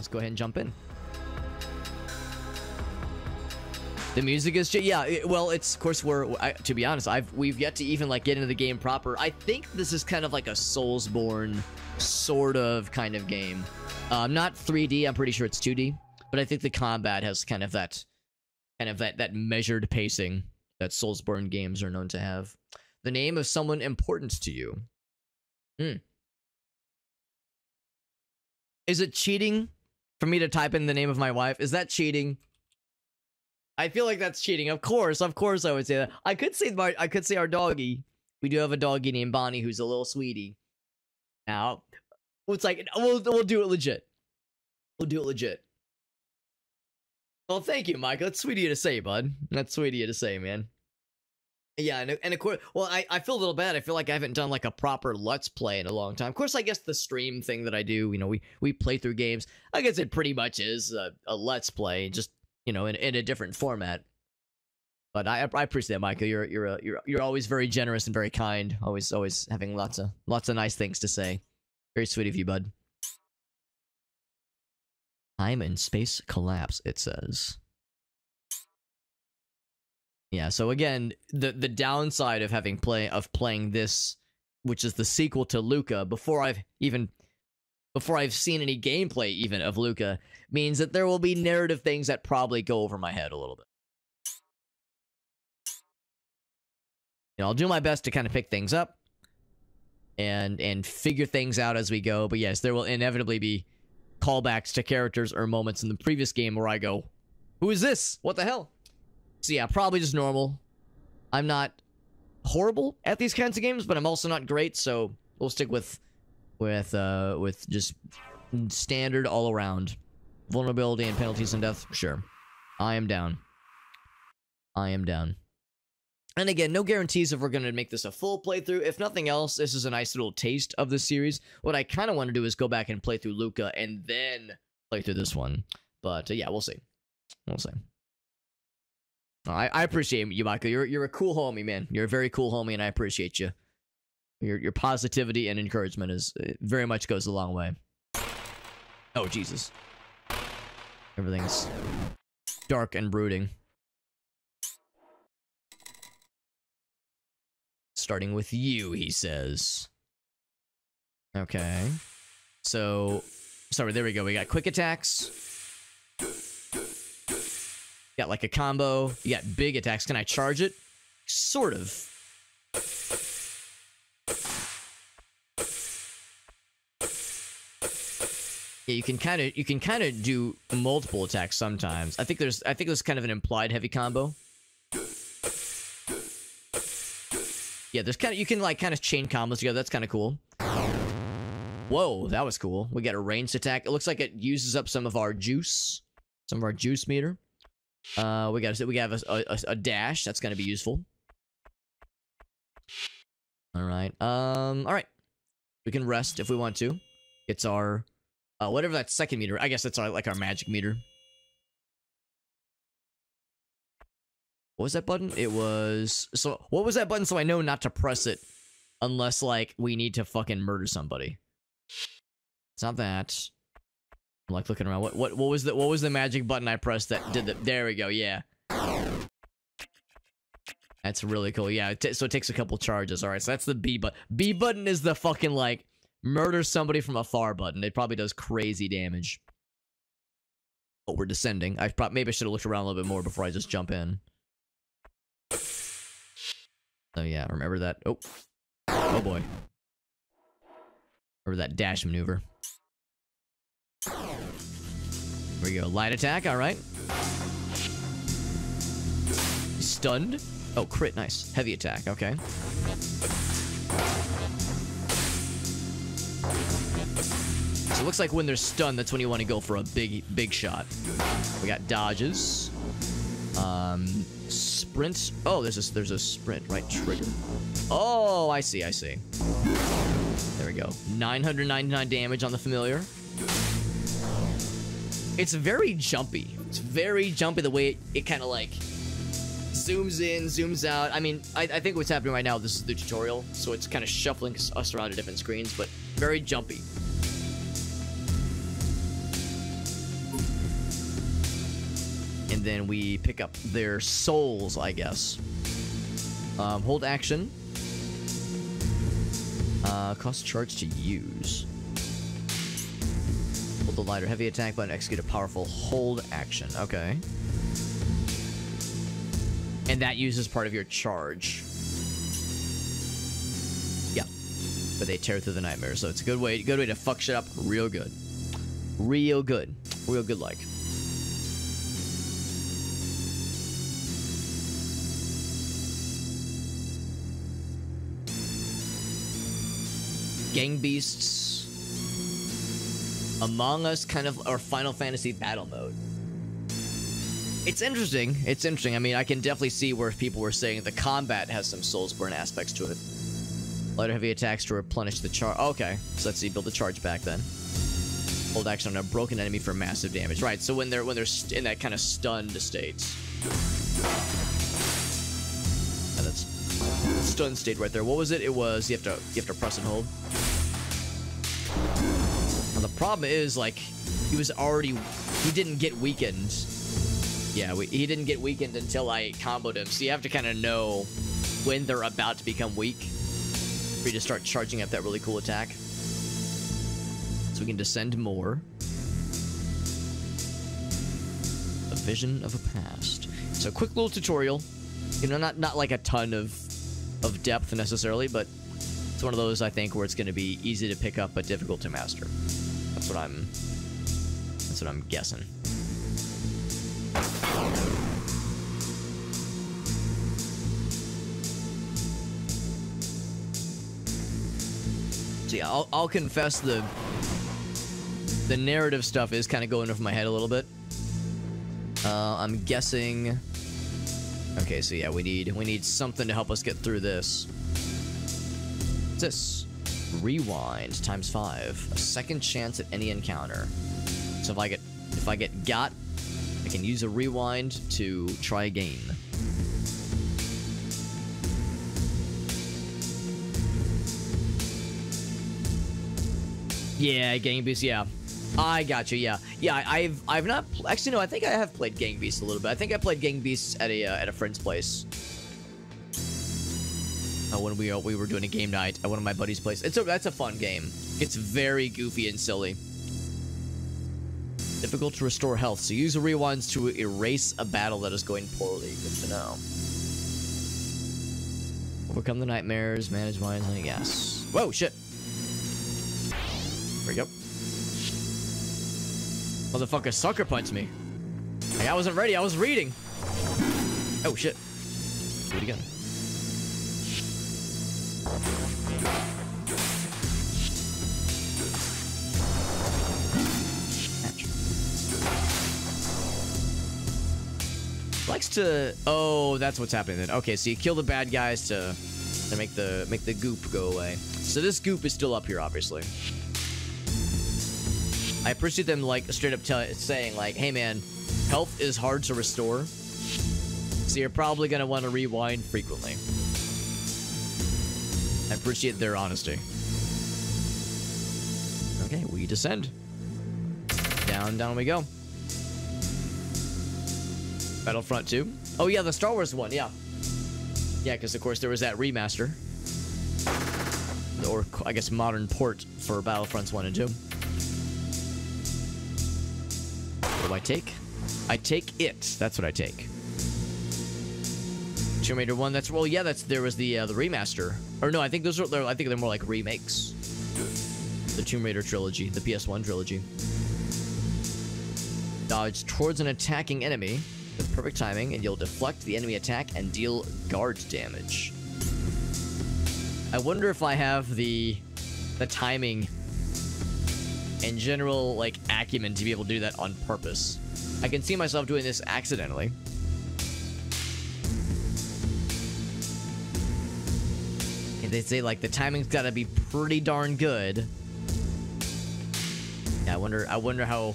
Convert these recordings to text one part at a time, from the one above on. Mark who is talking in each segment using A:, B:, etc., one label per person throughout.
A: let's go ahead and jump in. The music is just, yeah, well, it's, of course, to be honest, we've yet to even, like, get into the game proper. I think this is kind of like a Soulsborne sort of kind of game. Not 3D, I'm pretty sure it's 2D, but I think the combat has kind of that measured pacing that Soulsborne games are known to have. The name of someone important to you. Is it cheating for me to type in the name of my wife? Is that cheating? I feel like that's cheating. Of course I would say that. I could say our doggy. We do have a doggy named Bonnie who's a little sweetie. Now, it's like we'll do it legit. We'll do it legit. Well, thank you, Mike. That's sweet of you to say, bud. That's sweet of you to say, man. Yeah, and of course, well, I feel a little bad. I feel like I haven't done like a proper Let's Play in a long time. Of course, I guess the stream thing that I do, you know, we play through games. I guess it pretty much is a Let's Play, just, you know, in a different format. But I appreciate that, Michael. You're always very generous and very kind. Always having lots of nice things to say. Very sweet of you, bud. Time and space collapse, it says. Yeah, so again, the downside of playing this, which is the sequel to Luca, before I've seen any gameplay even of Luca, means that there will be narrative things that probably go over my head a little bit. You know, I'll do my best to kind of pick things up and figure things out as we go, but yes, there will inevitably be callbacks to characters or moments in the previous game where I go, who is this? What the hell? So yeah, probably just normal. I'm not horrible at these kinds of games, but I'm also not great, so we'll stick with just standard all around. Vulnerability and penalties and death, sure. I am down. And again, no guarantees if we're going to make this a full playthrough. If nothing else, this is a nice little taste of the series. What I kind of want to do is go back and play through Luca and then play through this one. But yeah, we'll see. I appreciate you, Michael. You're a cool homie, man. You're a very cool homie, and I appreciate you. Your positivity and encouragement very much goes a long way. Oh, Jesus. Everything's dark and brooding. Starting with you, he says. Okay. So, sorry, there we go. We got quick attacks. Got like a combo. You got big attacks. Can I charge it? Sort of. Yeah, you can kind of do multiple attacks sometimes. I think there's kind of an implied heavy combo. Yeah, you can like kind of chain combos together. That's kind of cool. Whoa, that was cool. We got a ranged attack. It looks like it uses up some of our juice meter. We have a dash. That's gonna be useful. All right. All right. We can rest if we want to. It's our whatever that second meter. I guess that's our magic meter. What was that button? It was... So, what was that button so I know not to press it unless, like, we need to fucking murder somebody? It's not that. I'm, like, looking around. What was the magic button I pressed that did the... There we go, yeah. That's really cool, yeah. So it takes a couple charges. Alright, so that's the B button. B button is the fucking, like, murder somebody from afar button. It probably does crazy damage. Oh, we're descending. Maybe I should have looked around a little bit more before I just jump in. Oh yeah, remember that. Oh boy. Remember that dash maneuver. There we go. Light attack, alright. Stunned. Oh, crit, nice. Heavy attack, okay. So it looks like when they're stunned, that's when you want to go for a big shot. We got dodges. Sprint. Oh, there's a sprint, right? Trigger. Oh, I see. There we go. 999 damage on the familiar. It's very jumpy. It's very jumpy the way it kind of like zooms in, zooms out. I mean, I think what's happening right now, this is the tutorial, so it's kind of shuffling us around to different screens, but very jumpy. And then we pick up their souls, I guess. Hold action. Cost charge to use. Hold the lighter heavy attack button, execute a powerful hold action. Okay. And that uses part of your charge. Yeah. But they tear through the nightmare, so it's a good way to fuck shit up real good. Real good. Real good like. Gang Beasts, Among Us, kind of, or Final Fantasy battle mode. It's interesting. It's interesting. I mean, I can definitely see where people were saying the combat has some Soulsborne aspects to it. Lighter heavy attacks to replenish the charge. Okay, so let's see. Build the charge back then. Hold action on a broken enemy for massive damage. Right. So when they're in that kind of stunned state. Yeah, that's stun state right there. What was it? It was you have to press and hold. Now the problem is, like, he didn't get weakened. Yeah, he didn't get weakened until I comboed him. So you have to kind of know when they're about to become weak for you to start charging up that really cool attack. So we can descend more. A vision of a past. So quick little tutorial. You know, not like a ton of depth necessarily, but it's one of those, I think, where it's going to be easy to pick up but difficult to master. That's what I'm guessing. So yeah, I'll confess the narrative stuff is kind of going over my head a little bit. I'm guessing. Okay, so yeah, we need something to help us get through this. What's this? Rewind times 5. A second chance at any encounter. So if I get got, I can use a rewind to try again. Yeah, Gang Beasts, yeah. I got you, yeah. Yeah, I've not... Actually, no, I think I have played Gang Beasts a little bit. I think I played Gang Beasts at a friend's place. When we were doing a game night at one of my buddies' place. That's a fun game. It's very goofy and silly. Difficult to restore health, so use the rewinds to erase a battle that is going poorly. Good to know. Overcome the nightmares, manage minds, I guess. Whoa, shit. There we go. Motherfucker sucker punched me. Like, I wasn't ready, I was reading. Oh, shit. Do it again. Likes to... Oh, that's what's happening then. Okay, so you kill the bad guys to make the goop go away. So this goop is still up here, obviously. I appreciate them, like, straight up saying, like, hey man, health is hard to restore, so you're probably gonna want to rewind frequently. I appreciate their honesty. Okay, we descend. Down we go. Battlefront 2. Oh yeah, the Star Wars one, yeah. Yeah, because of course there was that remaster. Or, I guess, modern port for Battlefronts 1 and 2. What do I take? I take it. That's what I take. Tomb Raider 1, that's... Well, yeah, there was the remaster. Or no, I think I think they're more like remakes. The Tomb Raider trilogy, the PS1 trilogy. Dodge towards an attacking enemy with perfect timing, and you'll deflect the enemy attack and deal guard damage. I wonder if I have the timing and general, like, acumen to be able to do that on purpose. I can see myself doing this accidentally. And they say, like, the timing's gotta be pretty darn good. Yeah, I wonder how...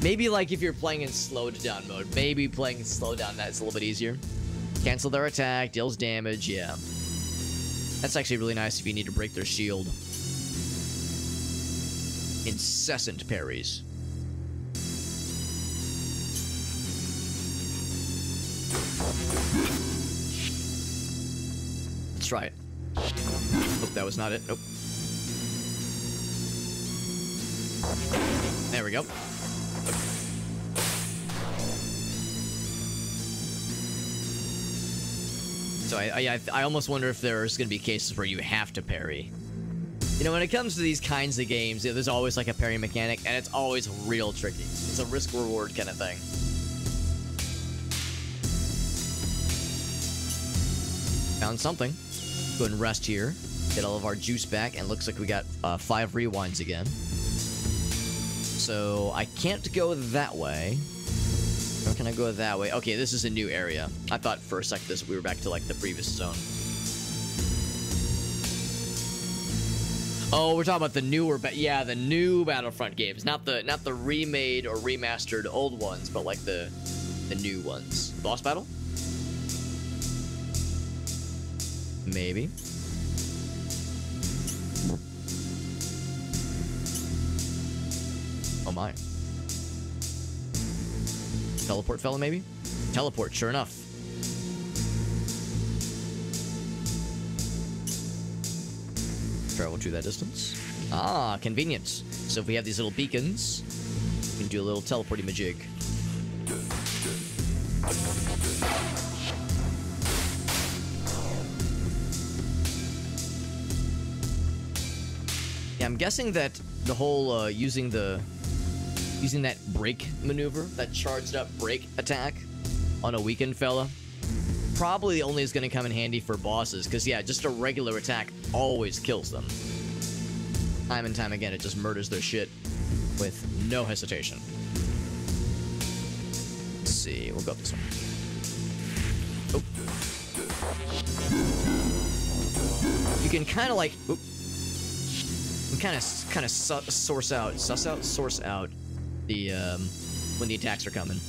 A: Maybe, like, if you're playing in slowed down mode, maybe playing in slowed down, that's a little bit easier. Cancel their attack, deals damage, yeah. That's actually really nice if you need to break their shield. Incessant parries. Let's try it. Hope that was not it. Nope. There we go. So I almost wonder if there's going to be cases where you have to parry. You know, when it comes to these kinds of games, there's always like a parry mechanic, and it's always real tricky. It's a risk-reward kind of thing. Found something. Go ahead and rest here. Get all of our juice back, and looks like we got 5 rewinds again. So I can't go that way. Or can I go that way? Okay, this is a new area. I thought for a second we were back to like the previous zone. Oh, we're talking about the newer, yeah, the new Battlefront games, not the remade or remastered old ones, but like the new ones. Boss battle? Maybe. Oh my. Teleport fella, maybe? Teleport, sure enough. Travel to that distance. Ah, convenient. So if we have these little beacons, we can do a little teleporty majig. Yeah, I'm guessing that the whole using that break maneuver, that charged up break attack on a weakened fella, probably only is going to come in handy for bosses, because yeah, just a regular attack always kills them. Time and time again, it just murders their shit with no hesitation. Let's see, we'll go up this one. Oh. You can kind of like, oop, you kind of source out the when the attacks are coming.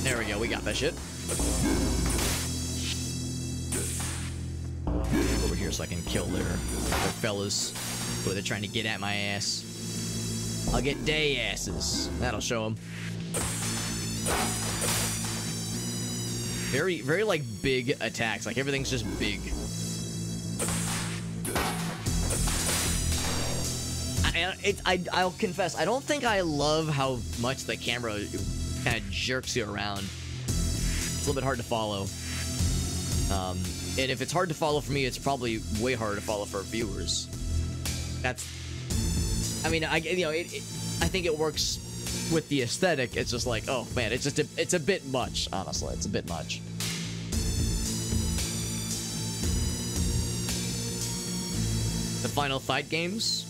A: There we go, we got that shit. Over here so I can kill their fellas who they're trying to get at my ass. I'll get day asses. That'll show them. Very, very like big attacks. Like everything's just big. I'll confess, I don't think I love how much the camera kind of jerks you around. It's a little bit hard to follow. And if it's hard to follow for me, it's probably way harder to follow for viewers. That's, I mean, I think it works with the aesthetic. It's just like, oh man, it's a bit much, honestly. It's a bit much. The Final Fight games?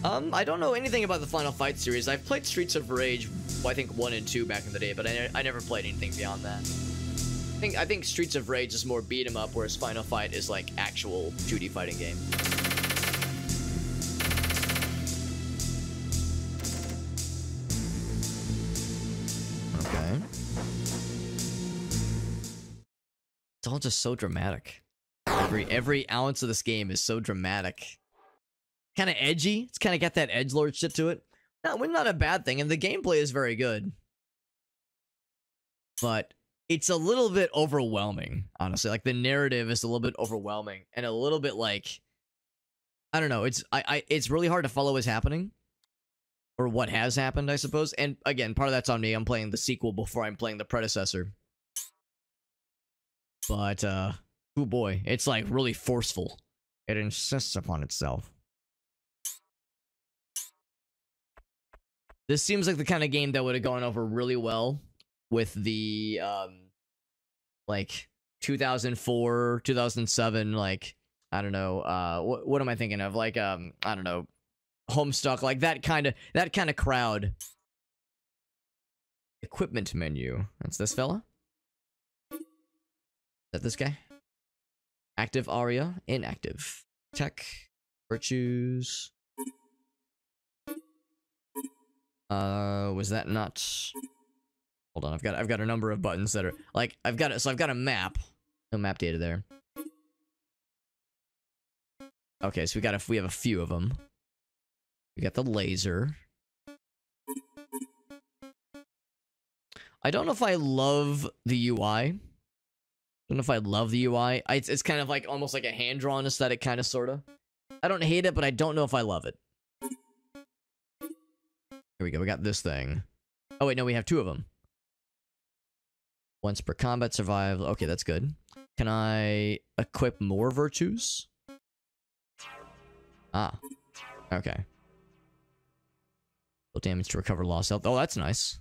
A: I don't know anything about the Final Fight series. I've played Streets of Rage, I think 1 and 2 back in the day, but I never played anything beyond that. I think Streets of Rage is more beat 'em up, whereas Final Fight is like actual 2D fighting game. Okay. It's all just so dramatic. Every ounce of this game is so dramatic. Kind of edgy. It's kind of got that edgelord shit to it. No, not a bad thing, and the gameplay is very good. But it's a little bit overwhelming, honestly. Like the narrative is a little bit overwhelming and a little bit like, I don't know. It's really hard to follow what's happening or what has happened, I suppose. And again, part of that's on me. I'm playing the sequel before I'm playing the predecessor. But oh boy, it's like really forceful. It insists upon itself. This seems like the kind of game that would have gone over really well with the like 2004, 2007, like I don't know, what am I thinking of? Like I don't know, Homestuck, like that kind of crowd. Equipment menu. That's this fella? Is that this guy? Active aria, inactive. Tech, virtues. Was that not? Hold on, I've got a number of buttons that are like I've got a map. No map data there. Okay, so we have a few of them. We got the laser. I don't know if I love the UI. Don't know if I love the UI. It's kind of like almost like a hand-drawn aesthetic, kind of, sort of. I don't hate it, but I don't know if I love it. Here we go. We got this thing. Oh, wait, no, we have 2 of them. Once per combat survival. Okay, that's good. Can I equip more virtues? Ah. Okay. Damage to recover lost health. Oh, that's nice.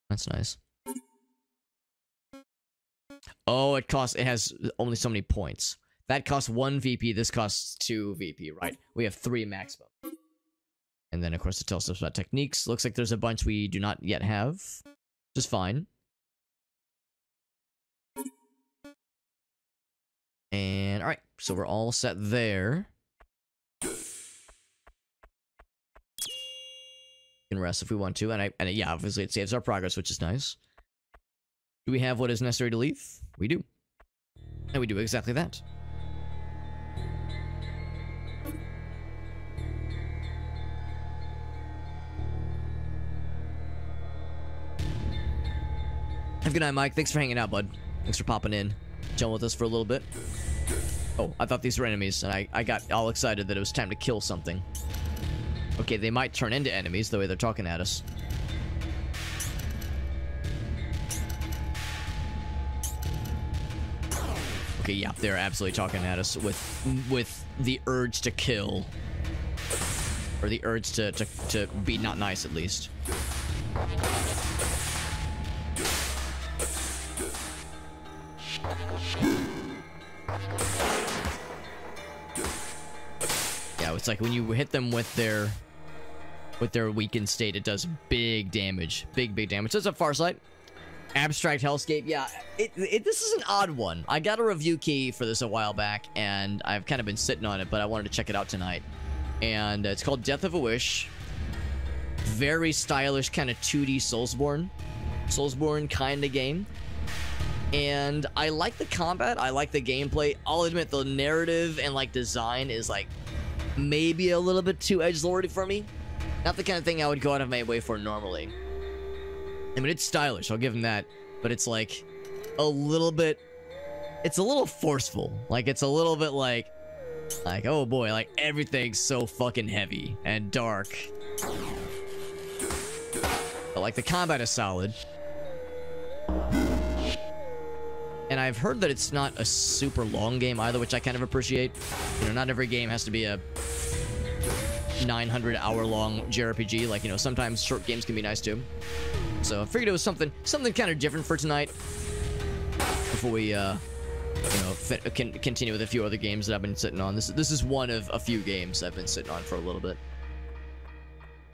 A: That's nice. Oh, it has only so many points. That costs 1 VP, this costs 2 VP, right? We have 3 maximum. And then, of course, it tells us about techniques. Looks like there's a bunch we do not yet have. Just fine. And, alright. So we're all set there. We can rest if we want to. And yeah, obviously it saves our progress, which is nice. Do we have what is necessary to leave? We do. And we do exactly that. Have a good night, Mike. Thanks for hanging out, bud. Thanks for popping in. Chilling with us for a little bit. Oh, I thought these were enemies, and I got all excited that it was time to kill something. Okay, they might turn into enemies the way they're talking at us. Okay, yeah, they're absolutely talking at us with the urge to kill. Or the urge to be not nice, at least. Yeah, it's like when you hit them with their weakened state, it does big damage. Big damage. So it's a Farsight. Abstract Hellscape, yeah. This is an odd one. I got a review key for this a while back, and I've kind of been sitting on it, but I wanted to check it out tonight. And it's called Death of a Wish. Very stylish, kind of 2D Soulsborne kind of game. And I like the combat, I like the gameplay. I'll admit the narrative and like design is like maybe a little bit too edgelordy for me. Not the kind of thing I would go out of my way for normally. I mean, it's stylish, I'll give them that, but it's like a little bit, it's a little forceful. Like, it's a little bit like, oh boy, like everything's so fucking heavy and dark. But like the combat is solid. And I've heard that it's not a super long game either, which I kind of appreciate. You know, not every game has to be a 900-hour-long JRPG. Like, you know, sometimes short games can be nice too. So I figured it was something kind of different for tonight. Before we, you know, can continue with a few other games that I've been sitting on. This is one of a few games I've been sitting on for a little bit.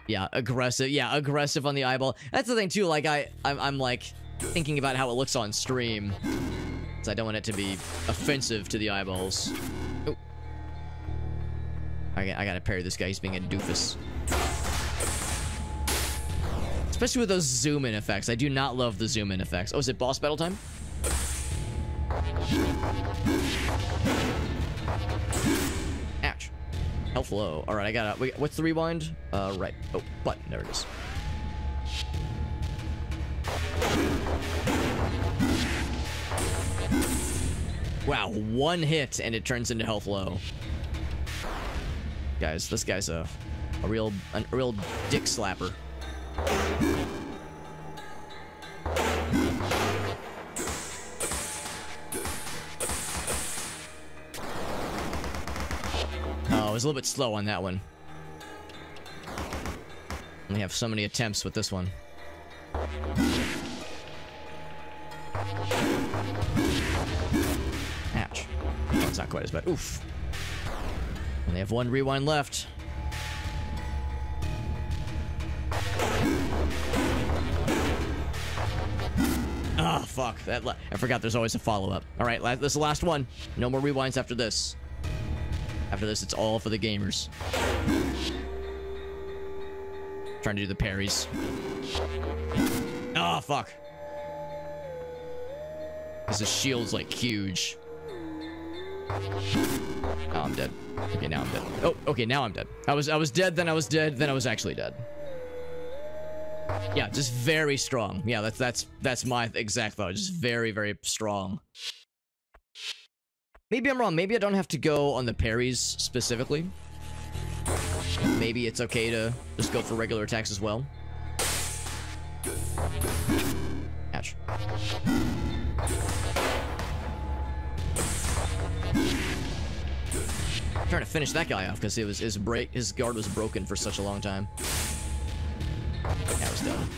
A: Yeah, aggressive. Yeah, aggressive on the eyeball. That's the thing too. Like I'm like thinking about how it looks on stream, because I don't want it to be offensive to the eyeballs. Oh. I gotta parry this guy. He's being a doofus. Especially with those zoom-in effects. I do not love the zoom-in effects. Oh, is it boss battle time? Ouch. Health low. Alright, I gotta... Wait, what's the rewind? Right. Oh, button. There it is. Wow, one hit and it turns into health low. Guys, this guy's a real dick slapper. Oh, I was a little bit slow on that one. Only have so many attempts with this one. Ouch. Oh, it's not quite as bad. Oof. Only have one rewind left. Ah, oh, fuck. I forgot there's always a follow-up. Alright, this is the last one. No more rewinds after this. After this, it's all for the gamers. Trying to do the parries. Oh, fuck. Because his shield's, like, huge. Oh, I'm dead. Okay, now I'm dead. Oh, okay, now I'm dead. I was dead, then I was dead, then I was actually dead. Yeah, just very strong. Yeah, that's my exact thought. Just very, very strong. Maybe I'm wrong. Maybe I don't have to go on the parries specifically. Maybe it's okay to just go for regular attacks as well. Ouch. I'm trying to finish that guy off because his guard was broken for such a long time. That was done.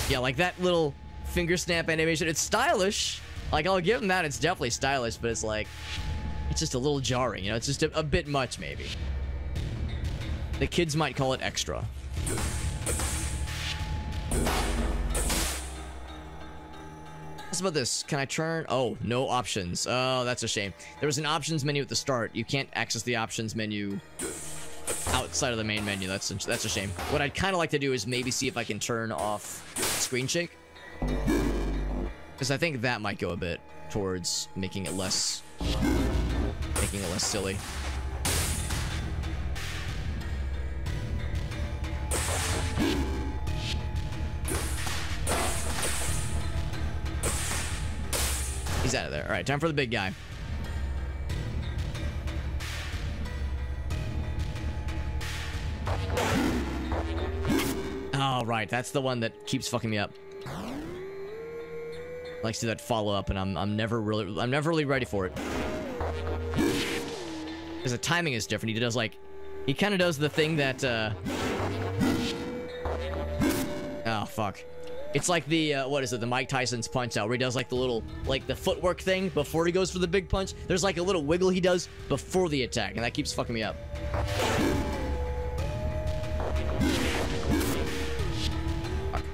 A: Yeah, like that little finger snap animation. It's stylish. Like, I'll give him that. It's definitely stylish, but it's like, it's just a little jarring, you know? It's just a bit much, maybe. The kids might call it extra. What's about this? Can I turn? Oh, no options. Oh, that's a shame. There was an options menu at the start. You can't access the options menu outside of the main menu. That's a shame. What I'd kind of like to do is maybe see if I can turn off screen shake. Because I think that might go a bit towards making it less silly. He's out of there. All right, time for the big guy. Oh, right. That's the one that keeps fucking me up. Likes to do that follow-up, and I'm never really ready for it. Because the timing is different. He does, like... He kind of does the thing that, Oh, fuck. It's like the, what is it? The Mike Tyson's Punch-Out, where he does, like, the little... Like, the footwork thing before he goes for the big punch. There's, like, a little wiggle he does before the attack, and that keeps fucking me up. Fuck.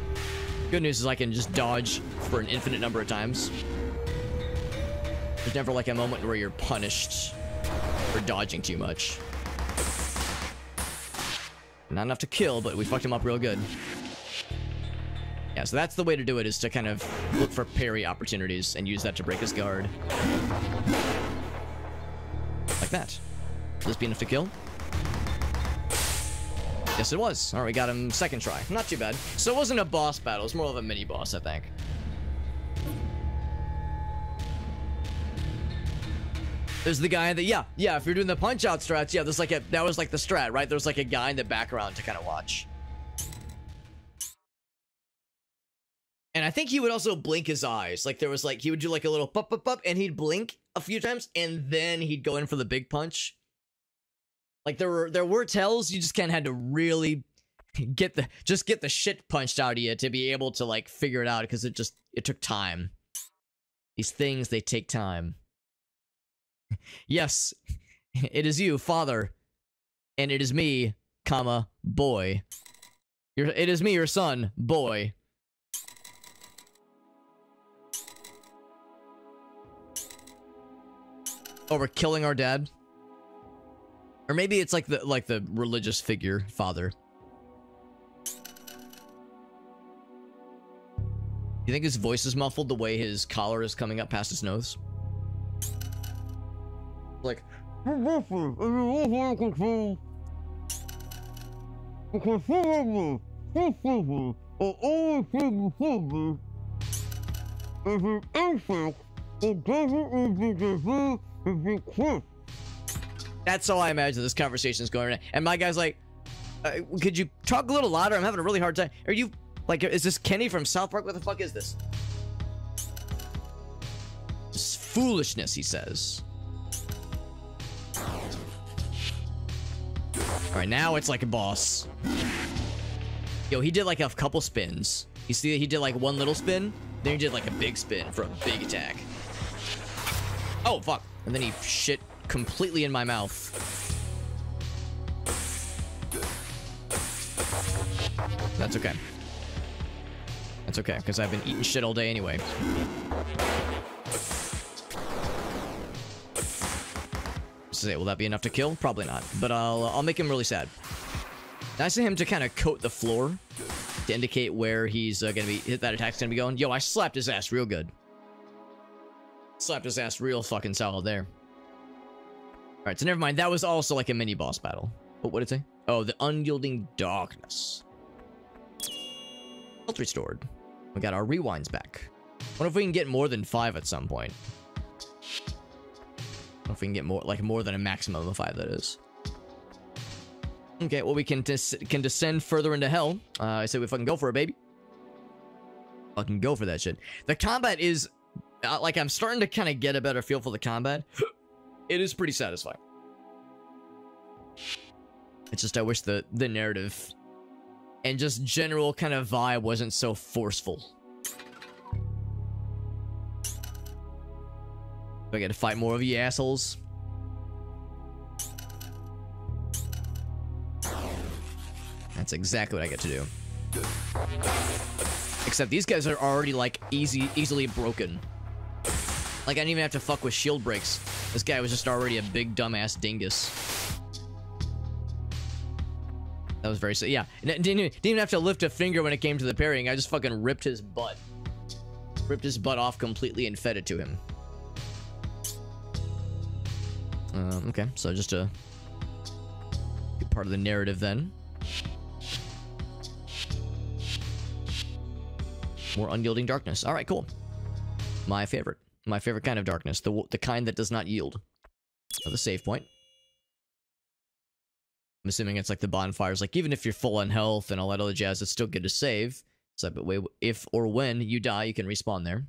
A: Good news is I can just dodge for an infinite number of times. There's never, like, a moment where you're punished for dodging too much. Not enough to kill, but we fucked him up real good. Yeah, so that's the way to do it, is to kind of look for parry opportunities and use that to break his guard. Like that. Will this be enough to kill? Yes, it was. Alright, we got him second try. Not too bad. So it wasn't a boss battle. It was more of a mini-boss, I think. There's the guy that, yeah, if you're doing the punch-out strats, yeah, there's like that was like the strat, right? There's like a guy in the background to kind of watch. And I think he would also blink his eyes. Like, there was like, he would do like a little pup, and he'd blink a few times, and then he'd go in for the big punch. Like, there were tells, you just kind of had to really get the shit punched out of you to be able to, like, figure it out, because it took time. These things, they take time. Yes, it is you, father, and it is me, comma, boy. It is me, your son, boy. Oh, we're killing our dad? Or maybe it's like the religious figure, father. You think his voice is muffled the way his collar is coming up past his nose? Like, that's how I imagine this conversation is going. And my guy's like, could you talk a little louder? I'm having a really hard time. Are you, like, is this Kenny from South Park? What the fuck is this? This foolishness, he says. Alright, now it's like a boss. Yo, he did like a couple spins. You see, he did like one little spin, then he did like a big spin for a big attack. Oh, fuck. And then he shit completely in my mouth. That's okay. That's okay, because I've been eating shit all day anyway. So, will that be enough to kill? Probably not. But I'll make him really sad. Nice of him to kind of coat the floor to indicate where he's that attack's gonna be going. Yo, I slapped his ass real good. Slapped his ass real fucking solid there. Alright, so never mind. That was also like a mini boss battle. What did it say? Oh, the unyielding darkness. Health restored. We got our rewinds back. What if we can get more than 5 at some point? What if we can get more than a maximum of 5, that is. Okay, well, we can descend further into hell. I say we fucking go for it, baby. Fucking go for that shit. The combat is... like, I'm starting to kind of get a better feel for the combat. It is pretty satisfying. It's just I wish the narrative and just general kind of vibe wasn't so forceful. I gotta fight more of you assholes. That's exactly what I get to do. Except these guys are already, like, easily broken. Like, I didn't even have to fuck with shield breaks. This guy was just already a big dumbass dingus. That was very... yeah, didn't even have to lift a finger when it came to the parrying. I just fucking ripped his butt. Ripped his butt off completely and fed it to him. Okay, so just to be part of the narrative then. More unyielding darkness. All right, cool. My favorite kind of darkness, the kind that does not yield. The save point. I'm assuming it's like the bonfires. Like, even if you're full on health and all that other jazz, it's still good to save. So, but wait, if or when you die, you can respawn there.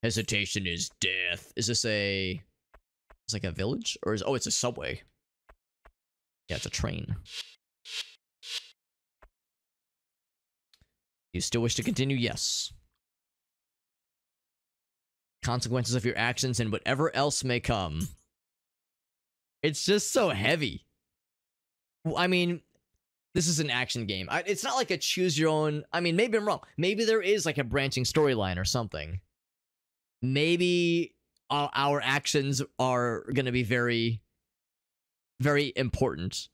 A: Hesitation is death. Is this a... It's like a village? Or is... Oh, it's a subway. Yeah, it's a train. You still wish to continue? Yes. Consequences of your actions and whatever else may come. It's just so heavy. I mean, this is an action game. It's not like a choose your own... I mean, maybe I'm wrong. Maybe there is like a branching storyline or something. Maybe our actions are going to be very, very important.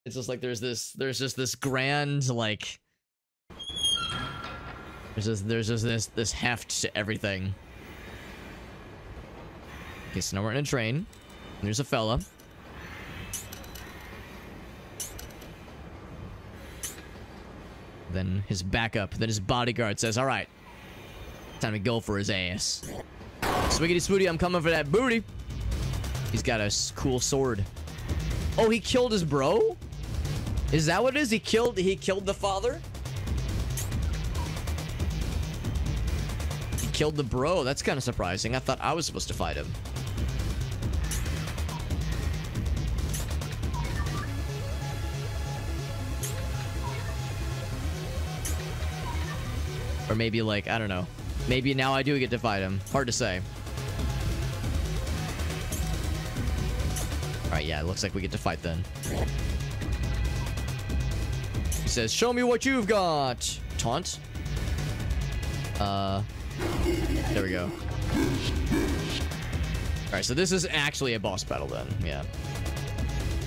A: It's just like there's just this grand, like... There's just this heft to everything. Okay, so now we're in a train. There's a fella. Then his backup, then his bodyguard says, alright, time to go for his ass. Swiggity Spooty, I'm coming for that booty. He's got a cool sword. Oh, he killed his bro? Is that what it is? He killed the father? He killed the bro. That's kind of surprising. I thought I was supposed to fight him. Or maybe, like, I don't know. Maybe now I do get to fight him. Hard to say. Alright, yeah, it looks like we get to fight then. He says, show me what you've got! Taunt? There we go. Alright, so this is actually a boss battle then. Yeah.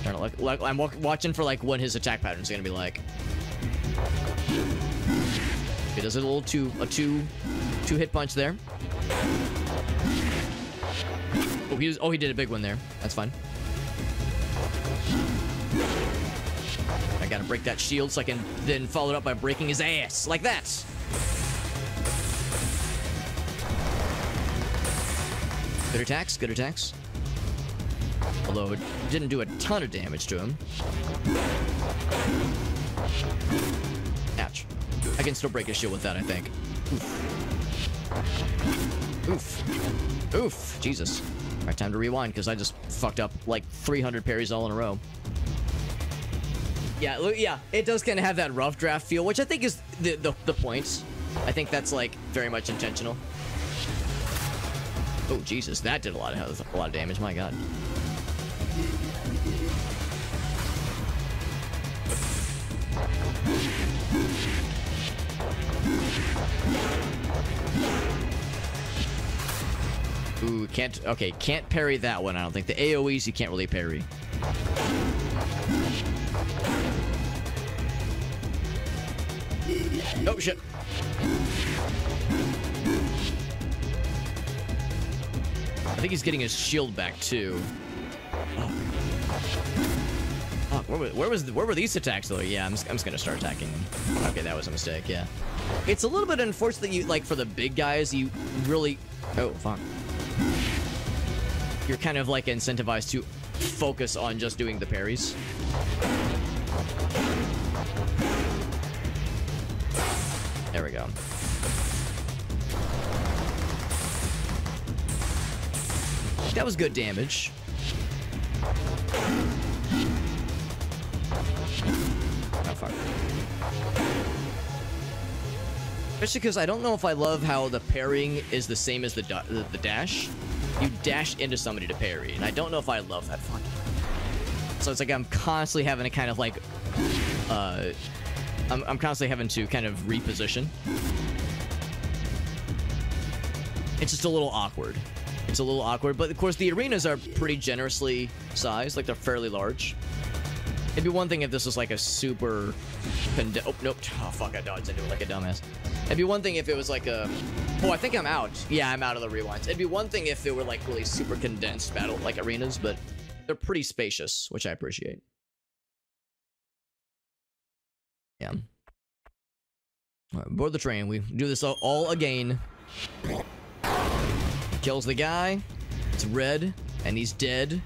A: I'm watching for, like, what his attack pattern is gonna be like. He does a little two hit punch there. Oh, he did a big one there. That's fine. I gotta break that shield so I can then follow it up by breaking his ass like that. Good attacks, good attacks. Although it didn't do a ton of damage to him. Ouch. I can still break his shield with that, I think. Oof. Oof. Oof. Jesus. Alright, time to rewind, because I just fucked up like 300 parries all in a row. Yeah, it does kind of have that rough draft feel, which I think is the point. I think that's, like, very much intentional. Oh, Jesus, that did a lot of damage, my god. Ooh, can't parry that one, I don't think. The AoEs you can't really parry. Oh, shit. I think he's getting his shield back, too. Oh. fuck? Where were these attacks though? Yeah, I'm just gonna start attacking them. Okay, that was a mistake. Yeah, it's a little bit unfortunate that you like for the big guys you really. Oh fuck. You're kind of like incentivized to focus on just doing the parries. There we go. That was good damage. Oh, fuck. Especially because I don't know if I love how the parrying is the same as the dash. You dash into somebody to parry, and I don't know if I love that fucking. So it's like I'm constantly having to kind of like, I'm constantly having to kind of reposition. It's just a little awkward. It's a little awkward, but of course the arenas are pretty generously sized, like they're fairly large. It'd be one thing if this was like a super oh nope, oh fuck, I dodged into it like a dumbass. It'd be one thing if it was like a, oh I think I'm out. Yeah, I'm out of the rewinds. It'd be one thing if it were like really super condensed battle like arenas, but they're pretty spacious, which I appreciate. Yeah. All right, board the train. We do this all again. Kills the guy. It's red, and he's dead.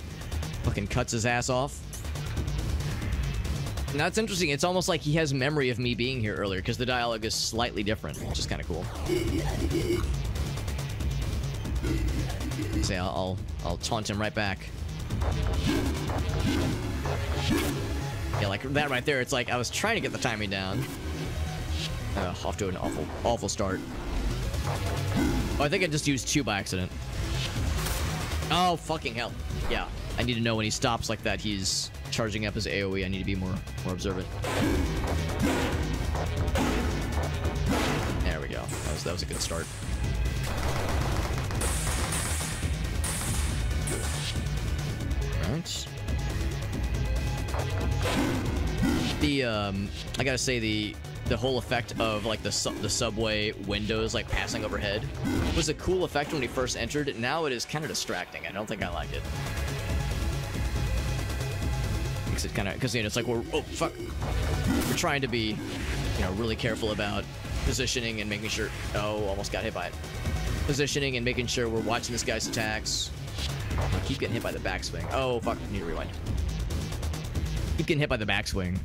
A: Fucking cuts his ass off. Now it's interesting. It's almost like he has memory of me being here earlier because the dialogue is slightly different, which is kind of cool. See, I'll taunt him right back. Yeah, like that right there. It's like I was trying to get the timing down. Off to an awful start. Oh, I think I just used 2 by accident. Oh, fucking hell. Yeah, I need to know when he stops like that, he's charging up his AoE. I need to be more observant. There we go. That was a good start. Alright. I gotta say the whole effect of like the subway windows like passing overhead was a cool effect when we first entered. Now it is kind of distracting. I don't think I like it. Makes it kind of, because you know, it's like we're we're trying to be, you know, really careful about positioning and making sure. Oh, almost got hit by it. Positioning and making sure we're watching this guy's attacks. I keep getting hit by the backswing. Oh fuck! I need to rewind. Keep getting hit by the backswing.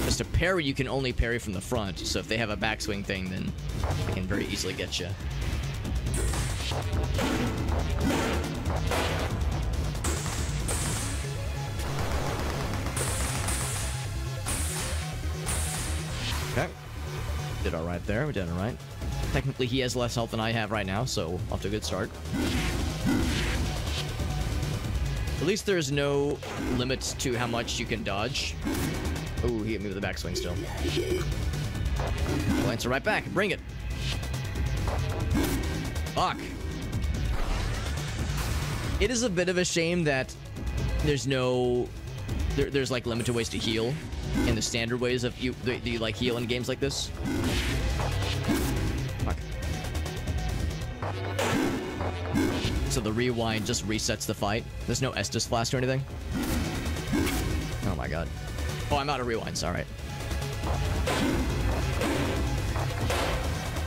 A: Just to parry, you can only parry from the front, so if they have a backswing thing, then they can very easily get you. Okay. Did alright there, we did alright. Technically, he has less health than I have right now, so off to a good start. At least there's no limit to how much you can dodge. Oh, he hit me with a backswing still. I'll answer right back. Bring it. Fuck. It is a bit of a shame that there's no... There's like limited ways to heal in the standard ways of you like heal in games like this. Fuck. So the rewind just resets the fight. There's no Estus Flask or anything. Oh my god. Oh, I'm out of rewinds. All right.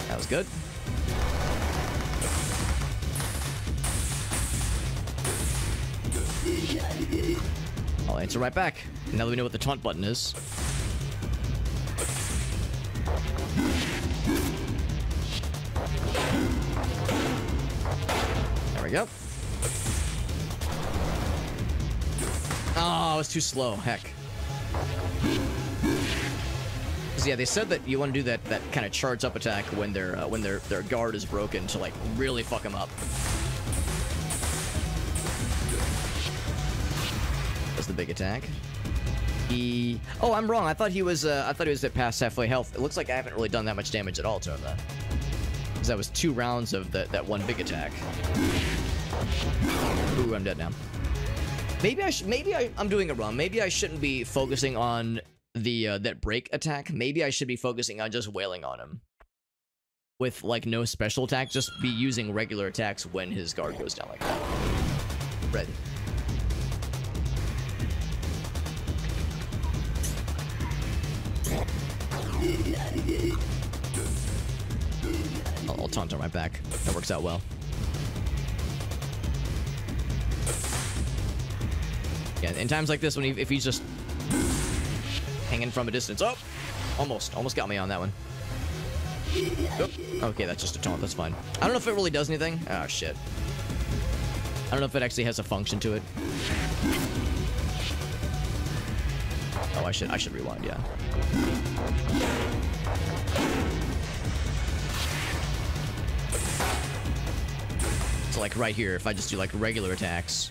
A: That was good. I'll answer right back. Now that we know what the taunt button is. There we go. Oh, I was too slow. Heck. Yeah, they said that you want to do that kind of charge up attack when their guard is broken to like really fuck them up. That's the big attack. Oh, I'm wrong. I thought he was at past halfway health. It looks like I haven't really done that much damage at all to him then. Because that was 2 rounds of that one big attack. Ooh, I'm dead now. Maybe I'm doing it wrong. Maybe I shouldn't be focusing on that break attack. Maybe I should be focusing on just wailing on him with like no special attack. Just be using regular attacks when his guard goes down like that. Red. I'll taunt on my back. That works out well. Yeah, in times like this, when if he's just hanging from a distance. Oh! Almost got me on that one. Oop. Okay, that's just a taunt. That's fine. I don't know if it really does anything. Oh, shit. I don't know if it actually has a function to it. Oh, I should rewind, yeah. So, like, right here, if I just do, like, regular attacks...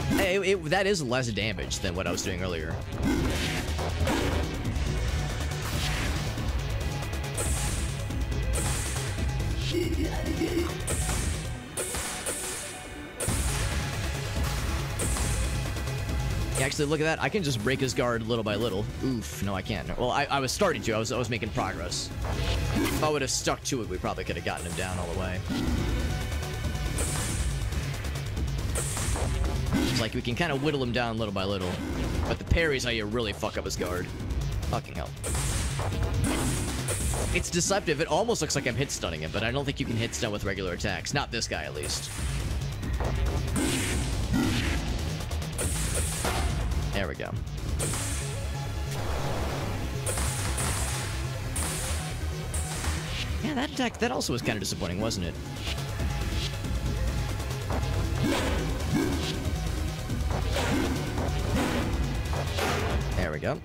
A: that is less damage than what I was doing earlier. Yeah, actually, look at that. I can just break his guard little by little. Oof, no, I can't. Well, I was starting to. I was making progress. If I would have stuck to it, we probably could have gotten him down all the way. It's like we can kind of whittle him down little by little. But the parry's how you really fuck up his guard. Fucking hell. It's deceptive. It almost looks like I'm hit stunning him, but I don't think you can hit stun with regular attacks. Not this guy, at least. There we go. Yeah, that attack, that also was kind of disappointing, wasn't it? There we go.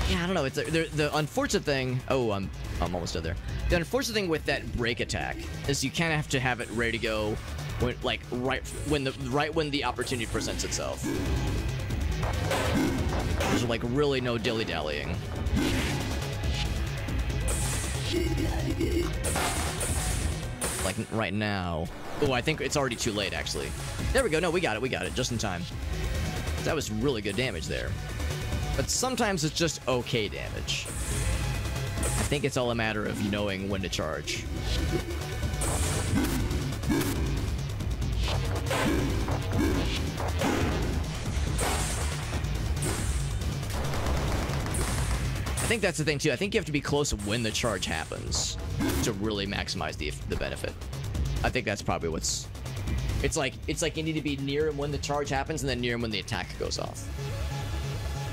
A: Yeah, I don't know. It's the unfortunate thing. Oh, I'm almost done there. The unfortunate thing with that break attack is you kind of have to have it ready to go when, like, right when the opportunity presents itself. There's like really no dilly-dallying. Like right now. Oh, I think it's already too late, actually. There we go. No, we got it, just in time. That was really good damage there. But sometimes it's just okay damage. I think it's all a matter of knowing when to charge. I think that's the thing too. I think you have to be close when the charge happens to really maximize the benefit. I think that's probably what's... It's like you need to be near him when the charge happens and then near him when the attack goes off.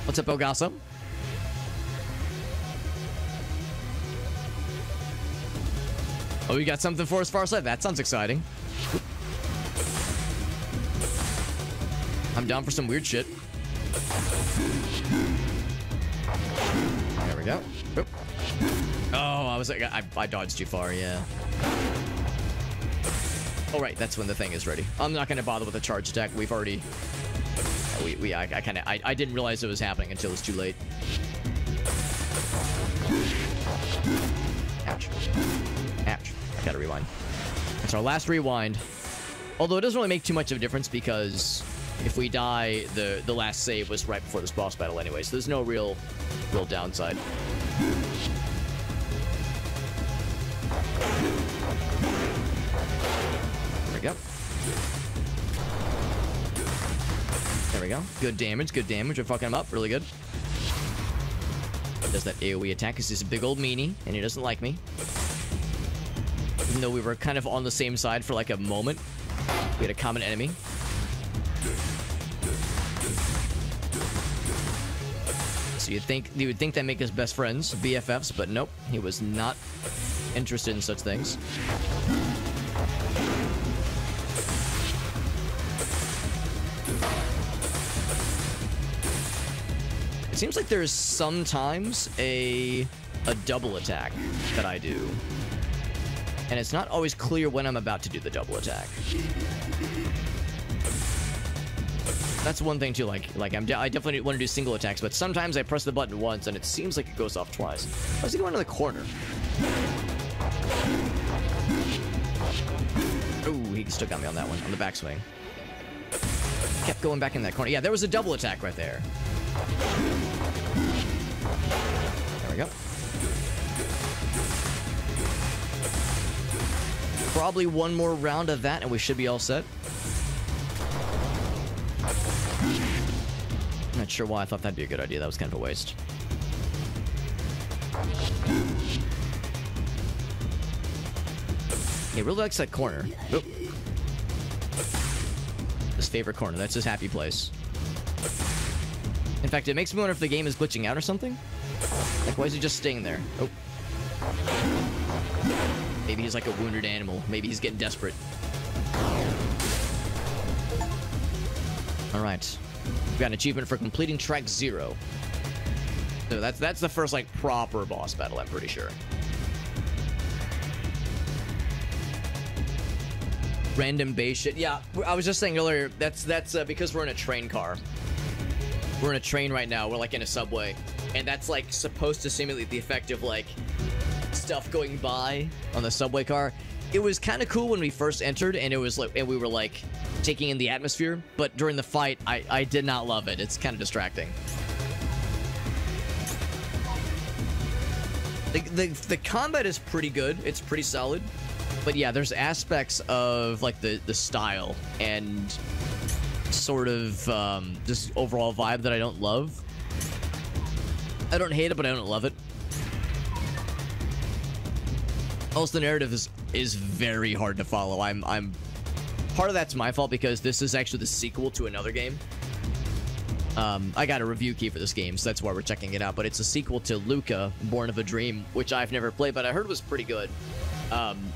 A: What's up, Ogasa? Oh, you got something for us, Farsight? That sounds exciting. I'm down for some weird shit. There we go. Oop. Oh, I was like, I dodged too far, yeah. Oh, right, that's when the thing is ready. I'm not gonna bother with a charge attack. We've already... I didn't realize it was happening until it was too late. Ouch. Ouch. I gotta rewind. That's our last rewind. Although it doesn't really make too much of a difference because if we die, the last save was right before this boss battle anyway, so there's no real downside. There we go. There we go. Good damage, good damage. We're fucking him up. Really good. Does that AoE attack. He's just a big old meanie, and he doesn't like me. Even though we were kind of on the same side for like a moment. We had a common enemy. So you would think that make us best friends, BFFs, but nope. He was not interested in such things. It seems like there's sometimes a double attack that I do. And it's not always clear when I'm about to do the double attack. That's one thing too, like I definitely want to do single attacks, but sometimes I press the button once and it seems like it goes off twice. Why is he going to the corner? Ooh, he still got me on that one, on the backswing. Kept going back in that corner. Yeah, there was a double attack right there. There we go. Probably one more round of that and we should be all set. Not sure why I thought that'd be a good idea. That was kind of a waste. He really likes that corner. Oop. His favorite corner. That's his happy place. In fact, it makes me wonder if the game is glitching out or something. Like, why is he just staying there? Oh. Maybe he's like a wounded animal. Maybe he's getting desperate. Alright. We've got an achievement for completing track 0. So that's the first, like, proper boss battle, I'm pretty sure. Random base shit. Yeah, I was just saying earlier, that's because we're in a train car. We're in a train right now. We're, like, in a subway. And that's, like, supposed to simulate the effect of, like, stuff going by on the subway car. It was kind of cool when we first entered, and it was like, and we were like taking in the atmosphere. But during the fight, I did not love it. It's kind of distracting. The combat is pretty good. It's pretty solid. But yeah, there's aspects of like the style and sort of just overall vibe that I don't love. I don't hate it, but I don't love it. Also, the narrative is very hard to follow. I'm part of that's my fault because this is actually the sequel to another game. I got a review key for this game, so that's why we're checking it out. But it's a sequel to Luca, Born of a Dream, which I've never played, but I heard was pretty good.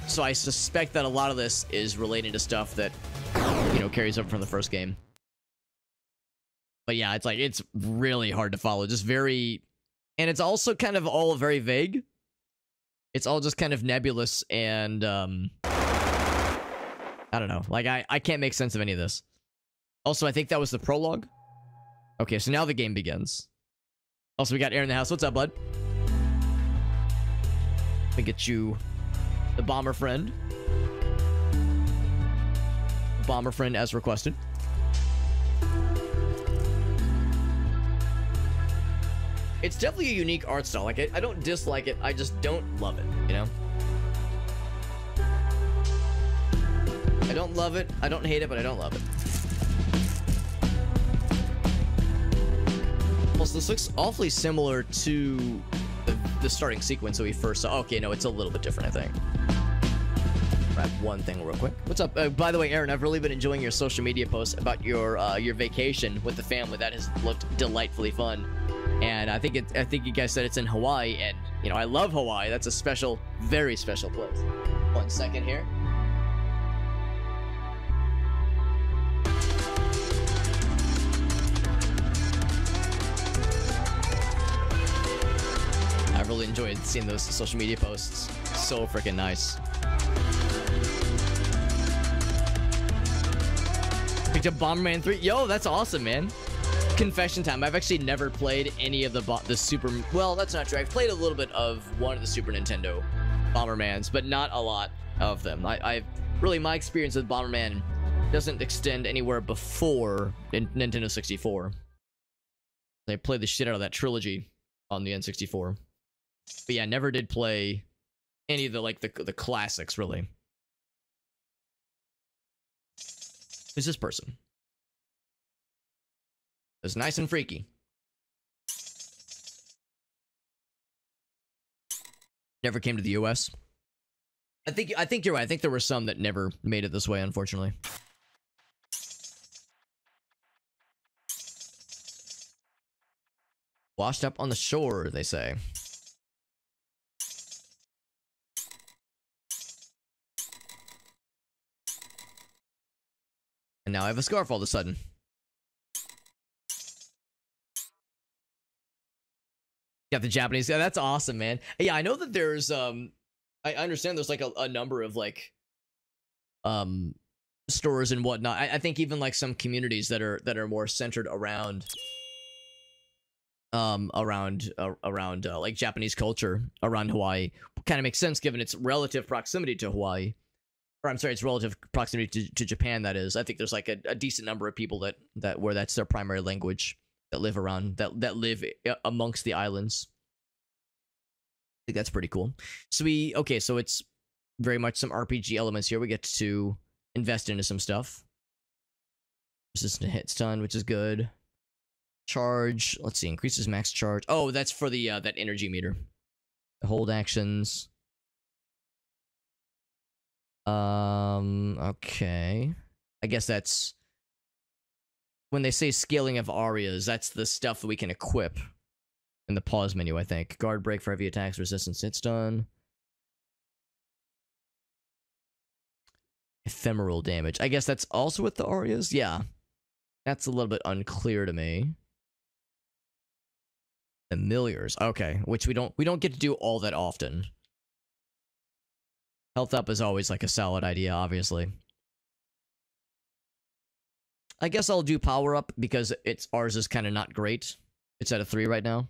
A: So I suspect that a lot of this is related to stuff that, you know, carries over from the first game. But yeah, it's like, it's really hard to follow. Just very... And it's also kind of all very vague. It's all just kind of nebulous and, I don't know. Like, I can't make sense of any of this. Also, I think that was the prologue. Okay, so now the game begins. Also, we got Aaron in the house. What's up, bud? Let me get you the bomber friend. Bomber friend as requested. It's definitely a unique art style. Like, I don't dislike it. I just don't love it, you know? I don't love it. I don't hate it, but I don't love it. Also, this looks awfully similar to the starting sequence that we first saw. Okay, no, it's a little bit different, I think. Wrap one thing real quick. What's up? By the way, Aaron, I've really been enjoying your social media posts about your vacation with the family. That has looked delightfully fun. And I think you guys said it's in Hawaii, and you know I love Hawaii. That's a special, very special place. 1 second here. I really enjoyed seeing those social media posts. So freaking nice. Picked up Bomberman 3. Yo, that's awesome, man. Confession time. I've actually never played any of the Super... Well, that's not true. I've played a little bit of one of the Super Nintendo Bombermans, but not a lot of them. I've really... My experience with Bomberman doesn't extend anywhere before Nintendo 64. I played the shit out of that trilogy on the N64. But yeah, never did play any of the, like, the classics, really. Who's this person? It's nice and freaky. Never came to the US. I think you're right. I think there were some that never made it this way, unfortunately. Washed up on the shore, they say. And now I have a scarf all of a sudden. Got the Japanese. Yeah, that's awesome, man. Yeah, I know that there's I understand there's like a number of like stores and whatnot. I think even like some communities that are more centered around like Japanese culture around Hawaii. Kind of makes sense given its relative proximity to Hawaii. Or I'm sorry, its relative proximity to Japan, that is. I think there's like a decent number of people that where that's their primary language. That live around, that live amongst the islands. I think that's pretty cool. So so it's very much some RPG elements here. We get to invest into some stuff. Resistant to hit stun, which is good. Charge. Let's see. Increases max charge. Oh, that's for the that energy meter. The hold actions. Okay. I guess that's when they say scaling of arias, that's the stuff that we can equip in the pause menu, I think. Guard break for heavy attacks, resistance hit stun. Ephemeral damage. I guess that's also with the arias? Yeah. That's a little bit unclear to me. Familiars. Okay, which we don't get to do all that often. Health up is always like a solid idea, obviously. I guess I'll do power up because ours is kind of not great. It's at a 3 right now.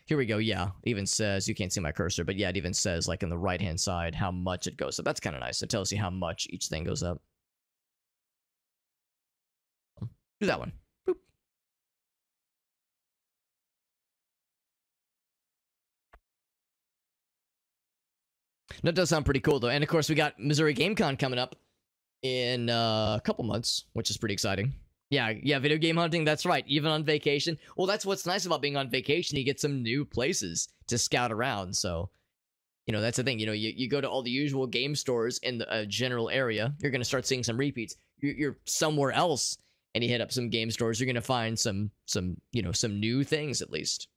A: Here we go. Yeah, it even says, you can't see my cursor, but yeah, it even says like in the right hand side how much it goes up. That's kind of nice. It tells you how much each thing goes up. Do that one. Boop. That does sound pretty cool though. And of course we got Missouri GameCon coming up in a couple months, which is pretty exciting. Yeah, video game hunting, that's right, even on vacation. Well, that's what's nice about being on vacation, you get some new places to scout around, so, you know, that's the thing, you know, you go to all the usual game stores in the general area, you're going to start seeing some repeats. You're somewhere else, and you hit up some game stores, you're going to find some, you know, some new things, at least.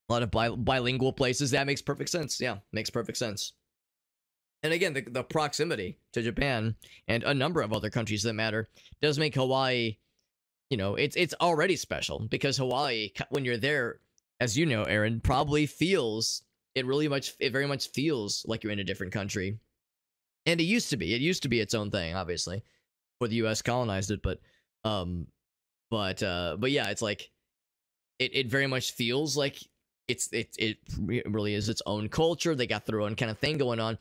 A: A lot of bilingual places, that makes perfect sense, yeah, makes perfect sense. And again, the proximity to Japan and a number of other countries that matter does make Hawaii, you know, it's already special because Hawaii, when you're there, as you know, Aaron, probably feels it very much feels like you're in a different country. And it used to be its own thing, obviously, before the U.S. colonized it. But yeah, it's like it very much feels like it really is its own culture. They got their own kind of thing going on.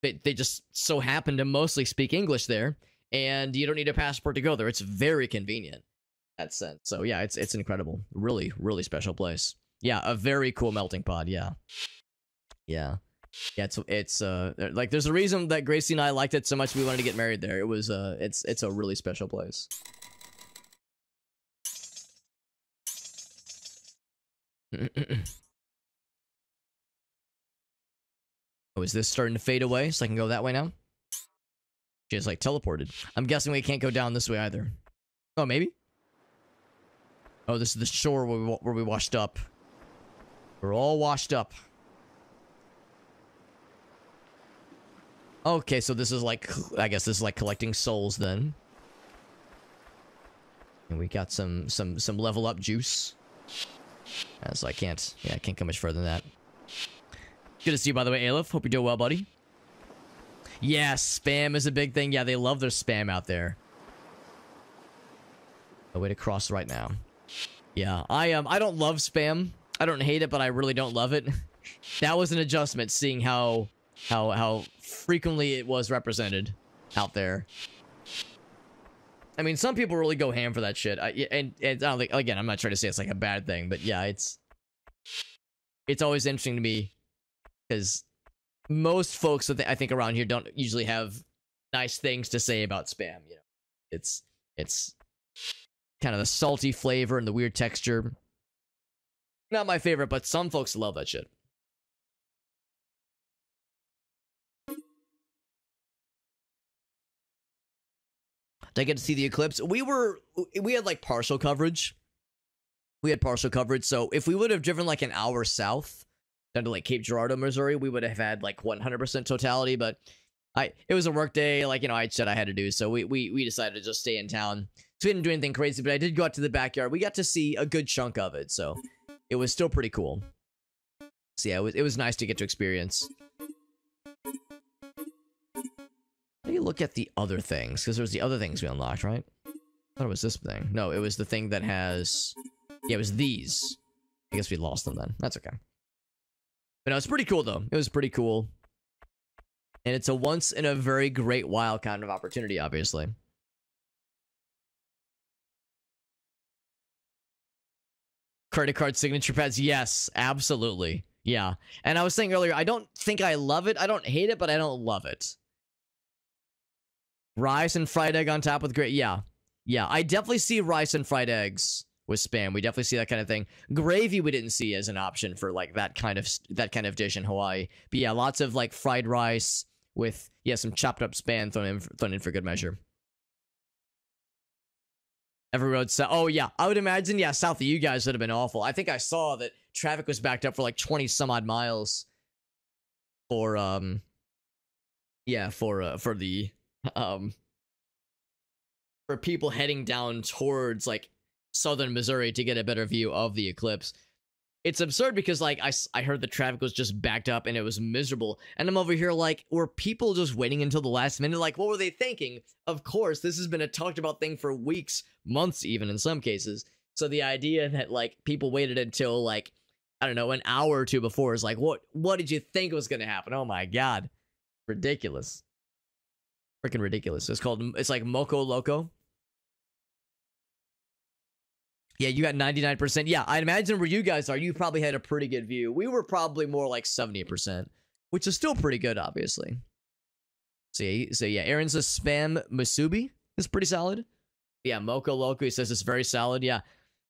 A: They just so happen to mostly speak English there, and you don't need a passport to go there. It's very convenient in that sense. So yeah, it's incredible. Really, really special place. Yeah, a very cool melting pot. Yeah. It's like there's a reason that Gracie and I liked it so much. We wanted to get married there. It was it's a really special place. Oh, is this starting to fade away so I can go that way now? She just, like, teleported. I'm guessing we can't go down this way either. Oh, maybe? Oh, this is the shore where we washed up. We're all washed up. Okay, so this is like, I guess this is like collecting souls then. And we got some level up juice. So I can't come much further than that. Good to see you, by the way, Aleph. Hope you're doing well, buddy. Yeah, spam is a big thing. Yeah, they love their spam out there. A way to cross right now. Yeah, I don't love spam. I don't hate it, but I really don't love it. That was an adjustment, seeing how frequently it was represented out there. I mean, some people really go ham for that shit. And I don't think, again, I'm not trying to say it's like a bad thing, but yeah, it's always interesting to me. Because most folks that I think around here don't usually have nice things to say about spam. You know, it's kind of the salty flavor and the weird texture. Not my favorite, but some folks love that shit. Did I get to see the eclipse? We had like partial coverage. We had partial coverage, so if we would have driven like an hour south down to like Cape Girardeau, Missouri, we would have had like 100% totality, but it was a work day, like, you know, I said I had to do, so we decided to just stay in town. So we didn't do anything crazy, but I did go out to the backyard. We got to see a good chunk of it, so it was still pretty cool. So yeah, it was nice to get to experience. Let me look at the other things, because there's the other things we unlocked, right? I thought it was this thing. No, it was the thing that has... Yeah, it was these. I guess we lost them then. That's okay. But no, it's pretty cool, though. It was pretty cool. And it's a once in a very great while kind of opportunity, obviously. Credit card signature pads, yes, absolutely. Yeah. And I was saying earlier, I don't think I love it. I don't hate it, but I don't love it. Rice and fried egg on top with great. Yeah. Yeah, I definitely see rice and fried eggs with Spam. We definitely see that kind of thing. Gravy we didn't see as an option for like that kind of dish in Hawaii. But yeah, lots of like fried rice with some chopped up Spam thrown in for good measure. Every road south. Oh yeah, I would imagine. Yeah, south of you guys would have been awful. I think I saw that traffic was backed up for like 20 some odd miles. For for people heading down towards like southern Missouri to get a better view of the eclipse. It's absurd because like I heard the traffic was just backed up and it was miserable, and I'm over here like, were people just waiting until the last minute? Like, what were they thinking? Of course, this has been a talked about thing for weeks, months even in some cases. So the idea that like people waited until like, I don't know, an hour or two before is like, what did you think was gonna happen? Oh my god, ridiculous, freaking ridiculous. It's like Moco Loco. Yeah, you got 99%. Yeah, I'd imagine where you guys are, you probably had a pretty good view. We were probably more like 70%, which is still pretty good, obviously. So yeah, Aaron says Spam Musubi is pretty solid. Yeah, Moco Loco, he says it's very solid. Yeah,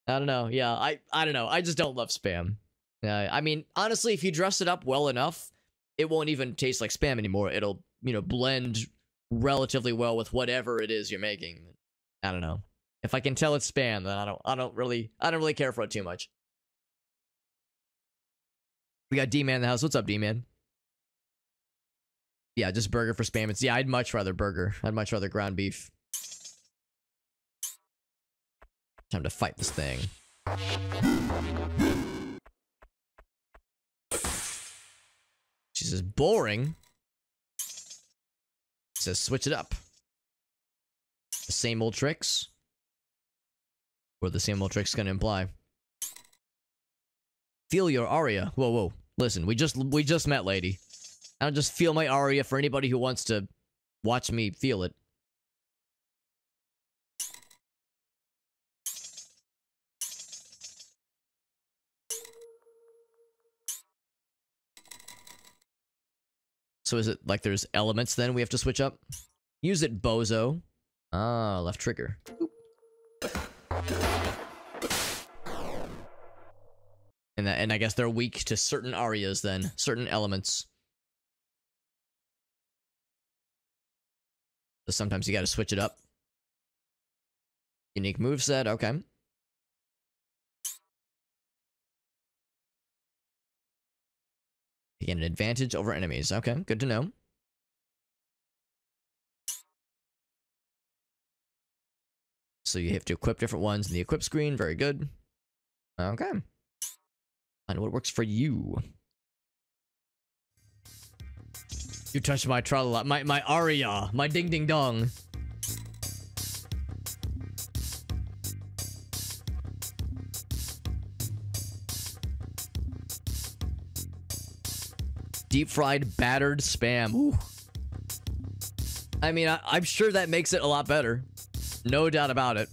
A: I don't know. Yeah, I don't know. I just don't love Spam. I mean, honestly, if you dress it up well enough, it won't even taste like Spam anymore. It'll, blend relatively well with whatever it is you're making. I don't know. If I can tell it's Spam, then I don't really care for it too much. We got D-Man in the house. What's up, D-Man? Yeah, just burger for Spam. Yeah, I'd much rather burger. I'd much rather ground beef. Time to fight this thing. She says boring. She says switch it up. The same old tricks. What the same old trick's gonna imply. Feel your aria. Whoa. Listen, we just met, lady. I don't just feel my aria for anybody who wants to watch me feel it. So is it like there's elements then we have to switch up? Use it, bozo. Ah, left trigger. And I guess they're weak to certain arias then, certain elements. So sometimes you gotta switch it up. Unique moveset, okay. You get an advantage over enemies. Okay, good to know. So you have to equip different ones in the equip screen. Very good. Okay. And what works for you? You touched my tra-la-la, my aria, my ding-ding-dong. Deep-fried, battered Spam. Ooh. I mean, I'm sure that makes it a lot better. No doubt about it.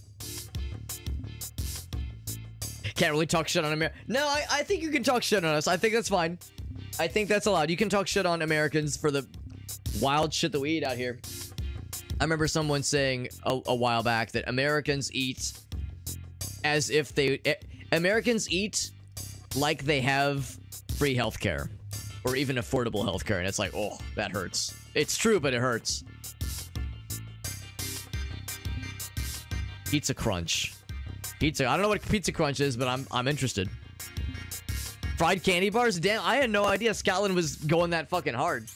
A: Can't really talk shit on America. No, I think you can talk shit on us. I think that's fine. I think that's allowed. You can talk shit on Americans for the wild shit that we eat out here. I remember someone saying a while back that Americans eat as if they... Americans eat like they have free healthcare. Or even affordable healthcare. And it's like, oh, that hurts. It's true, but it hurts. Pizza Crunch. Pizza. I don't know what Pizza Crunch is, but I'm interested. Fried candy bars? Damn, I had no idea Scotland was going that fucking hard.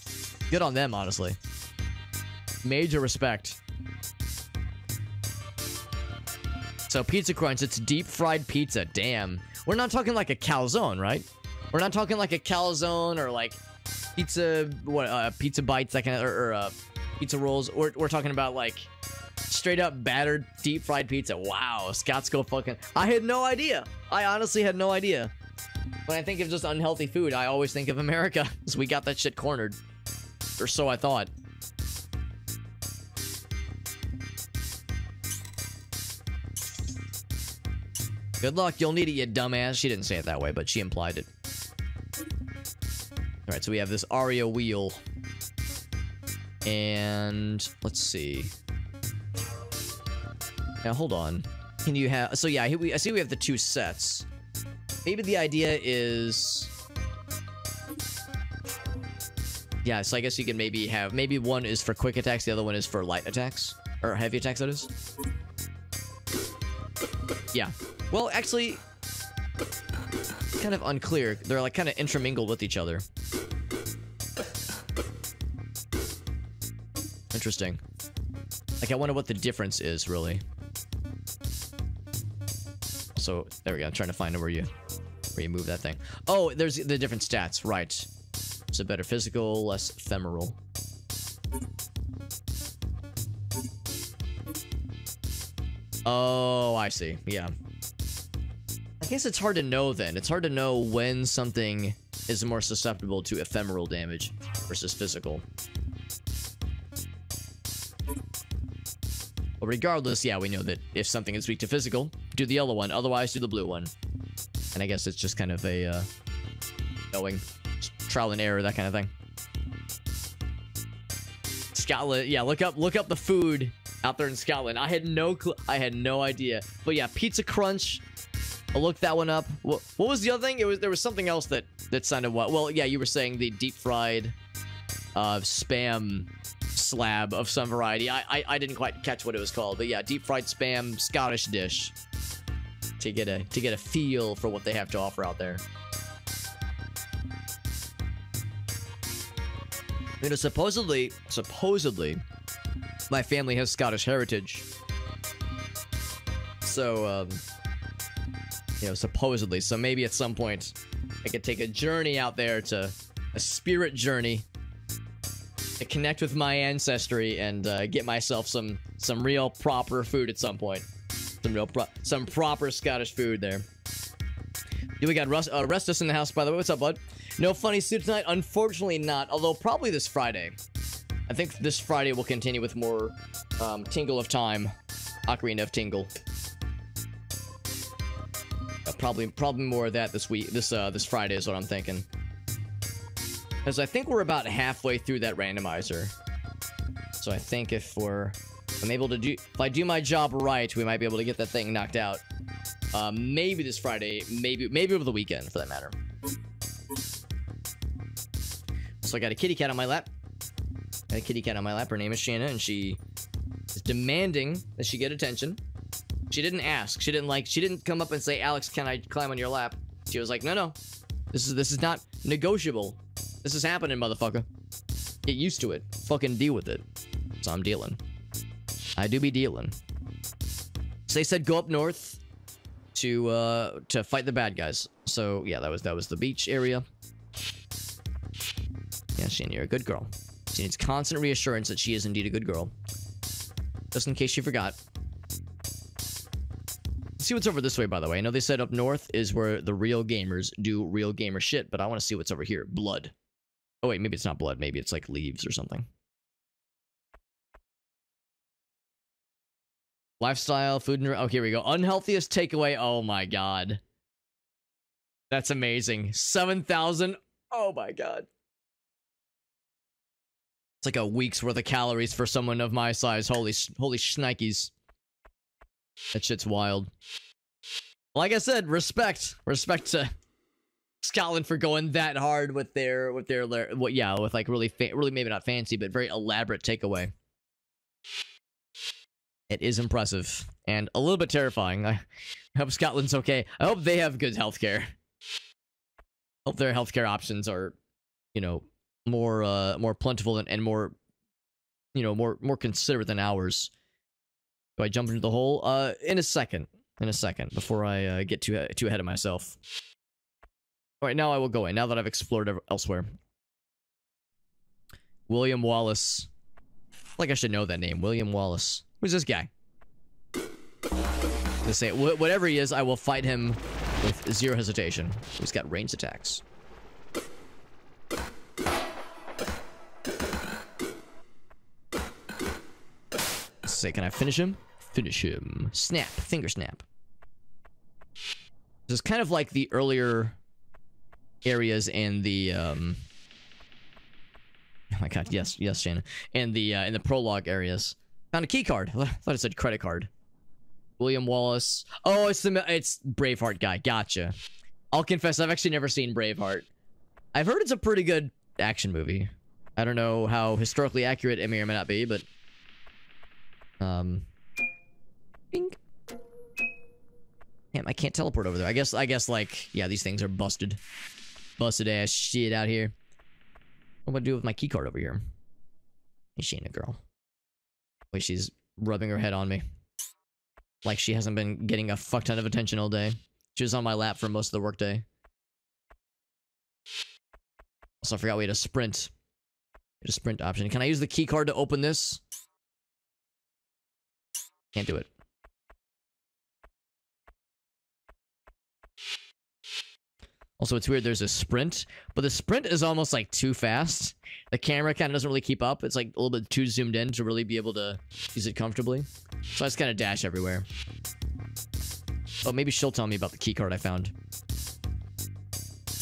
A: Good on them, honestly. Major respect. So Pizza Crunch, it's deep fried pizza. Damn. We're not talking like a calzone, right? We're not talking like a calzone or like pizza, pizza bites, that kind of, or pizza rolls. We're talking about like straight up battered deep fried pizza. Wow, Scots go fucking... I had no idea. I honestly had no idea. When I think of just unhealthy food, I always think of America, because we got that shit cornered. Or so I thought. Good luck, you'll need it, you dumbass. She didn't say it that way, but she implied it. Alright, so we have this Aria wheel. And let's see. Now, hold on. Can you have... So, yeah, I see we have the 2 sets. Maybe the idea is... Yeah, so I guess you can maybe have... Maybe one is for quick attacks, the other one is for light attacks. Or heavy attacks, that is. Yeah. Well, actually... Kind of unclear. They're, like, kind of intermingled with each other. Interesting. Like, I wonder what the difference is, really. So, there we go. I'm trying to find where you move that thing. Oh, there's the different stats. Right. So, better physical, less ephemeral. Oh, I see. Yeah. I guess it's hard to know, then. It's hard to know when something is more susceptible to ephemeral damage versus physical. But regardless, yeah, we know that if something is weak to physical, do the yellow one. Otherwise, do the blue one. And I guess it's just kind of a, knowing, trial and error, that kind of thing. Scotland, yeah, look up the food out there in Scotland. I had no clue. I had no idea. But yeah, Pizza Crunch. I'll look that one up. What was the other thing? There was something else that sounded what? Well, yeah, you were saying the deep fried spam slab of some variety. I didn't quite catch what it was called, but yeah, deep fried spam Scottish dish to get a feel for what they have to offer out there. You know, supposedly, my family has Scottish heritage. So, you know, supposedly. So maybe at some point, I could take a journey out there a spirit journey, to connect with my ancestry and get myself some real proper food at some point. Some proper Scottish food there. Do we got Restus in the house, by the way? What's up, bud? No funny suit tonight? Unfortunately not, although probably this Friday. I think this Friday we'll continue with more Tingle of Time, Ocarina of Tingle. Probably more of that this week. This Friday is what I'm thinking. Because I think we're about halfway through that randomizer. So I think if I do my job right, we might be able to get that thing knocked out. Maybe this Friday, maybe over the weekend, for that matter. So I got a kitty cat on my lap. Her name is Shanna, and she is demanding that she get attention. She didn't ask. She didn't come up and say, "Alex, can I climb on your lap?" She was like, "No. This is not negotiable. This is happening, motherfucker. Get used to it. Fucking deal with it." So I'm dealing. I do be dealing. So they said go up north to fight the bad guys. So yeah, that was the beach area. Yeah, Shanna, you're a good girl. She needs constant reassurance that she is indeed a good girl. Just in case she forgot. Let's see what's over this way, by the way. I know they said up north is where the real gamers do real gamer shit, but I want to see what's over here. Blood. Oh wait, maybe it's not blood. Maybe it's like leaves or something. Lifestyle, food, and... Oh, here we go. Unhealthiest takeaway. Oh my god. That's amazing. 7,000. Oh my god. It's like a week's worth of calories for someone of my size. Holy shnikes. That shit's wild. Like I said, respect to Scotland for going that hard with their with like really maybe not fancy, but very elaborate takeaway. It is impressive and a little bit terrifying. I hope Scotland's okay. I hope they have good healthcare. Hope their healthcare options are, you know, more plentiful and more, you know, more considerate than ours. Do I jump into the hole? In a second, before I get too ahead of myself. All right, now I will go in. Now that I've explored elsewhere. William Wallace. Like I should know that name. William Wallace. Who's this guy? Let's say whatever he is, I will fight him with zero hesitation. He's got ranged attacks. Let's say, can I finish him? Finish him. Snap. Finger snap. This is kind of like the earlier areas in the oh my god, yes, Shannon. In the prologue areas. Found a key card. I thought it said credit card. William Wallace. Oh, it's Braveheart guy. Gotcha. I'll confess, I've actually never seen Braveheart. I've heard it's a pretty good action movie. I don't know how historically accurate it may or may not be, but... Bing. Damn, I can't teleport over there. I guess, like, yeah, these things are busted. Busted ass shit out here. What am I gonna do with my keycard over here? She ain't a girl. Wait, she's rubbing her head on me. Like she hasn't been getting a fuck ton of attention all day. She was on my lap for most of the workday. Also, I forgot we had a sprint. We had a sprint option. Can I use the key card to open this? Can't do it. Also, it's weird. There's a sprint, but the sprint is almost like too fast. The camera kind of doesn't really keep up. It's like a little bit too zoomed in to really be able to use it comfortably. So I just kind of dash everywhere. Oh, maybe she'll tell me about the key card I found.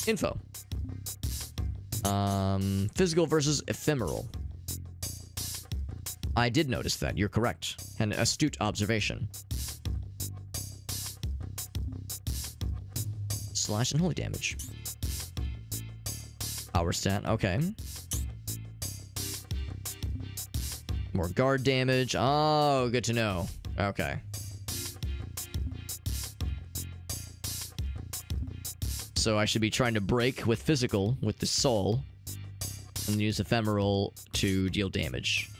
A: Info. Physical versus ephemeral. I did notice that. You're correct. An astute observation. Slash and holy damage. Power stat. Okay. More guard damage. Oh, good to know. Okay. So I should be trying to break with physical with the soul and use ephemeral to deal damage.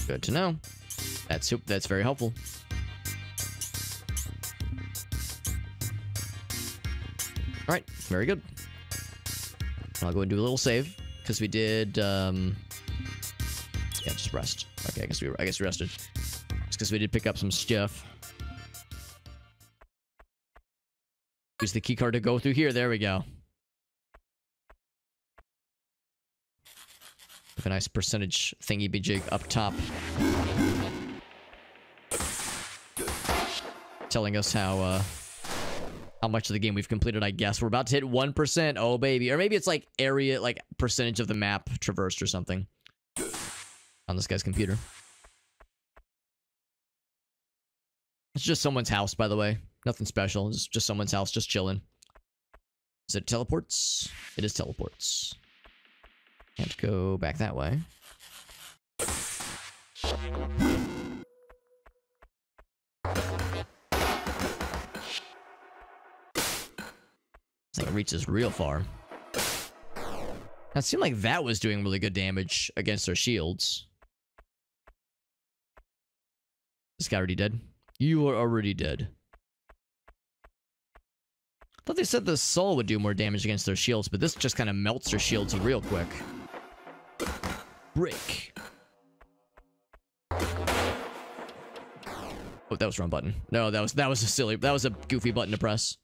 A: Good to know. That's very helpful. Alright, very good. I'll go and do a little save, because we did, yeah, just rest. Okay, I guess we rested. Just because we did pick up some stuff. Use the keycard to go through here, there we go. With a nice percentage thingy-be-jig up top. Telling us how much of the game we've completed, I guess. We're about to hit 1%. Oh, baby. Or maybe it's like area, like percentage of the map traversed or something. On this guy's computer. It's just someone's house, by the way. Nothing special. It's just someone's house, just chilling. Is it teleports? It is teleports. Can't go back that way. This thing reaches real far. Now, it seemed like that was doing really good damage against their shields. This guy already dead? You are already dead. I thought they said the soul would do more damage against their shields, but this just kind of melts their shields real quick. Break. Oh, that was the wrong button. No, that was a goofy button to press.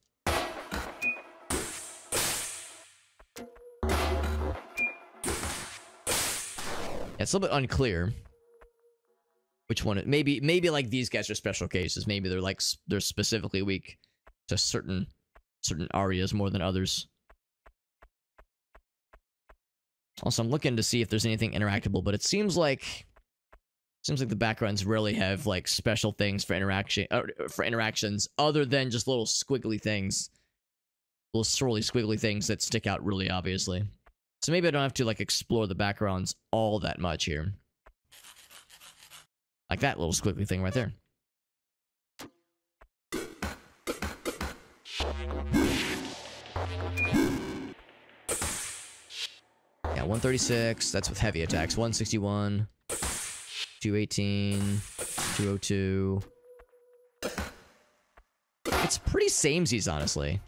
A: It's a little bit unclear which one. Maybe like these guys are special cases. Maybe they're specifically weak to certain arias more than others. Also, I'm looking to see if there's anything interactable, but it seems like the backgrounds really have like special things for interactions other than just little squiggly things, little swirly squiggly things that stick out really obviously. So maybe I don't have to, like, explore the backgrounds all that much here. Like that little squiggly thing right there. Yeah, 136. That's with heavy attacks. 161. 218. 202. It's pretty samesies, honestly.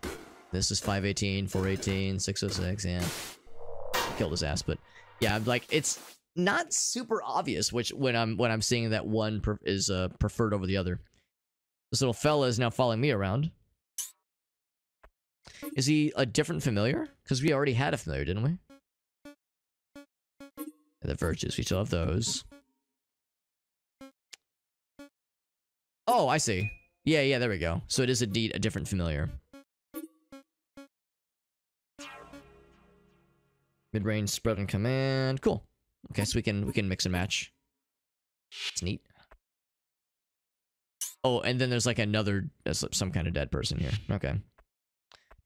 A: This is 518, 418, 606, yeah. Killed his ass, but yeah, like it's not super obvious which when I'm seeing that one is preferred over the other. This little fella is now following me around. Is he a different familiar? Because we already had a familiar, didn't we? And the virtues, we still have those. Oh, I see. Yeah, there we go. So it is indeed a different familiar. Mid-range spread and command. Cool. Okay, so we can mix and match. It's neat. Oh, and then there's like another, some kind of dead person here. Okay. Do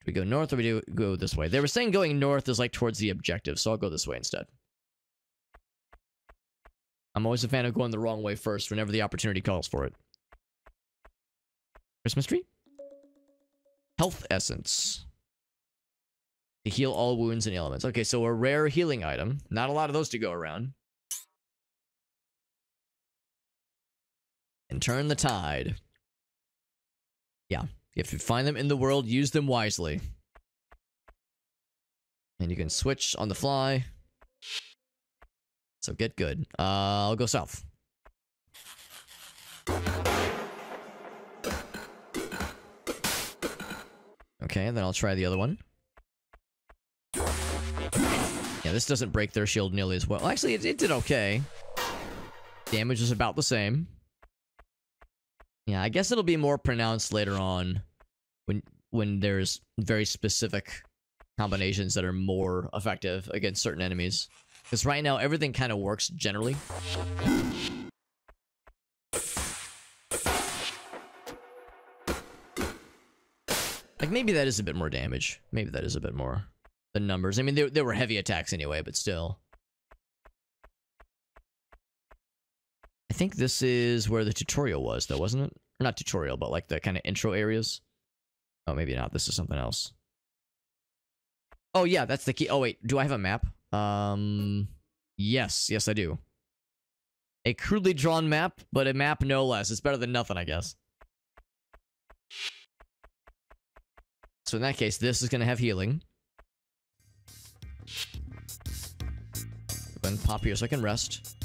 A: we go north or we do go this way? They were saying going north is like towards the objective, so I'll go this way instead. I'm always a fan of going the wrong way first whenever the opportunity calls for it. Christmas tree? Health essence. To heal all wounds and ailments. Okay, so a rare healing item. Not a lot of those to go around. And turn the tide. Yeah. If you find them in the world, use them wisely. And you can switch on the fly. So get good. I'll go south. Okay, and then I'll try the other one. Yeah, this doesn't break their shield nearly as well. Actually, it did okay. Damage is about the same. Yeah, I guess it'll be more pronounced later on when there's very specific combinations that are more effective against certain enemies. Because right now, everything kind of works generally. Like, maybe that is a bit more damage. Maybe that is a bit more. The numbers. I mean, they were heavy attacks anyway, but still. I think this is where the tutorial was, though, wasn't it? Or not tutorial, but like the kind of intro areas. Oh, maybe not. This is something else. Oh, yeah, that's the key. Oh, wait. Do I have a map? Yes. Yes, I do. A crudely drawn map, but a map no less. It's better than nothing, I guess. So in that case, this is going to have healing. Go and pop here so I can rest.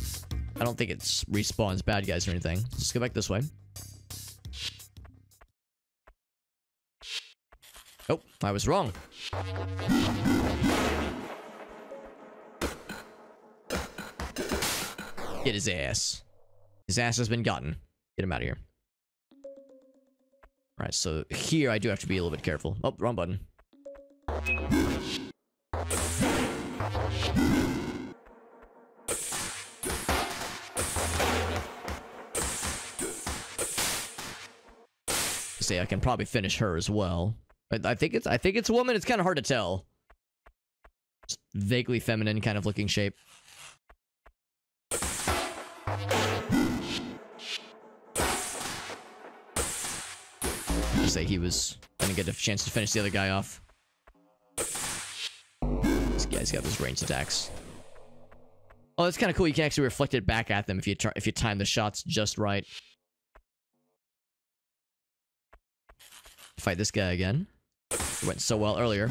A: I don't think it respawns bad guys or anything. Let's go back this way. Oh, I was wrong. Get his ass. His ass has been gotten. Get him out of here. Alright, so here I do have to be a little bit careful. Oh, wrong button. See, I can probably finish her as well. I think it's a woman. It's kind of hard to tell. Just vaguely feminine kind of looking shape. Say he was gonna get a chance to finish the other guy off. This guy's got those ranged attacks. Oh, that's kind of cool. You can actually reflect it back at them if you time the shots just right. Fight this guy again. It went so well earlier.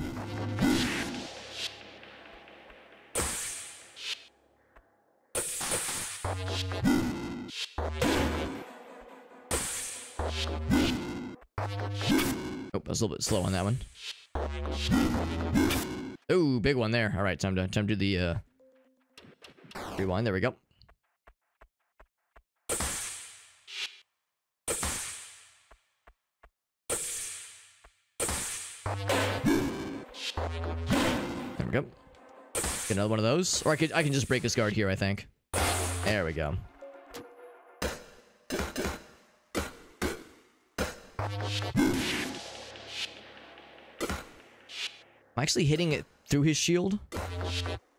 A: Oh, I was a little bit slow on that one. Ooh, big one there. All right, time to do the rewind. There we go. There we go. Get another one of those, or I can just break his guard here. I think. There we go. I'm actually hitting it through his shield.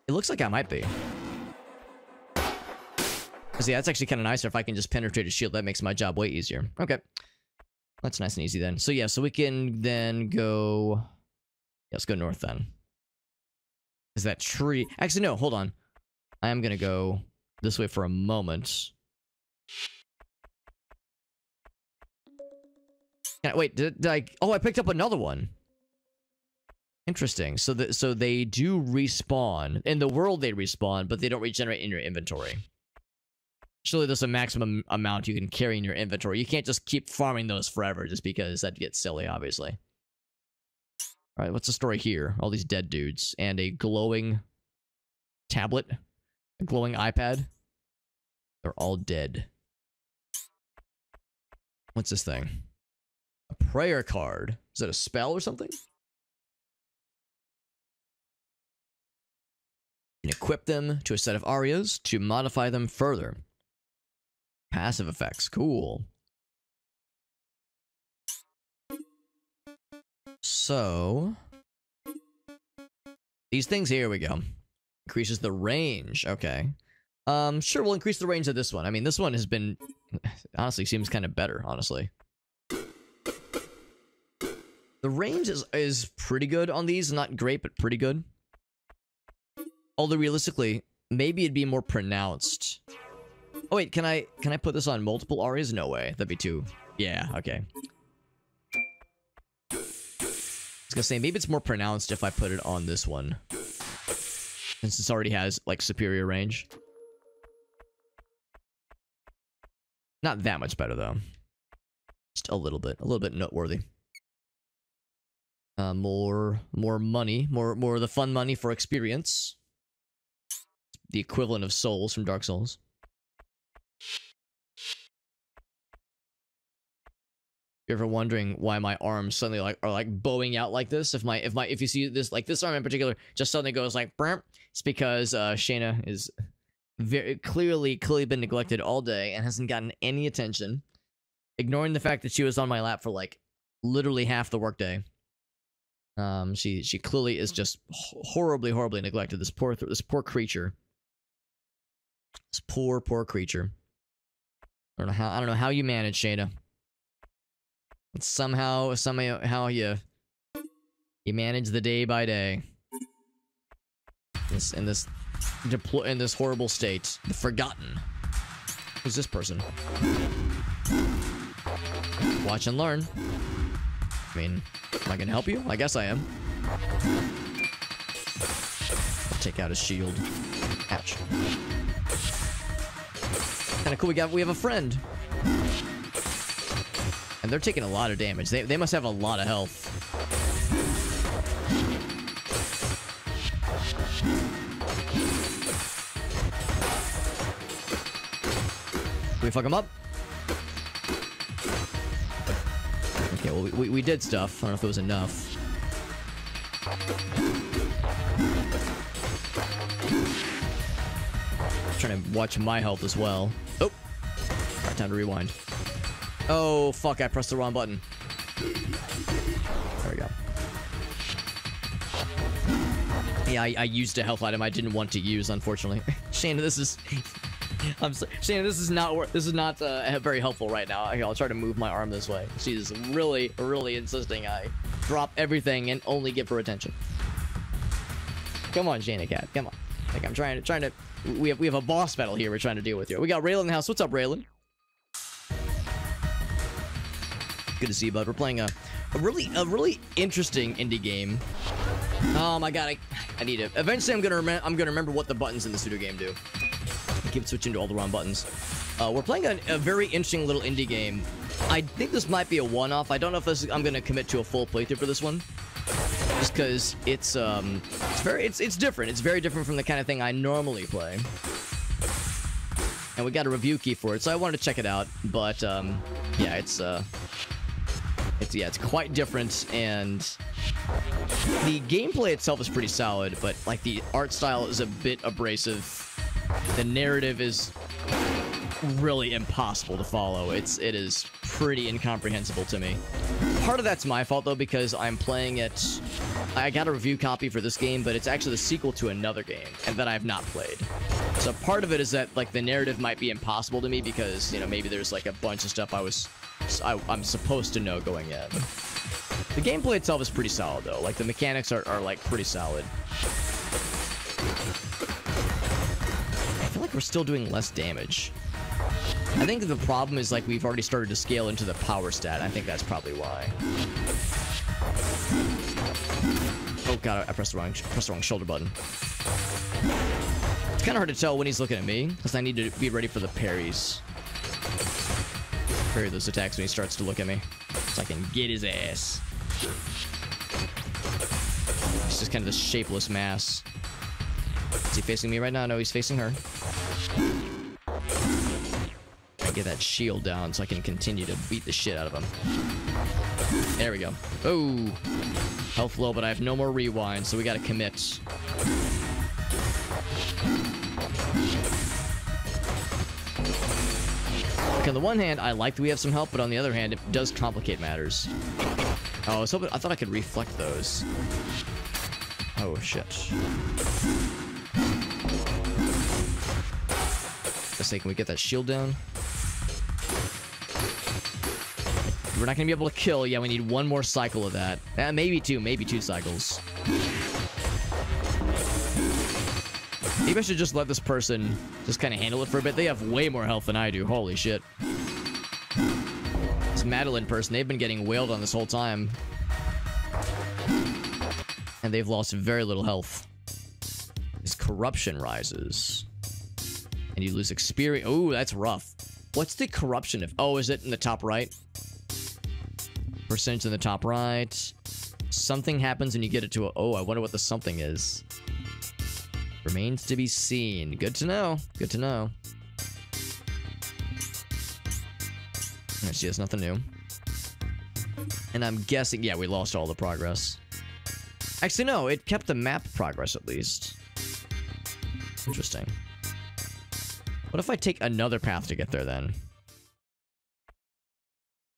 A: It looks like I might be. Because yeah, that's actually kind of nicer if I can just penetrate his shield. That makes my job way easier. Okay. That's nice and easy then. So yeah, so we can then go... Yeah, let's go north then. Is that tree... Actually, no, hold on. I am going to go this way for a moment. Wait, did I... Oh, I picked up another one. Interesting. So they do respawn. In the world, they respawn, but they don't regenerate in your inventory. Surely there's a maximum amount you can carry in your inventory. You can't just keep farming those forever just because that'd get silly, obviously. Alright, what's the story here? All these dead dudes. And a glowing tablet. A glowing iPad. They're all dead. What's this thing? A prayer card. Is that a spell or something? You can equip them to a set of arias to modify them further. Passive effects. Cool. So... these things, here we go. Increases the range. Okay. Sure, we'll increase the range of this one. I mean, this one has been... honestly, seems kind of better, honestly. The range is pretty good on these. Not great, but pretty good. Although, realistically, maybe it'd be more pronounced. Oh, wait, can I put this on multiple arias? No way. That'd be too... yeah, okay. I was gonna say, maybe it's more pronounced if I put it on this one. Since this already has, like, superior range. Not that much better, though. Just a little bit noteworthy. More money. More of the fun money for experience. The equivalent of souls from Dark Souls. You're ever wondering why my arms suddenly are bowing out like this? If you see this, like this arm in particular just suddenly goes like burp, it's because Shayna is very clearly been neglected all day and hasn't gotten any attention, ignoring the fact that she was on my lap for like literally half the workday. She clearly is just horribly neglected. This poor creature. This poor creature. I don't know how you manage, Shayna. But somehow you manage the day by day. In this horrible state. The Forgotten. Who's this person? Watch and learn. I mean, am I gonna help you? I guess I am. I'll take out his shield. Ouch. Kinda cool, we have a friend. And they're taking a lot of damage. They must have a lot of health. Can we fuck them up? Okay, well, we did stuff. I don't know if it was enough. I'm trying to watch my health as well. Oh! Alright, time to rewind. Oh, fuck, I pressed the wrong button. There we go. Yeah, I used a health item I didn't want to use, unfortunately. Shayna, this is... I'm sorry. Shayna, this is not very helpful right now. I'll try to move my arm this way. She's really insisting I drop everything and only give her attention. Come on, Shayna Cat. Come on. Like, I'm trying to... We have a boss battle here we're trying to deal with here. We got Raylan in the house. What's up, Raylan? Good to see you, bud. We're playing a really interesting indie game. Oh my god, I need it. Eventually, I'm gonna remember what the buttons in this video game do. I keep switching to all the wrong buttons. We're playing a very interesting little indie game. I think this might be a one-off. I don't know if I'm gonna commit to a full playthrough for this one, just because it's different. It's very different from the kind of thing I normally play. And we got a review key for it, so I wanted to check it out. But yeah, it's quite different, and the gameplay itself is pretty solid, but like the art style is a bit abrasive. The narrative is really impossible to follow. It is pretty incomprehensible to me. Part of that's my fault though, because I'm playing it. I got a review copy for this game, but it's actually the sequel to another game, and that I have not played. So part of it is that like the narrative might be impossible to me because, you know, maybe there's like a bunch of stuff I'm supposed to know going in. The gameplay itself is pretty solid though. Like the mechanics are like pretty solid. I feel like we're still doing less damage. I think the problem is like we've already started to scale into the power stat. I think that's probably why. Oh god, I pressed the wrong shoulder button. It's kind of hard to tell when he's looking at me because I need to be ready for the parries. Parry those attacks when he starts to look at me, so I can get his ass. He's just kind of this shapeless mass. Is he facing me right now? No, he's facing her. I get that shield down so I can continue to beat the shit out of him. There we go. Oh, health low, but I have no more rewind, so we gotta commit. Like, on the one hand, I like that we have some help, but on the other hand, it does complicate matters. Oh, I was hoping, I thought I could reflect those. Oh, shit. Let's say, can we get that shield down? We're not gonna be able to kill. Yeah, we need one more cycle of that. Maybe two cycles. Maybe I should just let this person just kind of handle it for a bit. They have way more health than I do. Holy shit. This Madeline person, they've been getting wailed on this whole time. And they've lost very little health. This corruption rises. And you lose experience. Oh, that's rough. What's the corruption if... Oh, is it in the top right? Percentage in the top right. Something happens and you get it to a... Oh, I wonder what the something is. Remains to be seen. Good to know. Good to know. See, that's nothing new. And I'm guessing... Yeah, we lost all the progress. Actually, no. It kept the map progress, at least. Interesting. What if I take another path to get there, then?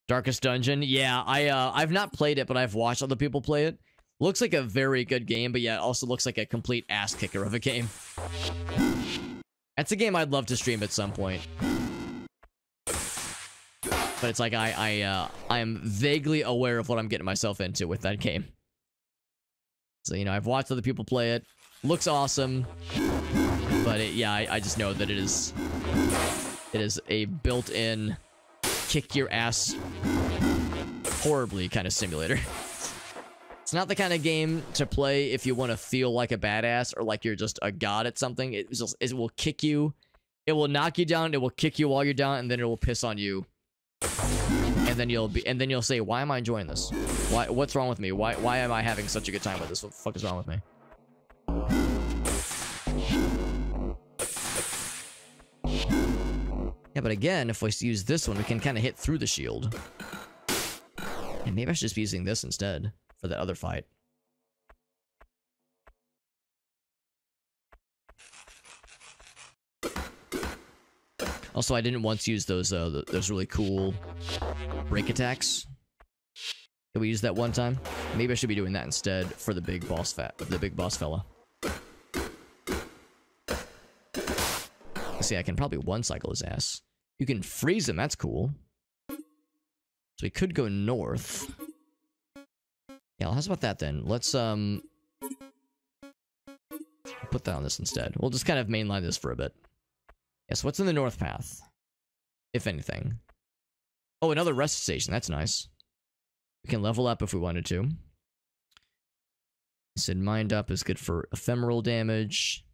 A: Darkest Dungeon? Yeah, I've not played it, but I've watched other people play it. Looks like a very good game, but yeah, it also looks like a complete ass-kicker of a game. That's a game I'd love to stream at some point. But it's like, I am vaguely aware of what I'm getting myself into with that game. So, you know, I've watched other people play it. Looks awesome. But yeah, I just know that it is a built-in kick your ass horribly kind of simulator. It's not the kind of game to play if you want to feel like a badass or like you're just a god at something. It will kick you. It will knock you down. It will kick you while you're down, and then it will piss on you. And then you'll say, "Why am I enjoying this? What's wrong with me? Why am I having such a good time with this? What the fuck is wrong with me?" Yeah, but again, if we use this one, we can kind of hit through the shield. And maybe I should just be using this instead for that other fight. Also, I didn't once use those really cool break attacks. Did we use that one time? Maybe I should be doing that instead for the big boss fella. See, I can probably one cycle his ass. You can freeze him, that's cool. So we could go north. Yeah, how's about that then? Let's put that on this instead. We'll just kind of mainline this for a bit. Yes, what's in the north path? If anything. Oh, another rest station, that's nice. We can level up if we wanted to. I said mind up is good for ephemeral damage.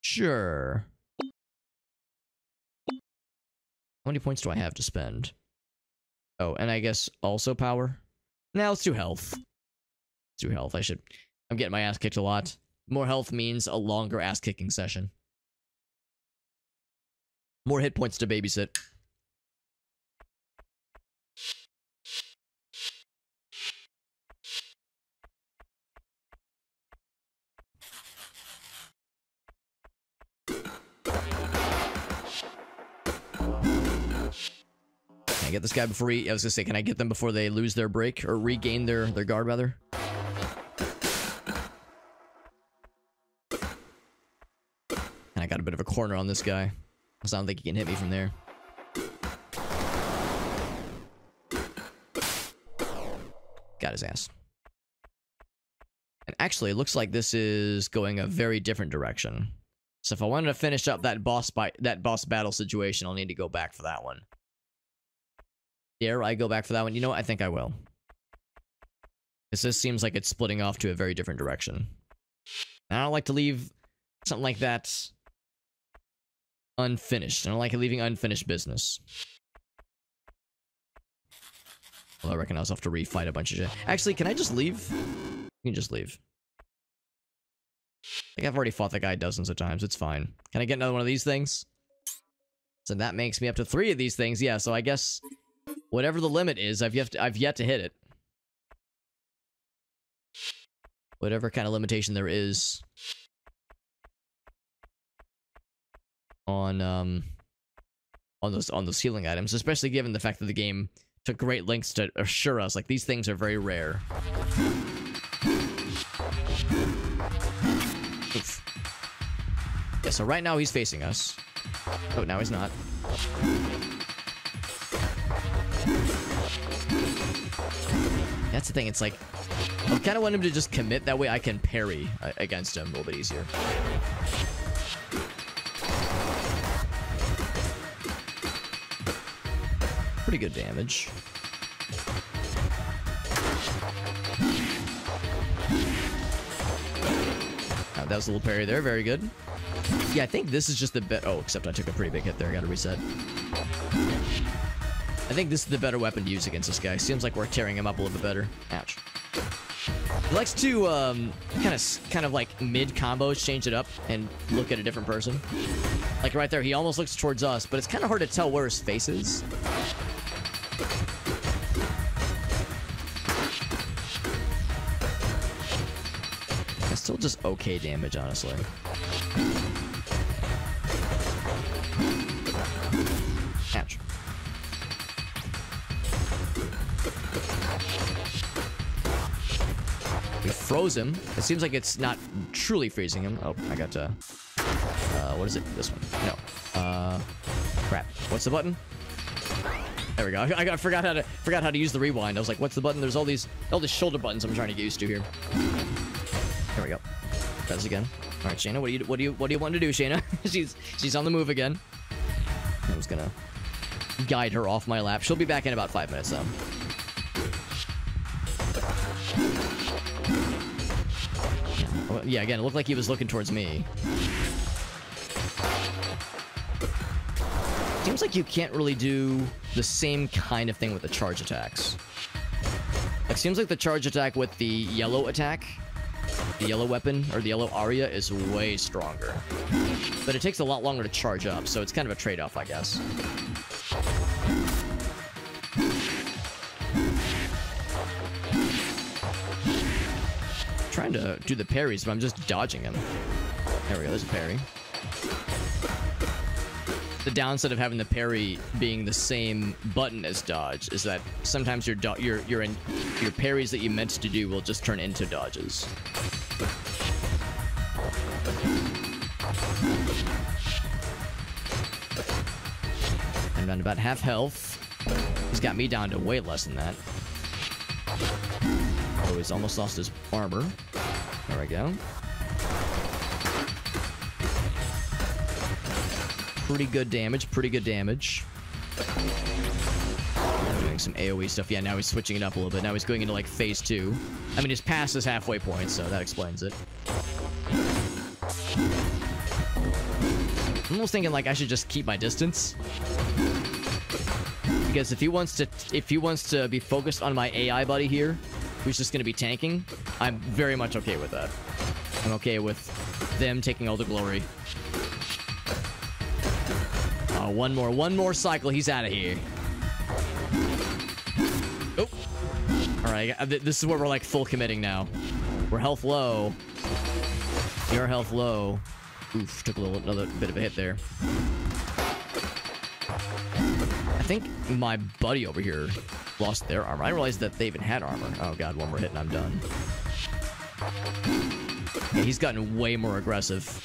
A: Sure. How many points do I have to spend? Oh, and I guess also power? Now let's do health. Let's do health. I'm getting my ass kicked a lot. More health means a longer ass kicking session. More hit points to babysit. Can I get this guy before I was gonna say, can I get them before they lose their break? Or regain their guard, rather? And I got a bit of a corner on this guy. I don't think he can hit me from there. Got his ass. And actually, it looks like this is going a very different direction. So if I wanted to finish up that boss battle situation, I'll need to go back for that one. Dare I go back for that one? You know what? I think I will. Because this seems like it's splitting off to a very different direction. And I don't like to leave something like that unfinished. I don't like leaving unfinished business. Well, I reckon I'll have to refight a bunch of shit. Actually, can I just leave? You can just leave. I think I've already fought that guy dozens of times. It's fine. Can I get another one of these things? So that makes me up to 3 of these things. Yeah, so I guess whatever the limit is, I've yet to hit it. Whatever kind of limitation there is on on those healing items, especially given the fact that the game took great lengths to assure us like these things are very rare. Oof. Yeah, so right now he's facing us. Oh, now he's not. That's the thing, it's like I kind of want him to just commit, that way I can parry against him a little bit easier. Pretty good damage. That was a little parry there, very good. Yeah, I think this is just the better... Oh, except I took a pretty big hit there, I gotta reset. I think this is the better weapon to use against this guy. Seems like we're tearing him up a little bit better. Ouch. He likes to kind of like mid combos change it up and look at a different person. Like right there, he almost looks towards us, but it's kind of hard to tell where his face is. It's still just okay damage, honestly. Ouch. We froze him. It seems like it's not truly freezing him. Oh, I got what is it? This one. No. Crap. What's the button? There we go. I forgot how to use the rewind. I was like, what's the button? There's all these shoulder buttons I'm trying to get used to here. There we go. Press again. All right, Shayna, what do you want to do, Shayna? she's on the move again. I'm just gonna guide her off my lap. She'll be back in about 5 minutes, though. Yeah, again, it looked like he was looking towards me. Seems like you can't really do the same kind of thing with the charge attacks. Like, seems like the charge attack with the yellow attack, the yellow weapon, or the yellow aria is way stronger. But it takes a lot longer to charge up, so it's kind of a trade-off, I guess. Trying to do the parries, but I'm just dodging him. There we go, there's a parry. The downside of having the parry being the same button as dodge is that sometimes your parries that you meant to do will just turn into dodges. I'm down to about half health. He's got me down to way less than that. Oh, he's almost lost his armor. There we go. Pretty good damage, pretty good damage. I'm doing some AoE stuff. Yeah, now he's switching it up a little bit. Now he's going into, like, phase 2. I mean, his pass is halfway point, so that explains it. I'm almost thinking, like, I should just keep my distance. Because if he wants to be focused on my AI buddy here, who's just going to be tanking, I'm very much okay with that. I'm okay with them taking all the glory. Oh, one more cycle, he's out of here. Oh. Alright, this is where we're like full committing now. We're health low. Your health low. Oof, took another bit of a hit there. I think my buddy over here lost their armor. I didn't realize that they even had armor. Oh god, one more hit and I'm done. Yeah, he's gotten way more aggressive.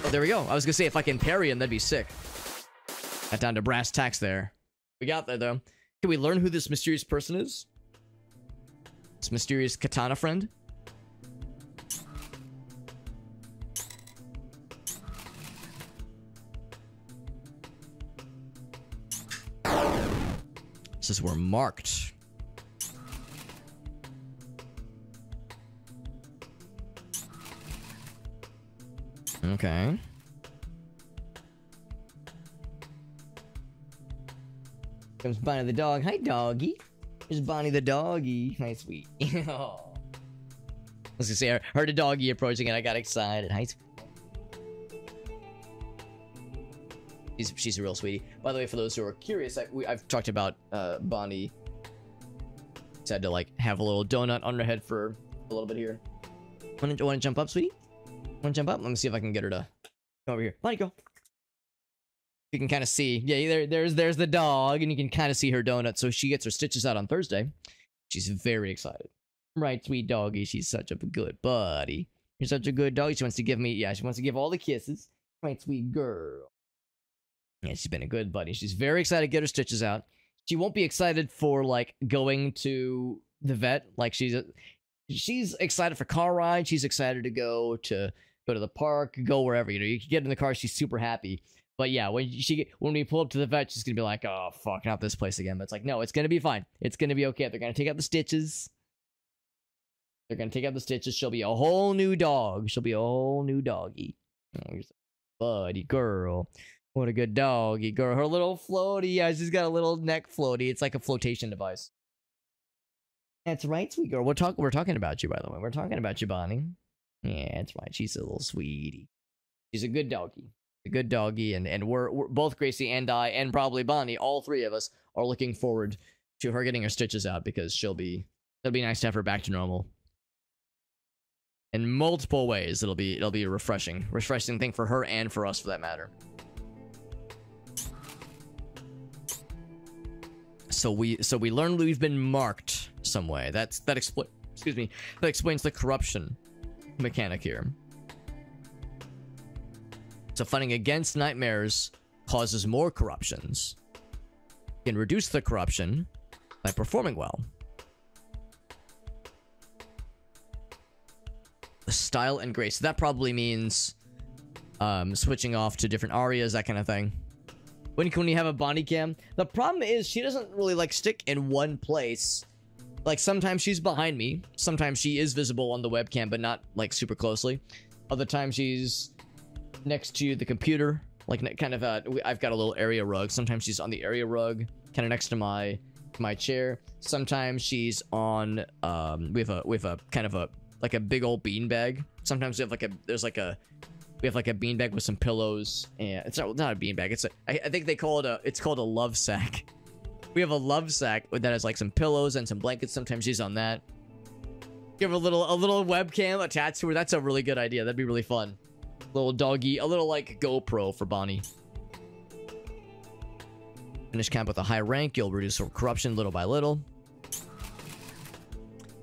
A: Oh, there we go. I was gonna say, if I can parry him, that'd be sick. Got down to brass tacks there. We got there, though. Can we learn who this mysterious person is? This mysterious katana friend? This is where marked. Okay. Comes Bonnie the dog. Hi, doggy. Here's Bonnie the doggy. Hi, sweet. Oh. Let's just say I heard a doggy approaching and I got excited. Hi, she's a real sweetie. By the way, for those who are curious, I've talked about Bonnie. She's had to like have a little donut on her head for a little bit here. Want to jump up, sweetie? Want to jump up? Let me see if I can get her to come over here. Bonnie, go. You can kind of see. Yeah, there's the dog, and you can kind of see her donut. So she gets her stitches out on Thursday. She's very excited. Right, sweet doggy. She's such a good buddy. You're such a good dog. She wants to give me, yeah, she wants to give all the kisses. Right, sweet girl. Yeah, she's been a good buddy. She's very excited to get her stitches out. She won't be excited for, like, going to the vet. Like, she's excited for car rides. She's excited to go to the park, go wherever. You know, you can get in the car. She's super happy. But yeah, when we pull up to the vet, she's gonna be like, "Oh fuck, not this place again." But it's like, no, it's gonna be fine. It's gonna be okay. They're gonna take out the stitches. They're gonna take out the stitches. She'll be a whole new dog. She'll be a whole new doggy. Oh, you're such a buddy girl. What a good doggy girl. Her little floaty. Yeah, she's got a little neck floaty. It's like a flotation device. That's right, sweet girl. We're talking about you, by the way. We're talking about you, Bonnie. Yeah, that's right. She's a little sweetie. She's a good doggy. A good doggy, and we're both Gracie and I, and probably Bonnie, all three of us are looking forward to her getting her stitches out, because it'll be nice to have her back to normal. In multiple ways, it'll be a refreshing thing for her and for us, for that matter. So we learned we've been marked some way. That explains the corruption mechanic here. So fighting against nightmares causes more corruptions. You can reduce the corruption by performing well. The style and grace. That probably means switching off to different arias, that kind of thing. When can we have a Bonnie cam? The problem is she doesn't really like stick in one place. Like sometimes she's behind me. Sometimes she is visible on the webcam, but not like super closely. Other times she's next to the computer, like kind of I've got a little area rug. Sometimes she's on the area rug, kind of next to my chair. Sometimes she's on we have a kind of a like a big old bean bag. Sometimes we have we have like a bean bag with some pillows, and it's not a bean bag. I think they call it it's called a love sack. We have a love sack that has like some pillows and some blankets. Sometimes she's on that. You have a little webcam attached to her. That's a really good idea. That'd be really fun. Little doggy, a little like GoPro for Bonnie. Finish camp with a high rank. You'll reduce corruption little by little.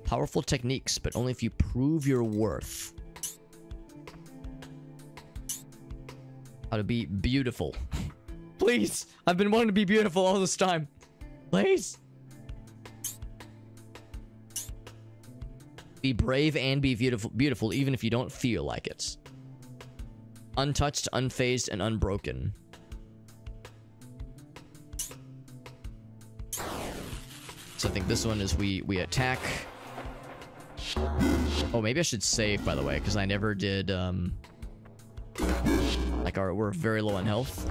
A: Powerful techniques, but only if you prove your worth. How to be beautiful. Please, I've been wanting to be beautiful all this time. Please. Be brave and be beautiful, even if you don't feel like it. Untouched, unfazed, and unbroken. So I think this one is we attack. Oh, maybe I should save, by the way, because I never did, like, we're very low on health.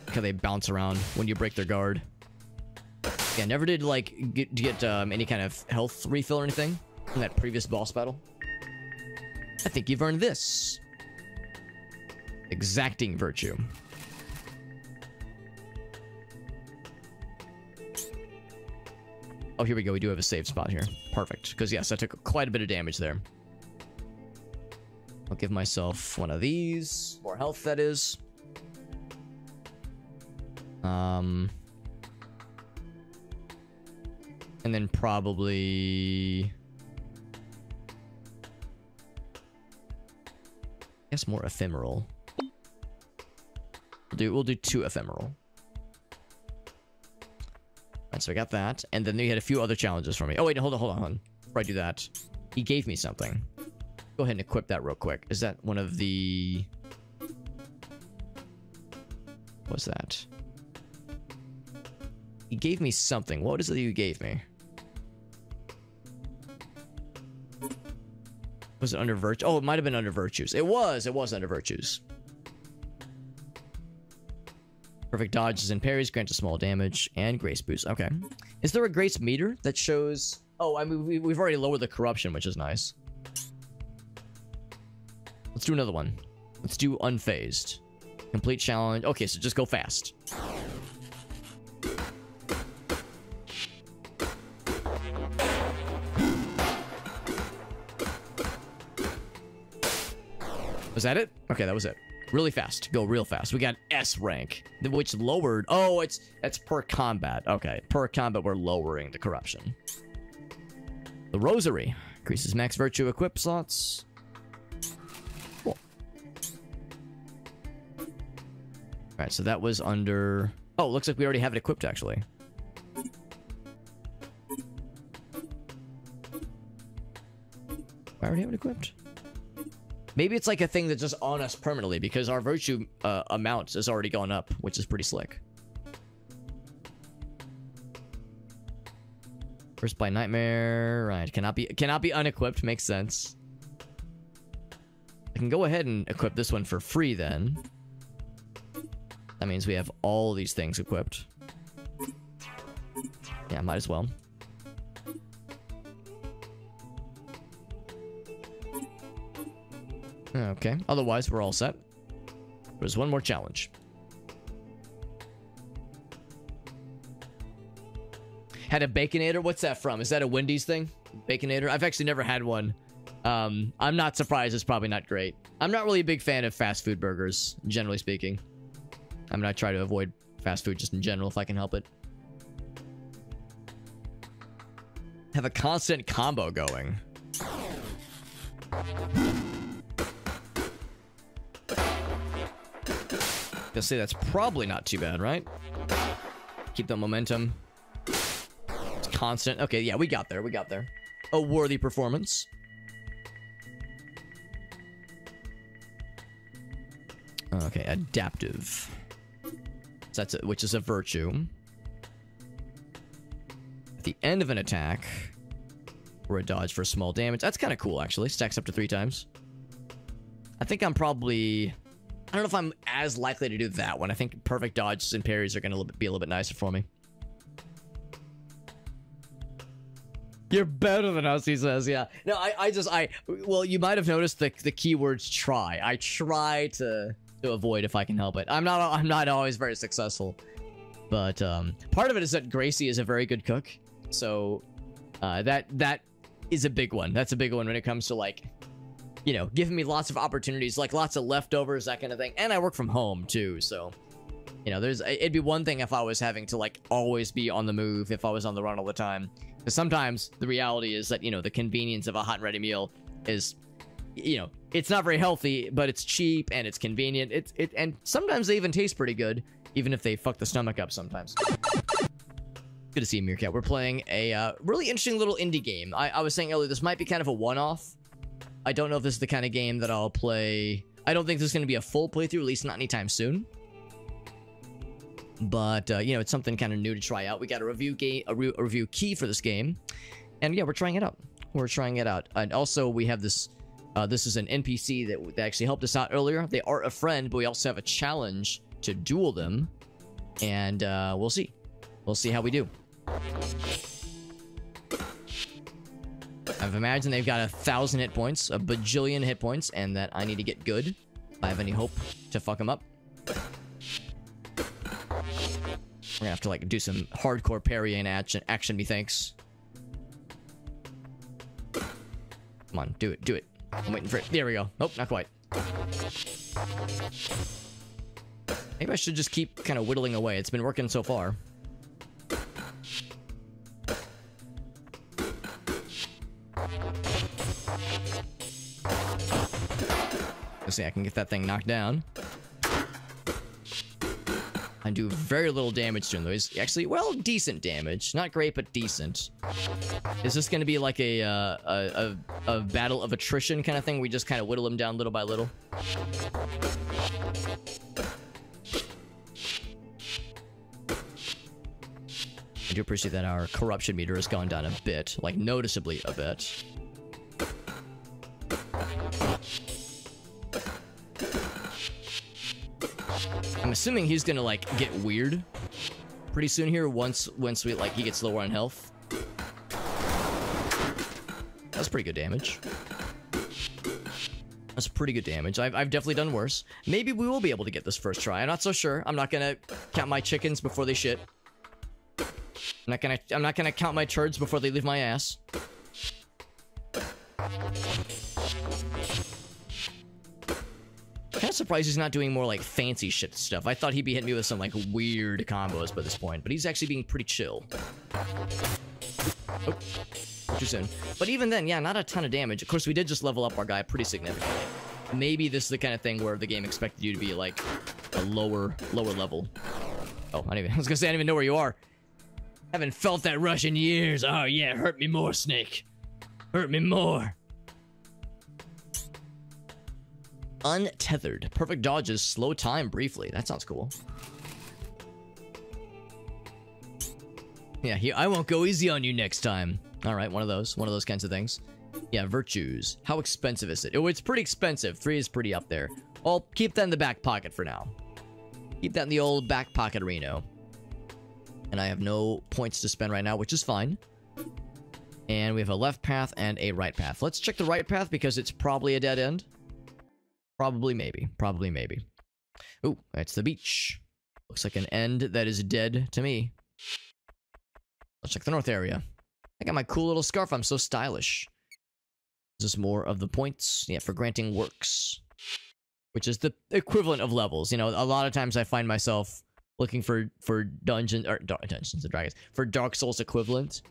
A: Look how they bounce around when you break their guard. Yeah, never did, like, get any kind of health refill or anything in that previous boss battle. I think you've earned this. Exacting virtue. Oh, here we go. We do have a save spot here. Perfect. Because, yes, I took quite a bit of damage there. I'll give myself one of these. More health, that is. And then probably... I guess more ephemeral. We'll do 2 ephemeral. Alright, so I got that. And then they had a few other challenges for me. Oh, wait, hold on. Before I do that, he gave me something. Go ahead and equip that real quick. Is that one of the... What's that? He gave me something. What is it you gave me? Was it under virtue? Oh, it might have been under virtues. It was under virtues. Perfect dodges and parries grant a small damage and grace boost. Okay. Is there a grace meter that shows... Oh, I mean, we've already lowered the corruption, which is nice. Let's do another one. Let's do unfazed. Complete challenge. Okay, so just go fast. Was that it? Okay, that was it. Really fast. Go real fast. We got S rank, which lowered. Oh, that's per combat. Okay, per combat, we're lowering the corruption. The Rosary increases max virtue equip slots. Cool. All right, so that was under. Oh, looks like we already have it equipped, actually. I already have it equipped. Maybe it's like a thing that's just on us permanently because our virtue amount has already gone up, which is pretty slick. First by Nightmare, right? Cannot be unequipped. Makes sense. I can go ahead and equip this one for free then. That means we have all these things equipped. Yeah, might as well. Okay, otherwise we're all set. There's one more challenge. Had a Baconator? What's that from? Is that a Wendy's thing? Baconator? I've actually never had one. I'm not surprised. It's probably not great. I'm not really a big fan of fast food burgers, generally speaking. I'm gonna try to avoid fast food just in general if I can help it. Have a constant combo going. Gonna say that's probably not too bad, right? Keep the momentum. It's constant. Okay, yeah, we got there. We got there. A worthy performance. Okay, adaptive. So that's it, which is a virtue. At the end of an attack, or a dodge for small damage. That's kind of cool, actually. Stacks up to 3 times. I think I'm probably... I don't know if I'm as likely to do that one. I think perfect dodges and parries are going to be a little bit nicer for me. You're better than us, he says. Yeah. No, well, you might have noticed the keywords try. I try to avoid if I can help it. I'm not always very successful. But part of it is that Gracie is a very good cook. So that is a big one. That's a big one when it comes to, like, you know, giving me lots of opportunities, like lots of leftovers, that kind of thing. And I work from home too, so, you know, it'd be one thing if I was having to, like, always be on the move, if I was on the run all the time. Because sometimes the reality is that, you know, the convenience of a hot and ready meal is, you know, it's not very healthy, but it's cheap and it's convenient. And sometimes they even taste pretty good, even if they fuck the stomach up sometimes. Good to see you, Meerkat. We're playing a really interesting little indie game. I was saying earlier, this might be kind of a one-off. I don't know if this is the kind of game that I'll play. I don't think this is going to be a full playthrough, at least not anytime soon. But, you know, it's something kind of new to try out. We got a review key for this game. And yeah, we're trying it out. We're trying it out. And also, we have this... this is an NPC that actually helped us out earlier. They are a friend, but we also have a challenge to duel them. And we'll see. We'll see how we do. I've imagined they've got 1,000 hit points, a bajillion hit points, and that I need to get good if I have any hope to fuck them up. We're gonna have to, like, do some hardcore parrying action, methinks. Come on, do it, do it. I'm waiting for it. There we go. Nope, not quite. Maybe I should just keep kind of whittling away. It's been working so far. Let's see, I can get that thing knocked down. I do very little damage to him, though. He's actually, well, decent damage. Not great, but decent. Is this going to be like a battle of attrition kind of thing? We just kind of whittle him down little by little? I do appreciate that our corruption meter has gone down a bit. Like, noticeably a bit. I'm assuming he's gonna, like, get weird pretty soon here once we, like, he gets lower on health. That's pretty good damage. That's pretty good damage. I've definitely done worse. Maybe we will be able to get this first try. I'm not so sure. I'm not gonna count my chickens before they shit. I'm not gonna count my turds before they leave my ass. kind of surprised he's not doing more like fancy shit stuff. I thought he'd be hitting me with some like weird combos by this point, but he's actually being pretty chill. Oh, too soon. But even then, yeah, not a ton of damage. Of course, we did just level up our guy pretty significantly. Maybe this is the kind of thing where the game expected you to be like a lower level. Oh, I was gonna say I don't even know where you are. Haven't felt that rush in years. Oh yeah, hurt me more, Snake. Hurt me more. Untethered. Perfect dodges, slow time briefly. That sounds cool. Yeah, I won't go easy on you next time. All right, one of those kinds of things. Yeah, virtues. How expensive is it? Oh, it's pretty expensive. 3 is pretty up there. I'll keep that in the back pocket for now. Keep that in the old back pocket Reno. And I have no points to spend right now, which is fine. And we have a left path and a right path. Let's check the right path because it's probably a dead end. Probably, maybe. Probably, maybe. Ooh, that's the beach. Looks like an end that is dead to me. Let's check the north area. I got my cool little scarf. I'm so stylish. Is this more of the points? Yeah, for granting works. Which is the equivalent of levels. You know, a lot of times I find myself looking for Dungeons and Dragons. For Dark Souls equivalent.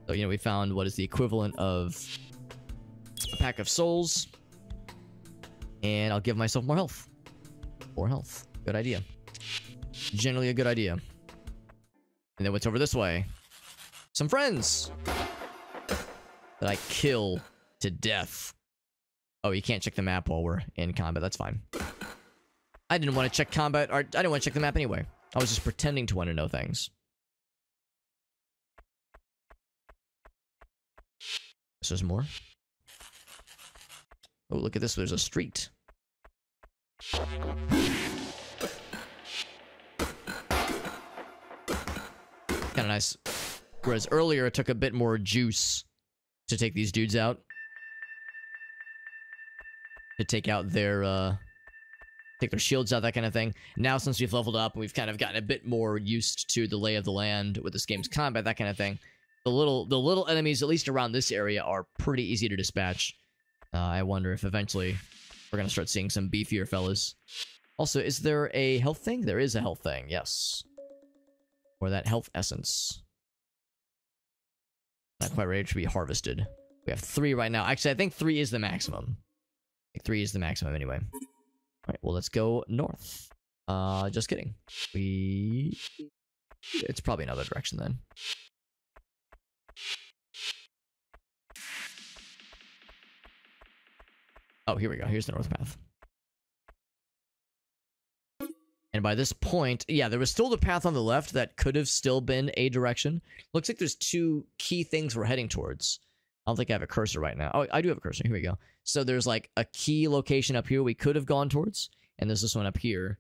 A: So, you know, we found what is the equivalent of a pack of souls. And I'll give myself more health. More health. Good idea. Generally a good idea. And then what's over this way? Some friends that I kill to death. Oh, you can't check the map while we're in combat. That's fine. I didn't want to check combat, or I didn't want to check the map anyway. I was just pretending to want to know things. This is more. Oh, look at this. There's a street. Kind of nice. Whereas earlier, it took a bit more juice to take these dudes out. To take out their, take their shields out, that kind of thing. Now, since we've leveled up and we've kind of gotten a bit more used to the lay of the land with this game's combat, that kind of thing, the little enemies, at least around this area, are pretty easy to dispatch. I wonder if eventually we're gonna start seeing some beefier fellas. Also, is there a health thing? There is a health thing, yes. Or that health essence. Not quite ready to be harvested. We have 3 right now. Actually, I think 3 is the maximum. I think 3 is the maximum anyway. Alright, well, let's go north. Just kidding. It's probably another direction then. Oh, here we go. Here's the north path. And by this point, yeah, there was still the path on the left that could have still been a direction. Looks like there's 2 key things we're heading towards. I don't think I have a cursor right now. Oh, I do have a cursor. Here we go. So there's like a key location up here we could have gone towards. And there's this one up here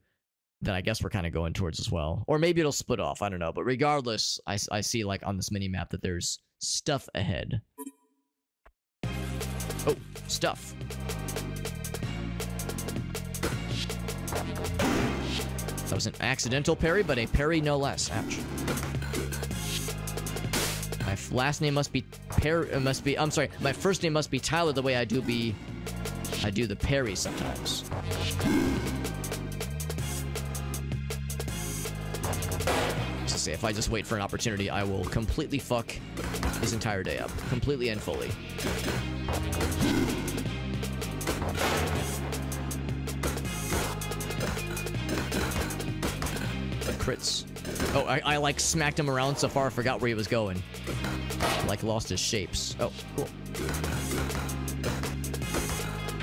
A: that I guess we're kind of going towards as well. Or maybe it'll split off. I don't know. But regardless, I see like on this mini map that there's stuff ahead. Oh, stuff. That was an accidental parry, but a parry no less. Ouch. My last name must be I'm sorry, my first name must be Tyler the way I do the parry sometimes. To say, if I just wait for an opportunity, I will completely fuck his entire day up. Completely and fully. Crits. Oh, I like smacked him around so far I forgot where he was going. Like lost his shapes. Oh, cool.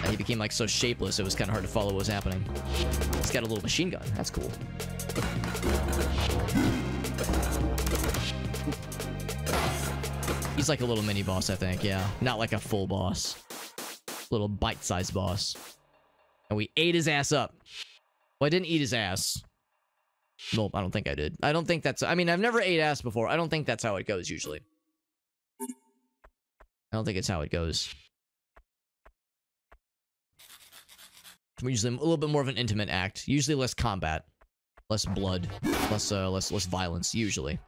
A: And he became like so shapeless it was kind of hard to follow what was happening. He's got a little machine gun. That's cool. He's like a little mini boss, I think, yeah. Not like a full boss. Little bite-sized boss. And we ate his ass up. Well, I didn't eat his ass. Nope, I don't think I did. I don't think that's... I mean, I've never ate ass before. I don't think that's how it goes, usually. I don't think it's how it goes. It's usually a little bit more of an intimate act. Usually less combat. Less blood. Less violence, usually.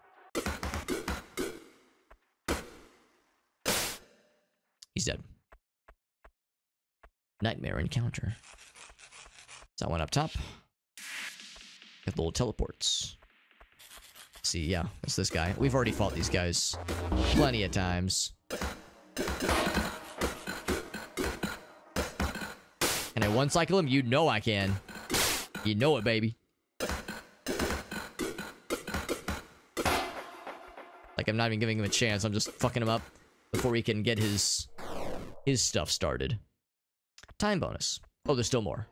A: He's dead. Nightmare encounter. that one up top. Got little teleports. See, yeah, it's this guy. We've already fought these guys plenty of times. Can I one-cycle him? You know I can. You know it, baby. Like, I'm not even giving him a chance. I'm just fucking him up before he can get his stuff started. Time bonus. Oh, there's still more.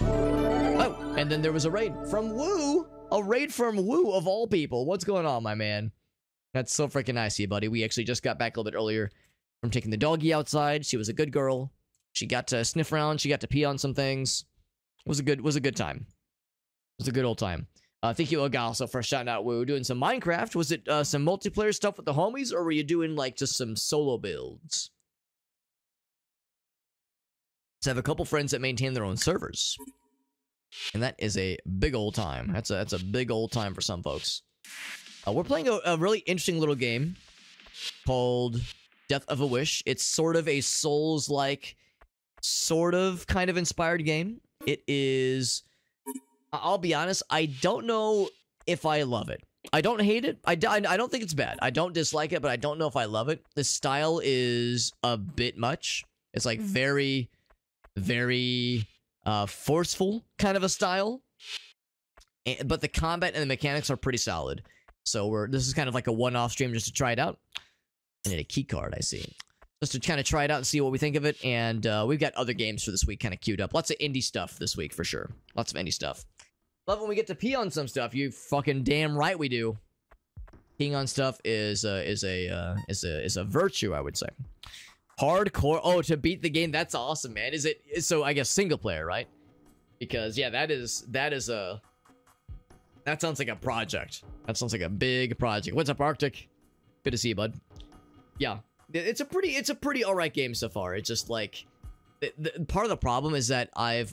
A: Oh, and then there was a raid from Woo. A raid from Woo, of all people. What's going on, my man? That's so freaking nice of you, buddy. We actually just got back a little bit earlier from taking the doggy outside. She was a good girl. She got to sniff around. She got to pee on some things. It was a good time. It was a good old time. Thank you, Agasso, for shouting out Woo. Doing some Minecraft. Was it some multiplayer stuff with the homies, or were you doing, like, just some solo builds? So I have a couple friends that maintain their own servers. And that is a big old time. That's a big old time for some folks. We're playing a really interesting little game called Death of a Wish. It's sort of a Souls-like, sort of kind of inspired game. It is... I'll be honest, I don't know if I love it. I don't hate it. I don't think it's bad. I don't dislike it, but I don't know if I love it. The style is a bit much. It's like very, very forceful kind of a style. But the combat and the mechanics are pretty solid. So this is kind of like a one-off stream just to try it out. I need a key card, I see. Just to kind of try it out and see what we think of it. And we've got other games for this week kind of queued up. Lots of indie stuff this week for sure. Lots of indie stuff. Love when we get to pee on some stuff. You fucking damn right we do. Peeing on stuff is a virtue, I would say. Hardcore. Oh, to beat the game. That's awesome, man. Is it? So I guess single player, right? Because yeah, that sounds like a project. That sounds like a big project. What's up, Arctic? Good to see you, bud. Yeah, it's a pretty alright game so far. It's just like part of the problem is that I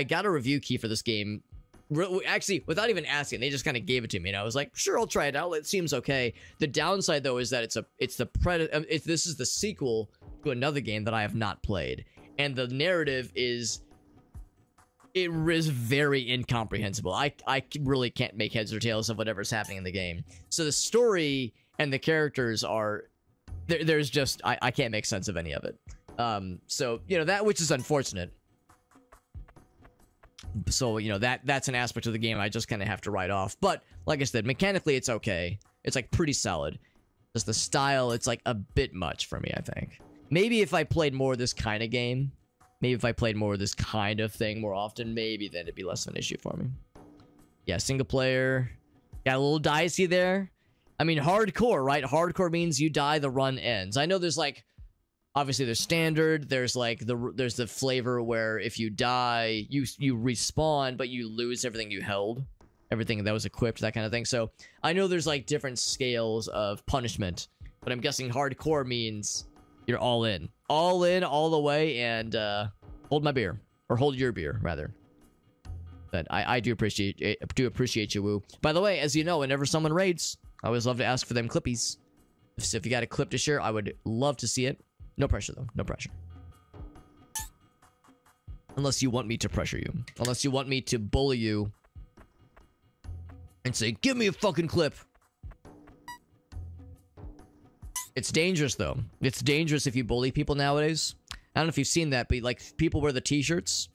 A: got a review key for this game. Actually, without even asking, they just kind of gave it to me, and I was like, "Sure, I'll try it out. It seems okay." The downside, though, is that this is the sequel to another game that I have not played, and the narrative is very incomprehensible. I really can't make heads or tails of whatever's happening in the game. So the story and the characters are there's just I can't make sense of any of it. So you know that, which is unfortunate. So, you know, that's an aspect of the game I just kind of have to write off. But, like I said, mechanically, it's okay. It's, like, pretty solid. Just the style, it's, like, a bit much for me, I think. Maybe if I played more of this kind of game, maybe if I played more of this kind of thing more often, maybe then it'd be less of an issue for me. Yeah, single player. Got a little dicey there. I mean, hardcore, right? Hardcore means you die, the run ends. I know there's, like... Obviously, there's standard. There's like there's the flavor where if you die, you respawn, but you lose everything you held, everything that was equipped, that kind of thing. So I know there's like different scales of punishment, but I'm guessing hardcore means you're all in, all the way, and hold my beer, or hold your beer rather. But I do appreciate you, Woo. By the way, as you know, whenever someone raids, I always love to ask for them clippies. So if you got a clip to share, I would love to see it. No pressure, though. No pressure. Unless you want me to pressure you. Unless you want me to bully you. And say, give me a fucking clip. It's dangerous, though. It's dangerous if you bully people nowadays. I don't know if you've seen that, but, like, people wear the t-shirts.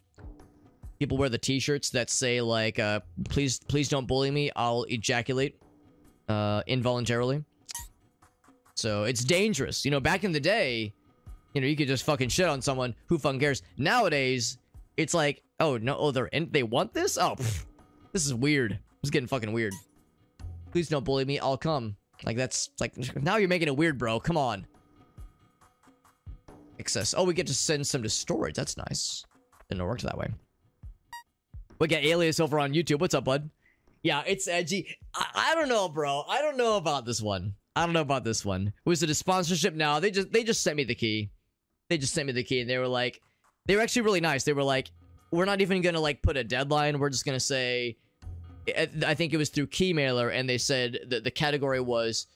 A: People wear the t-shirts that say, like, please don't bully me. I'll ejaculate. Involuntarily. So, it's dangerous. You know, back in the day... You know, you could just fucking shit on someone. Who fucking cares? Nowadays, it's like, oh, no, oh, they want this? Oh, this is weird. It's getting fucking weird. Please don't bully me. I'll come. Like, that's, like, now you're making it weird, bro. Come on. Access. Oh, we get to send some to storage. That's nice. Didn't know it worked that way. We got Alias over on YouTube. What's up, bud? Yeah, it's edgy. I don't know, bro. I don't know about this one. Was it a sponsorship? No, they just sent me the key. They just sent me the key, and they were like, they were actually really nice. They were like, we're not even gonna like put a deadline. We're just gonna say, I think it was through Keymailer, and they said that the category was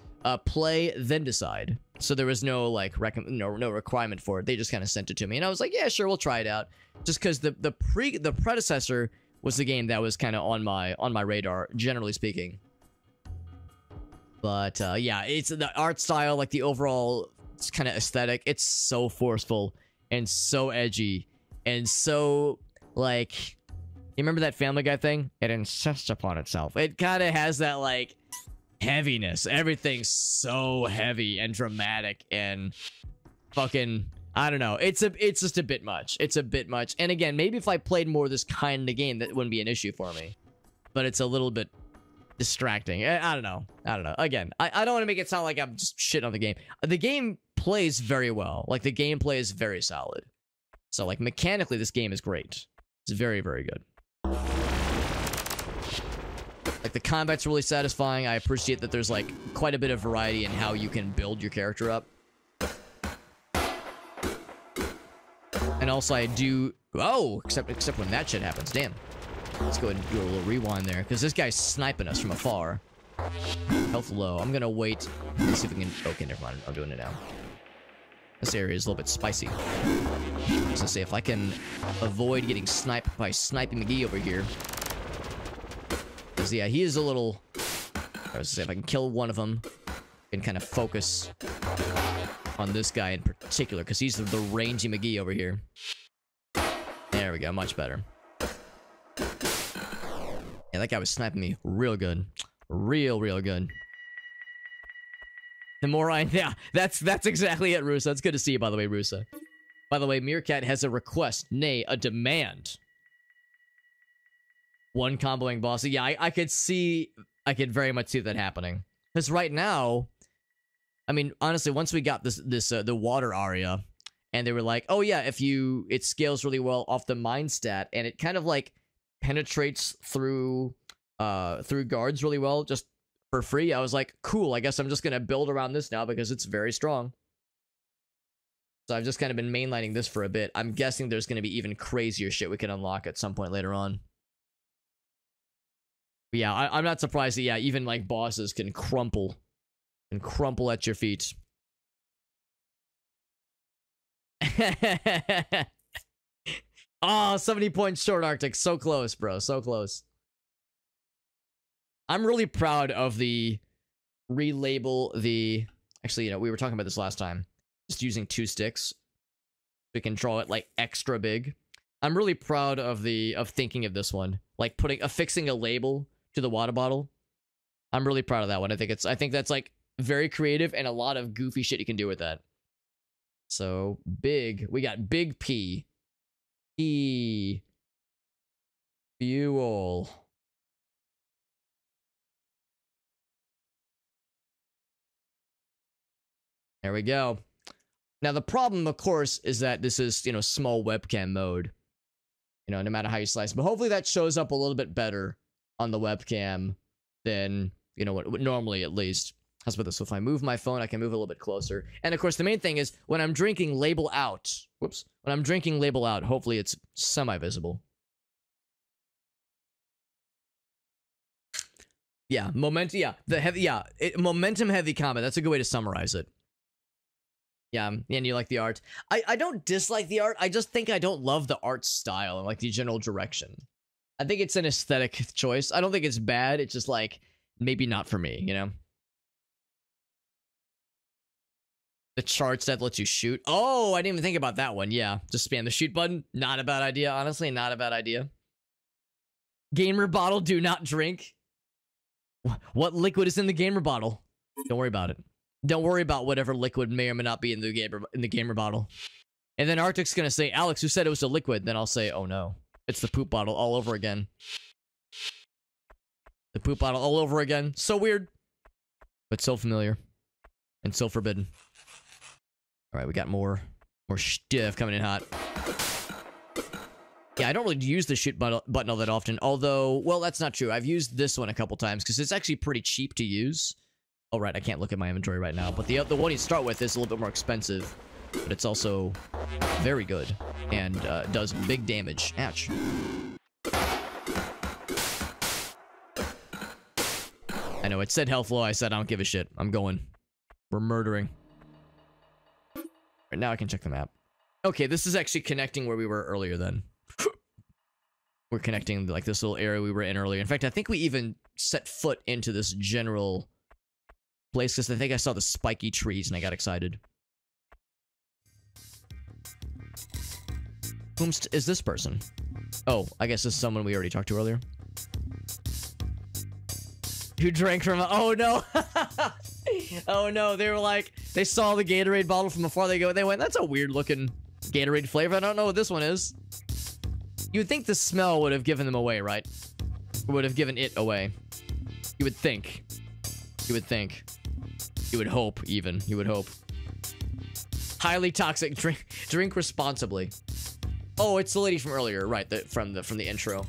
A: play then decide. So there was no like no requirement for it. They just kind of sent it to me, and I was like, yeah, sure, we'll try it out. Just because the predecessor was the game that was kind of on my radar, generally speaking. But yeah, it's the art style, like the overall kind of aesthetic. It's so forceful and so edgy and so like. You remember that Family Guy thing? It insists upon itself. It kind of has that like heaviness. Everything's so heavy and dramatic and fucking, I don't know. It's just a bit much. It's a bit much. And again, maybe if I played more of this kind of game, that wouldn't be an issue for me. But it's a little bit distracting. I don't know. Again, I don't want to make it sound like I'm just shitting on the game. The game plays very well. Like the gameplay is very solid. So like mechanically, this game is great. It's very, very good. Like the combat's really satisfying. I appreciate that there's like quite a bit of variety in how you can build your character up. And also I do, oh, except when that shit happens. Damn. Let's go ahead and do a little rewind there, because this guy's sniping us from afar. Health low. I'm gonna wait and see if we can, okay, never mind. I'm doing it now. This area is a little bit spicy. I was gonna say, if I can avoid getting sniped by Sniping McGee over here. Because, yeah, he is a little... I was gonna say, if I can kill one of them, I can kind of focus on this guy in particular, because he's the rangy McGee over here. There we go, much better. Yeah, that guy was sniping me real good. Real good. The more I... Yeah, that's exactly it, Rusa. It's good to see you, by the way, Rusa. By the way, Meerkat has a request, nay, a demand. One comboing boss. Yeah, I could very much see that happening. Because right now, I mean, honestly, once we got the water area, and they were like, oh yeah, it scales really well off the mine stat, and it kind of like penetrates through guards really well, just for free. I was like, cool, I guess I'm just gonna build around this now because it's very strong. So I've just kind of been mainlining this for a bit. I'm guessing there's gonna be even crazier shit we can unlock at some point later on. But yeah, I'm not surprised that, yeah, even like bosses can crumple at your feet. Oh, 70 points short, Arctic. So close, bro. So close. I'm really proud of the relabel the... Actually, you know, we were talking about this last time. Just using 2 sticks. We can draw it, like, extra big. I'm really proud of thinking of this one. Like, affixing a label to the water bottle. I'm really proud of that one. I think that's, like, very creative and a lot of goofy shit you can do with that. So, big. We got Big P. P. Fuel. There we go. Now, the problem, of course, is that this is, you know, small webcam mode. You know, no matter how you slice. But hopefully that shows up a little bit better on the webcam than, you know, what normally, at least. How's about this? So if I move my phone, I can move a little bit closer. And, of course, the main thing is, when I'm drinking label out... Whoops. When I'm drinking label out, hopefully it's semi-visible. Yeah, momentum... Yeah, momentum-heavy combat. That's a good way to summarize it. Yeah, and you like the art. I don't dislike the art. I just think I don't love the art style and, like, the general direction. I think it's an aesthetic choice. I don't think it's bad. It's just, like, maybe not for me, you know? The charts that lets you shoot. Oh, I didn't even think about that one. Yeah, just spam the shoot button. Not a bad idea, honestly. Not a bad idea. Gamer bottle, do not drink. What liquid is in the gamer bottle? Don't worry about it. Don't worry about whatever liquid may or may not be in the gamer bottle. And then Arctic's gonna say, Alex, who said it was a liquid? Then I'll say, oh no. It's the poop bottle all over again. The poop bottle all over again. So weird. But so familiar. And so forbidden. Alright, we got more stuff coming in hot. Yeah, I don't really use the shoot button all that often. Although, well, that's not true. I've used this one a couple times because it's actually pretty cheap to use. Oh, right, I can't look at my inventory right now. But the one you start with is a little bit more expensive. But it's also very good. And does big damage. Ouch. I know, it said health low. I said I don't give a shit. I'm going. We're murdering. Right, now I can check the map. Okay, this is actually connecting where we were earlier then. We're connecting like this little area we were in earlier. In fact, I think we even set foot into this general place because I think I saw the spiky trees and I got excited. Whom is this person? Oh, I guess this is someone we already talked to earlier. Who drank from... Oh, no. Oh, no. They were like... They saw the Gatorade bottle from afar. They went, that's a weird-looking Gatorade flavor. I don't know what this one is. You would think the smell would have given them away, right? Or would have given it away. You would think. You would think. You would hope, even. You would hope. Highly toxic. Drink responsibly. Oh, it's the lady from earlier, right? From the intro.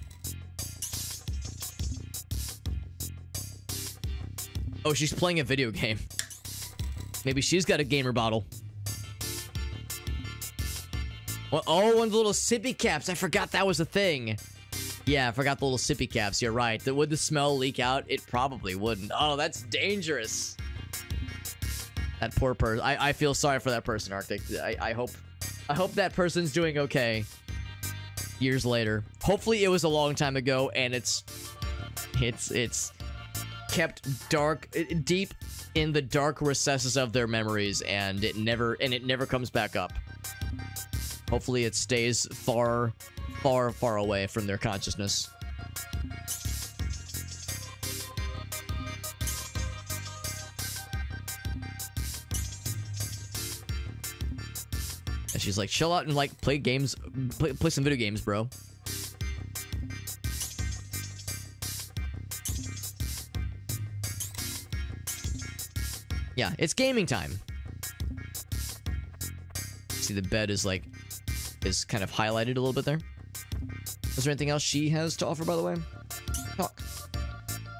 A: Oh, she's playing a video game. Maybe she's got a gamer bottle. Well, oh, one of the little sippy caps. I forgot that was a thing. Yeah, I forgot the little sippy caps. You're right. Would the smell leak out? It probably wouldn't. Oh, that's dangerous. That poor person. I feel sorry for that person, Arctic. I hope that person's doing okay. Years later. Hopefully it was a long time ago and it's kept deep in the dark recesses of their memories and it never comes back up. Hopefully it stays far, far, far away from their consciousness. And she's like, chill out and like play games, play some video games, bro. Yeah, it's gaming time. See, the bed is like, is kind of highlighted a little bit there. Is there anything else she has to offer, by the way? Talk.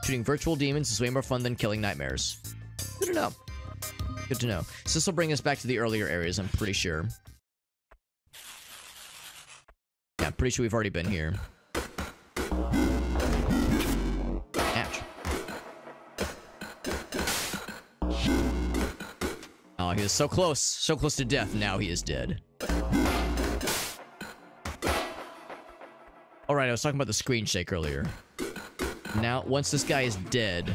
A: Shooting virtual demons is way more fun than killing nightmares. Good to know. Good to know. So this will bring us back to the earlier areas, I'm pretty sure. Yeah, I'm pretty sure we've already been here. Ouch. Oh, he was so close to death. Now he is dead. Alright, I was talking about the screen shake earlier. Now, once this guy is dead,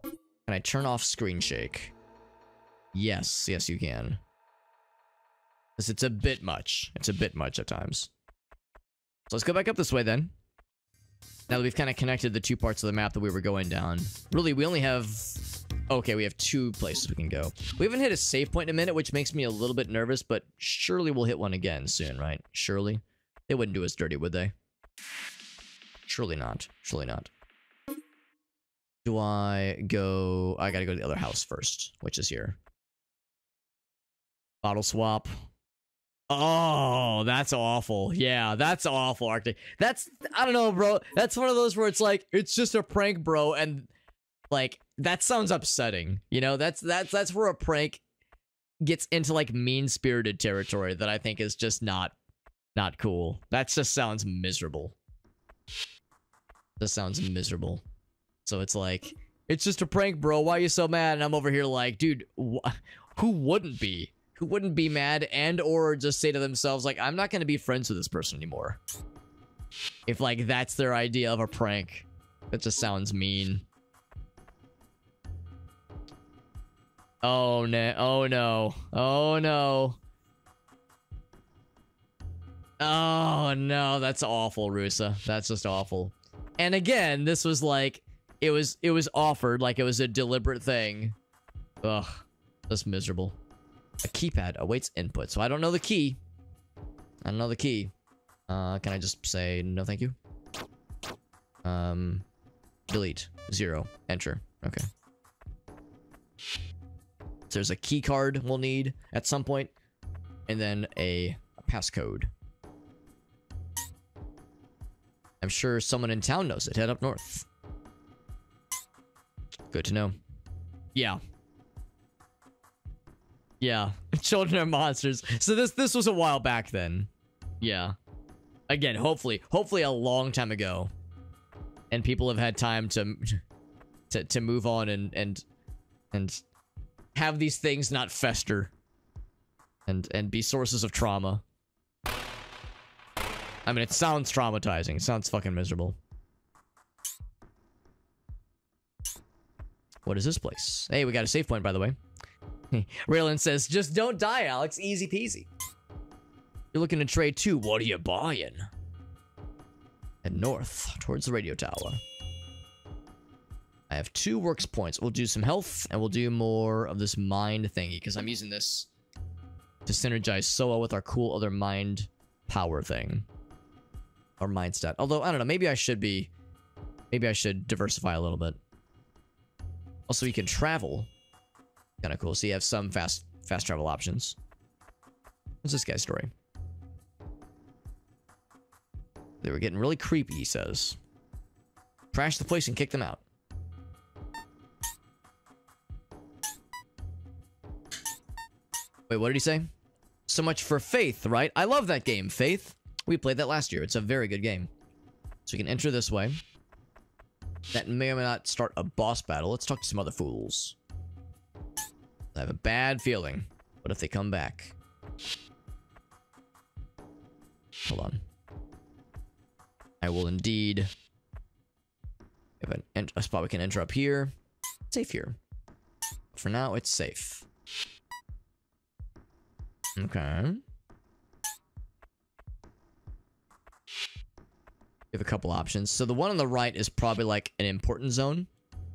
A: can I turn off screen shake? Yes, yes you can. Because it's a bit much. It's a bit much at times. So let's go back up this way then. Now that we've kind of connected the two parts of the map that we were going down. Really, we only have... Okay, we have 2 places we can go. We haven't hit a save point in a minute, which makes me a little bit nervous, but surely we'll hit one again soon, right? Surely. They wouldn't do us dirty, would they? Surely not. Surely not. Do I go... I gotta go to the other house first, which is here. Bottle swap. Oh, that's awful. Yeah, that's awful, Arctic. That's... I don't know, bro. That's one of those where it's like, it's just a prank, bro, and... Like, that sounds upsetting. You know, that's where a prank gets into, like, mean-spirited territory that I think is just not cool. That just sounds miserable. This sounds miserable. So it's like, it's just a prank, bro. Why are you so mad? And I'm over here like, dude, who wouldn't be? Who wouldn't be mad and or just say to themselves, like, I'm not going to be friends with this person anymore. If, like, that's their idea of a prank. That just sounds mean. Oh, no. Oh, no. Oh, no. Oh, no. That's awful, Rusa. That's just awful. And again, this was like, it was offered like it was a deliberate thing. Ugh. That's miserable. A keypad awaits input. So I don't know the key. I don't know the key. Can I just say no thank you? Delete. 0. Enter. Okay. So there's a key card we'll need at some point. And then a passcode. I'm sure someone in town knows it. Head up north. Good to know. Yeah. Yeah. Children are monsters. So this was a while back then. Yeah. Again, hopefully a long time ago. And people have had time to move on and have these things not fester and be sources of trauma. I mean, it sounds traumatizing. It sounds fucking miserable. What is this place? Hey, we got a save point, by the way. Raylan says, just don't die, Alex. Easy peasy. You're looking to trade too. What are you buying? Head north, towards the radio tower. I have 2 works points. We'll do some health, and we'll do more of this mind thingy, because I'm using this to synergize so well with our cool other mind power thing. Or mind stat. Although, I don't know, maybe I should diversify a little bit. Also, you can travel. Kind of cool. So you have some fast travel options. What's this guy's story? They were getting really creepy, he says. Trash the place and kick them out. Wait, what did he say? So much for Faith, right? I love that game, Faith. We played that last year. It's a very good game. So we can enter this way. That may or may not start a boss battle. Let's talk to some other fools. I have a bad feeling. What if they come back? Hold on. I will indeed have a spot we can enter up here. Safe here. For now, it's safe. Okay. We have a couple options. So the one on the right is probably like an important zone.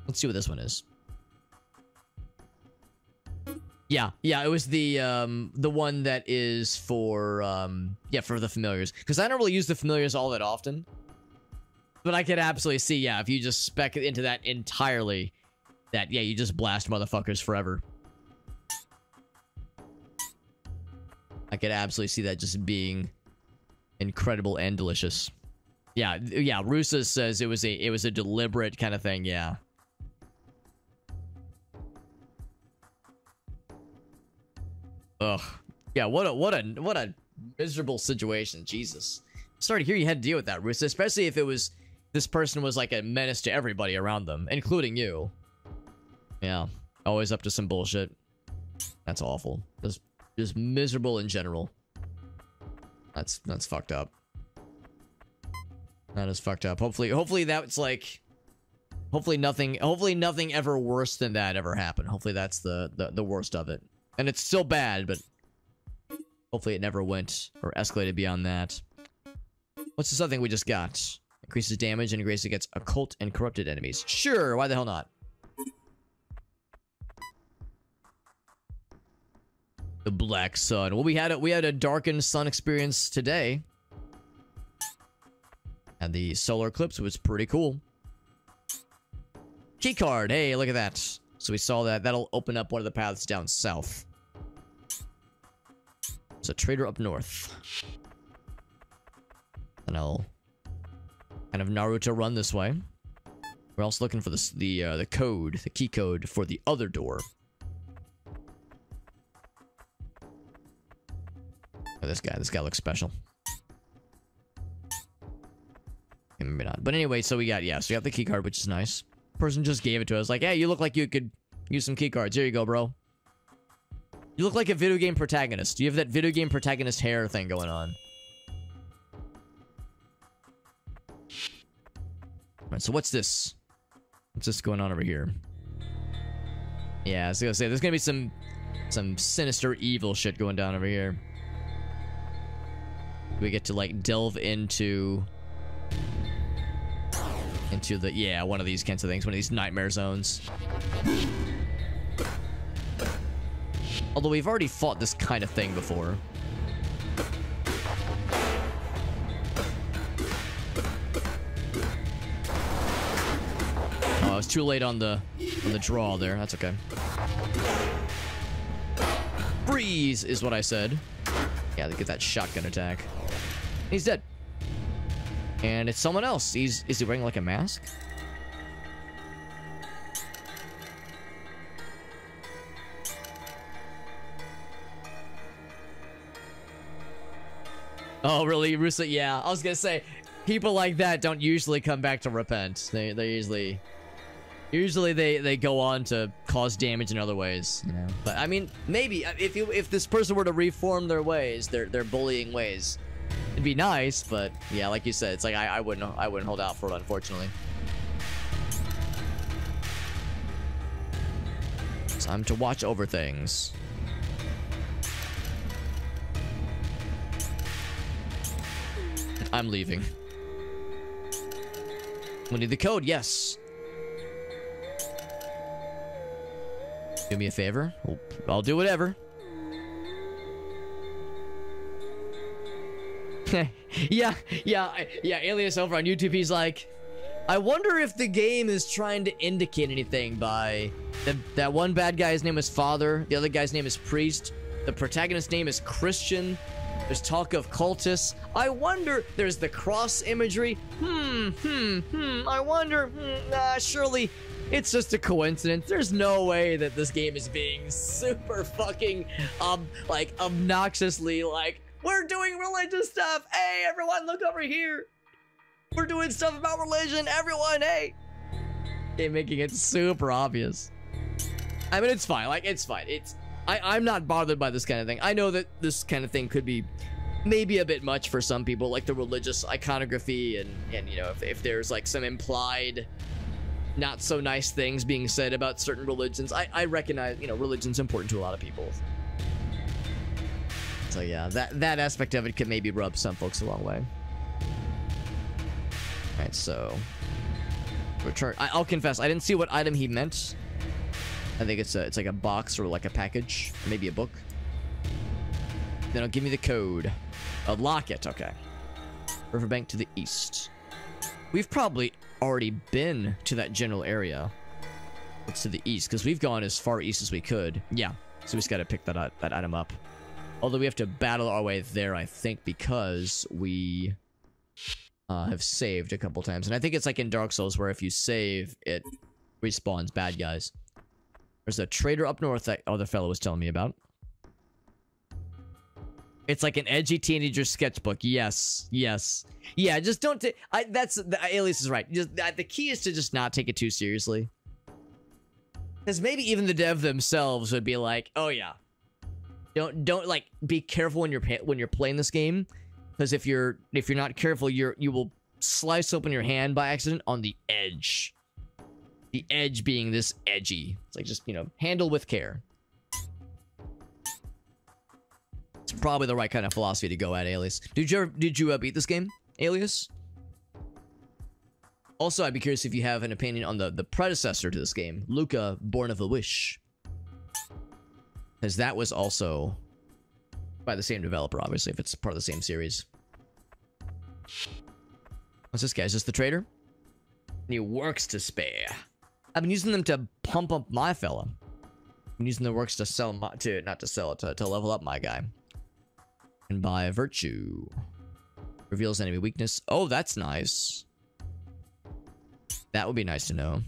A: Let's see what this one is. Yeah, it was the one that is for for the familiars. Because I don't really use the familiars all that often. But I could absolutely see, yeah, if you just spec into that entirely, that, yeah, you just blast motherfuckers forever. I could absolutely see that just being incredible and delicious. Yeah, Rusa says it was a deliberate kind of thing, yeah. Ugh. Yeah, what a miserable situation, Jesus. Sorry to hear you had to deal with that, Rusa, especially if this person was like a menace to everybody around them, including you. Yeah, always up to some bullshit. That's awful. Just miserable in general. That's fucked up. That is fucked up. Hopefully that's like, hopefully nothing ever worse than that ever happened. Hopefully that's the worst of it. And it's still bad, but hopefully it never went or escalated beyond that. What's this other thing we just got? Increases damage and increases against occult and corrupted enemies. Sure, why the hell not? The Black Sun. Well, we had a darkened sun experience today. And the solar eclipse was pretty cool. Keycard. Hey, look at that. So we saw that. That'll open up one of the paths down south. There's a trader up north. And I'll kind of Naruto run this way. We're also looking for the code, the key code for the other door. Oh, this guy looks special. Maybe not. But anyway, so we got the key card, which is nice. Person just gave it to us, like, hey, you look like you could use some key cards. Here you go, bro. You look like a video game protagonist. You have that video game protagonist hair thing going on. Alright, so what's this? What's this going on over here? Yeah, I was gonna say, there's gonna be some sinister evil shit going down over here. We get to, like, delve into the, yeah, one of these kinds of things, one of these nightmare zones. Although we've already fought this kind of thing before. Oh, I was too late on the draw there. That's okay. Freeze is what I said. Yeah, they get that shotgun attack. He's dead. And it's someone else. Is he wearing like a mask? Oh, really, Rusa? Yeah, I was gonna say, people like that don't usually come back to repent. They usually Usually they go on to cause damage in other ways, you know. But I mean, maybe if this person were to reform their ways, their bullying ways, it'd be nice. But yeah, like you said, it's like I wouldn't hold out for it, unfortunately. Time to watch over things. I'm leaving. We need the code, yes. Do me a favor. I'll do whatever. yeah, Alias over on YouTube, he's like, I wonder if the game is trying to indicate anything by that one bad guy's name is Father, the other guy's name is Priest, the protagonist's name is Christian, there's talk of cultists. I wonder, there's the cross imagery. I wonder, surely it's just a coincidence. There's no way that this game is being super fucking, like, obnoxiously, like, we're doing religious stuff. Hey, everyone, look over here. We're doing stuff about religion. Everyone, hey. They're making it super obvious. I mean, it's fine. Like, it's fine. I'm not bothered by this kind of thing. I know that this kind of thing could be maybe a bit much for some people, like the religious iconography and you know, if there's like some implied not so nice things being said about certain religions. I recognize, you know, religion's important to a lot of people. So yeah, that aspect of it could maybe rub some folks the wrong way. Alright, so return. I'll confess, I didn't see what item he meant. I think it's like a box or like a package, or maybe a book. Then it'll give me the code. Lock it, okay. Riverbank to the east. We've probably already been to that general area. It's to the east, because we've gone as far east as we could. Yeah, so we just gotta pick that item up. Although we have to battle our way there, I think, because we have saved a couple times. And I think it's like in Dark Souls, where if you save, it respawns bad guys. There's a trader up north that other fellow was telling me about. It's like an edgy teenager sketchbook. Yes. Yes. Yeah, just don't take... That's... The Alias is right. Just, the key is to just not take it too seriously. Because maybe even the dev themselves would be like, oh yeah. Don't like, be careful when you're playing this game. Because if you're not careful, you will slice open your hand by accident on the edge. The edge being this edgy. It's like, just, you know, handle with care. It's probably the right kind of philosophy to go at, Alias. Did you beat this game, Alias? Also, I'd be curious if you have an opinion on the predecessor to this game, Luca, Born of a Wish. Because that was also by the same developer, obviously, if it's part of the same series. What's this guy? Is this the trader? Any works to spare? I've been using them to pump up my fella. I'm using the works to sell my... to level up my guy. And buy virtue. Reveals enemy weakness. Oh, that's nice. That would be nice to know.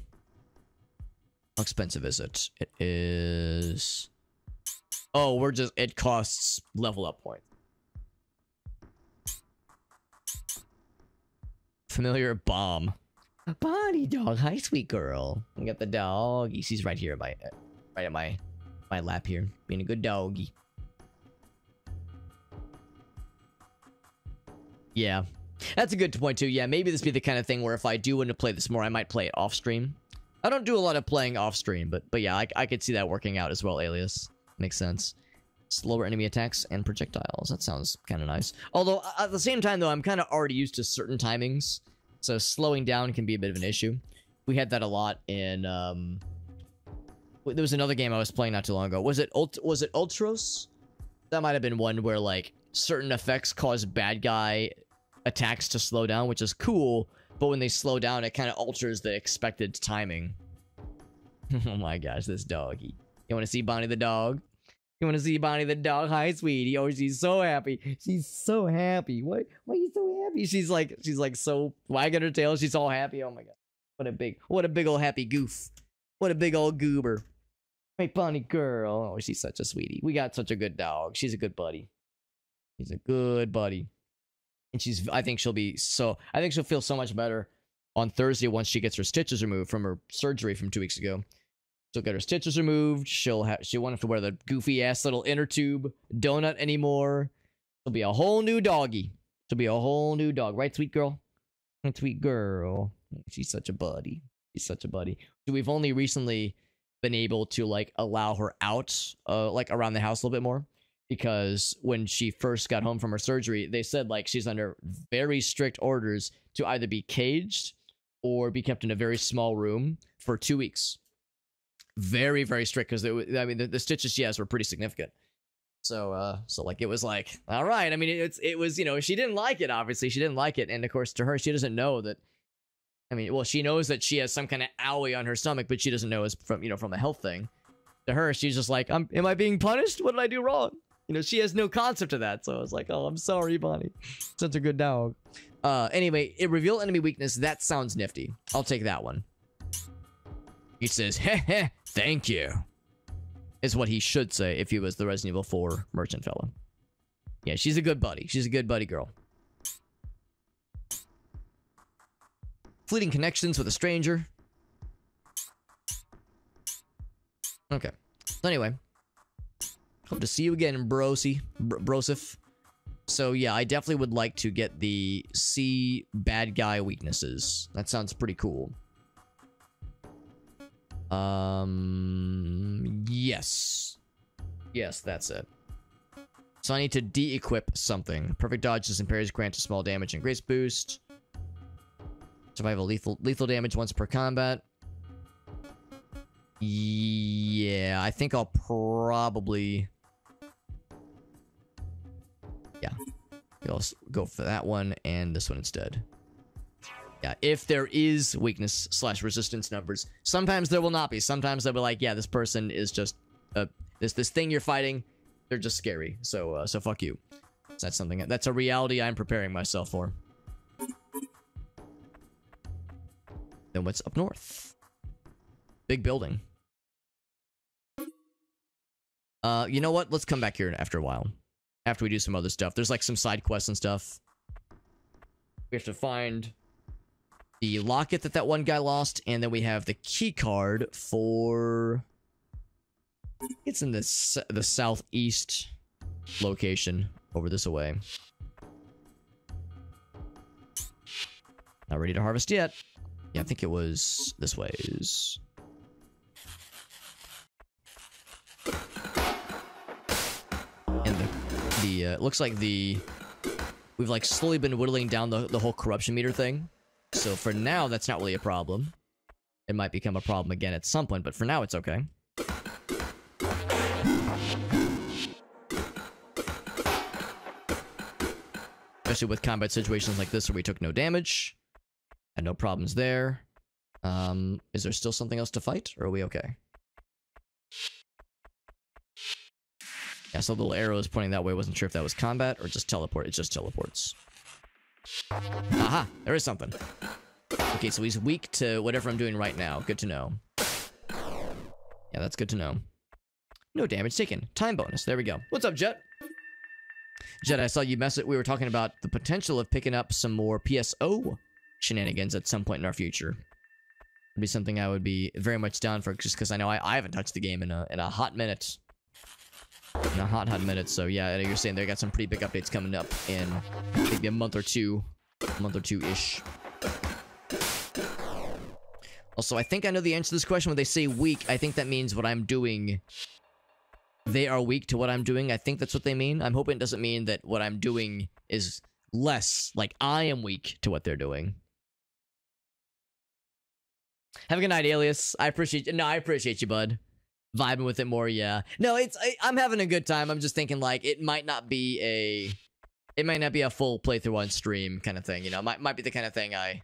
A: How expensive is it? It is... Oh, it costs level up point. Familiar bomb. Body dog. Hi, sweet girl. I got the doggy. She's right here right at my lap here. Being a good doggy. Yeah. That's a good point too. Yeah, maybe this be the kind of thing where if I do want to play this more, I might play it off stream. I don't do a lot of playing off stream, but yeah, I could see that working out as well, Alias. Makes sense. Slower enemy attacks and projectiles. That sounds kind of nice. Although, at the same time, though, I'm kind of already used to certain timings. So slowing down can be a bit of an issue. We had that a lot in... there was another game I was playing not too long ago. Was it Ultros? That might have been one where, like, certain effects cause bad guy attacks to slow down, which is cool. But when they slow down, it kind of alters the expected timing. Oh my gosh, this doggy. You want to see Bonnie the dog? You want to see Bonnie the dog? Hi, sweetie. Oh, she's so happy. She's so happy. Why are you so happy? She's like so wagging her tail. She's all happy. Oh my god. What a big old happy goof. What a big old goober. Hey, Bonnie girl. Oh, she's such a sweetie. We got such a good dog. She's a good buddy. She's a good buddy. And I think she'll feel so much better on Thursday, once she gets her stitches removed from her surgery from 2 weeks ago, she'll get her stitches removed. She won't have to wear the goofy ass little inner tube donut anymore. It'll be a whole new doggy. It'll be a whole new dog, right, sweet girl? Sweet girl. She's such a buddy. She's such a buddy. So we've only recently been able to like allow her out, like around the house a little bit more, because when she first got home from her surgery, they said like she's under very strict orders to either be caged or be kept in a very small room for 2 weeks. Very, very strict, because I mean the stitches she has were pretty significant. So like it was like, all right. I mean, it was, you know, she didn't like it. Obviously, she didn't like it, and of course, to her, she doesn't know that. I mean, well, she knows that she has some kind of owie on her stomach, but she doesn't know it's from, you know, from a health thing. To her, she's just like, am I being punished? What did I do wrong? You know, she has no concept of that. So I was like, oh, I'm sorry, Bonnie. Such a good dog. Anyway, reveal enemy weakness. That sounds nifty. I'll take that one. He says, heh heh, thank you. Is what he should say if he was the Resident Evil 4 merchant fella. Yeah, she's a good buddy. She's a good buddy girl. Fleeting connections with a stranger. Okay. So anyway. Hope to see you again, Brosif. So yeah, I definitely would like to get the C bad guy weaknesses. That sounds pretty cool. Yes. Yes, that's it. So I need to de-equip something. Perfect dodges and parries grant a small damage and grace boost. Survival lethal damage once per combat. Yeah, I think I'll probably... Yeah. I'll go for that one and this one instead. Yeah, if there is weakness / resistance numbers, sometimes there will not be. Sometimes they'll be like, yeah, this person is just this thing you're fighting. They're just scary. So fuck you. So that's a reality I'm preparing myself for. Then what's up north? Big building. You know what? Let's come back here after a while. After we do some other stuff. There's like some side quests and stuff. We have to find the locket that one guy lost, and then we have the key card for... It's in the southeast location over this away. Not ready to harvest yet. Yeah, I think it was this way. And it looks like we've like slowly been whittling down the whole corruption meter thing. So for now, that's not really a problem. It might become a problem again at some point, but for now, it's okay. Especially with combat situations like this where we took no damage. Had no problems there. Is there still something else to fight, or are we okay? Yeah, so the little arrow is pointing that way. Wasn't sure if that was combat or just teleport. It just teleports. Aha! There is something. Okay, so he's weak to whatever I'm doing right now. Good to know. Yeah, that's good to know. No damage taken. Time bonus. There we go. What's up, Jet? Jet, I saw you message. We were talking about the potential of picking up some more PSO shenanigans at some point in our future. It'd be something I would be very much down for, just because I know I haven't touched the game in a hot minute. In a hot minute. So yeah, you're saying they got some pretty big updates coming up in maybe a month or two-ish. Also, I think I know the answer to this question. When they say weak, I think that means what I'm doing. They are weak to what I'm doing. I think that's what they mean. I'm hoping it doesn't mean that what I'm doing is less. Like, I am weak to what they're doing. Have a good night, Alias. I appreciate you. No, I appreciate you, bud. Vibing with it more, yeah. No, I'm having a good time. I'm just thinking, like, it might not be a full playthrough on stream kind of thing, you know. Might be the kind of thing I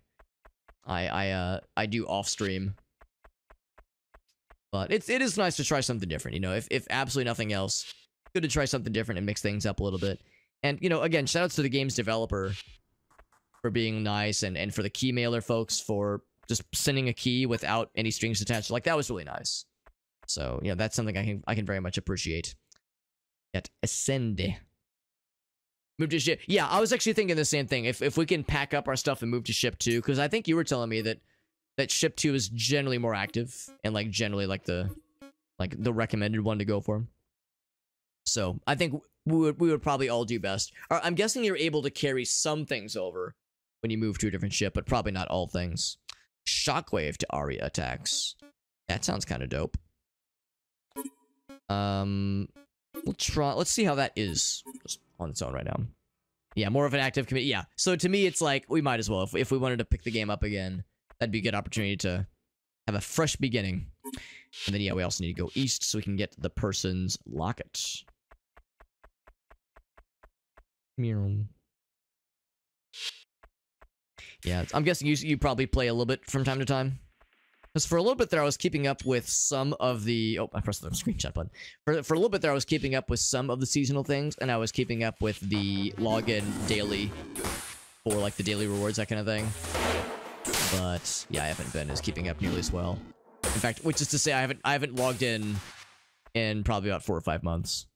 A: do off stream. But it is nice to try something different, you know. If absolutely nothing else, good to try something different and mix things up a little bit. And, you know, again, shout outs to the game's developer for being nice, and for the key mailer folks for just sending a key without any strings attached. Like, that was really nice. So, yeah, that's something I can very much appreciate. At Ascende. Move to ship. Yeah, I was actually thinking the same thing. If we can pack up our stuff and move to ship 2, because I think you were telling me that ship 2 is generally more active and like generally like the recommended one to go for. So I think we would probably all do best. I'm guessing you're able to carry some things over when you move to a different ship, but probably not all things. Shockwave to Aria attacks. That sounds kind of dope. Let's see how that is just on its own right now. Yeah, more of an active committee. Yeah, so to me, it's like we might as well if we wanted to pick the game up again. That'd be a good opportunity to have a fresh beginning. And then yeah, we also need to go east so we can get the person's locket. Yeah, I'm guessing you probably play a little bit from time to time. Because for a little bit there, I was keeping up with some of the... Oh, I pressed the screenshot button. For a little bit there, I was keeping up with some of the seasonal things, and I was keeping up with the login daily for, like, the daily rewards, that kind of thing. But, yeah, I haven't been as keeping up nearly as well. In fact, which is to say, I haven't logged in probably about 4 or 5 months.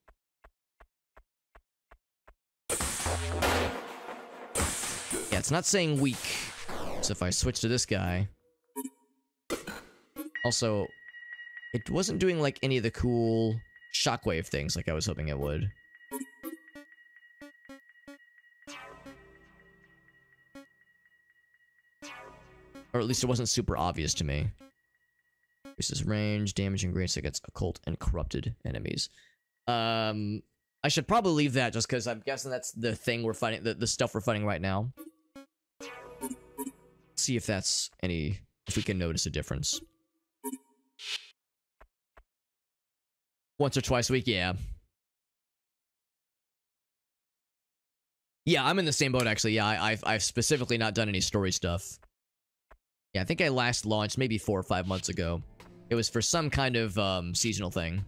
A: Yeah, it's not saying weak. So if I switch to this guy... Also, it wasn't doing, like, any of the cool shockwave things like I was hoping it would. Or at least it wasn't super obvious to me. Increases range, damage, and grace against occult and corrupted enemies. I should probably leave that just because I'm guessing that's the thing we're fighting, the stuff we're fighting right now. See if that's if we can notice a difference. Once or twice a week, yeah. Yeah, I'm in the same boat, actually. Yeah, I've specifically not done any story stuff. Yeah, I think I last launched maybe 4 or 5 months ago. It was for some kind of seasonal thing.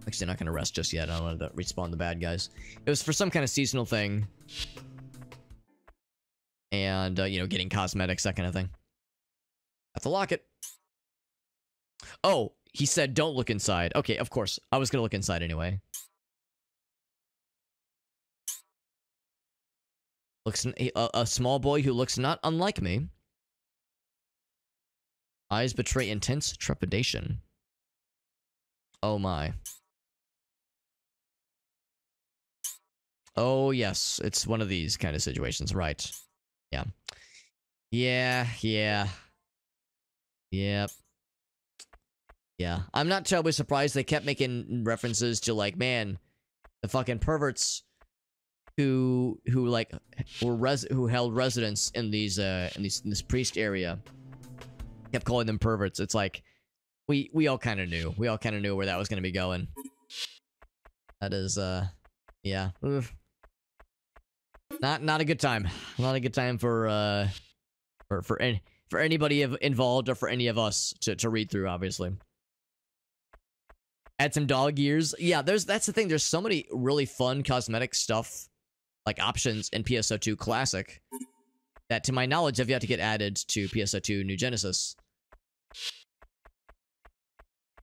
A: Actually, I'm not going to rest just yet. I don't want to respawn the bad guys. It was for some kind of seasonal thing. And, you know, getting cosmetics, that kind of thing. Got the locket. Oh, he said don't look inside. Okay, of course. I was going to look inside anyway. Looks a small boy who looks not unlike me. Eyes betray intense trepidation. Oh my. Oh yes, it's one of these kind of situations, right? Yeah. Yeah. Yep. Yeah. I'm not terribly surprised they kept making references to, like, man, the fucking perverts who like who held residence in in this priest area kept calling them perverts. It's like we all kind of knew. We all kind of knew where that was going to be going. That is yeah. Oof. Not a good time. Not a good time for anybody involved or for any of us to read through, obviously. Add some dog ears. Yeah, that's the thing. There's so many really fun cosmetic stuff, like options in PSO2 Classic, that to my knowledge have yet to get added to PSO2 New Genesis.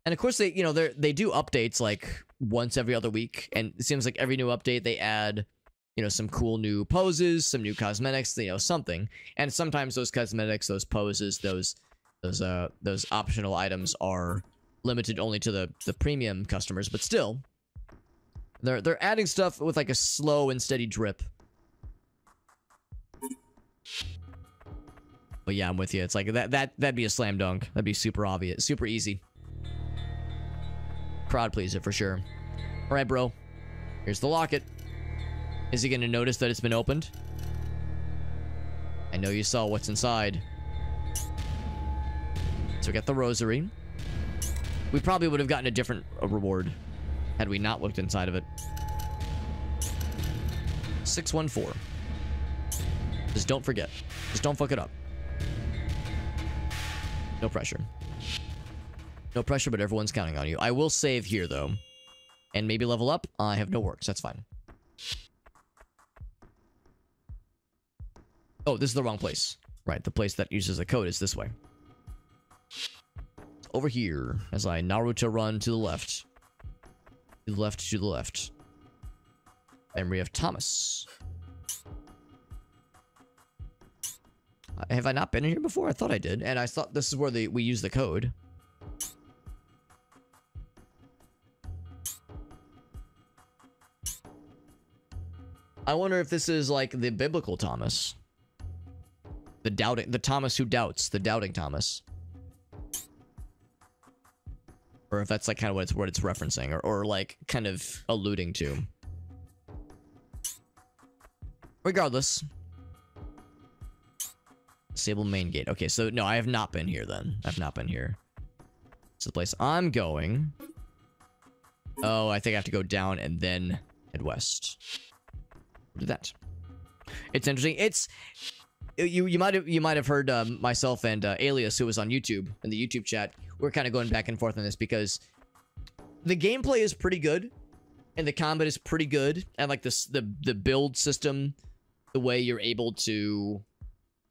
A: And of course they do updates like once every other week, and it seems like every new update they add, you know, some cool new poses, some new cosmetics, you know, something. And sometimes those cosmetics, those poses, those optional items are limited only to the premium customers, but still, they're adding stuff with like a slow and steady drip. But yeah, I'm with you. It's like that'd be a slam dunk. That'd be super obvious, super easy. Crowd pleaser for sure. All right, bro. Here's the locket. Is he gonna notice that it's been opened? I know you saw what's inside. So we got the rosary. We probably would have gotten a different reward had we not looked inside of it. 614. Just don't forget. Just don't fuck it up. No pressure. No pressure, but everyone's counting on you. I will save here, though. And maybe level up. I have no works. That's fine. Oh, this is the wrong place. Right, the place that uses the code is this way. Over here, as I Naruto run to the left. To the left, to the left. Memory of Thomas. Have I not been in here before? I thought I did, and I thought this is where we use the code. I wonder if this is like the biblical Thomas. The Thomas who doubts, the doubting Thomas. Or if that's like kind of what it's referencing, or like kind of alluding to. Regardless. Disable main gate. Okay, so no, I have not been here then. I've not been here. It's the place I'm going. Oh, I think I have to go down and then head west. Do that. It's interesting. It's you might have heard myself and Alias, who was on YouTube in the YouTube chat. We're kind of going back and forth on this because the gameplay is pretty good and the combat is pretty good, and like the build system, the way you're able to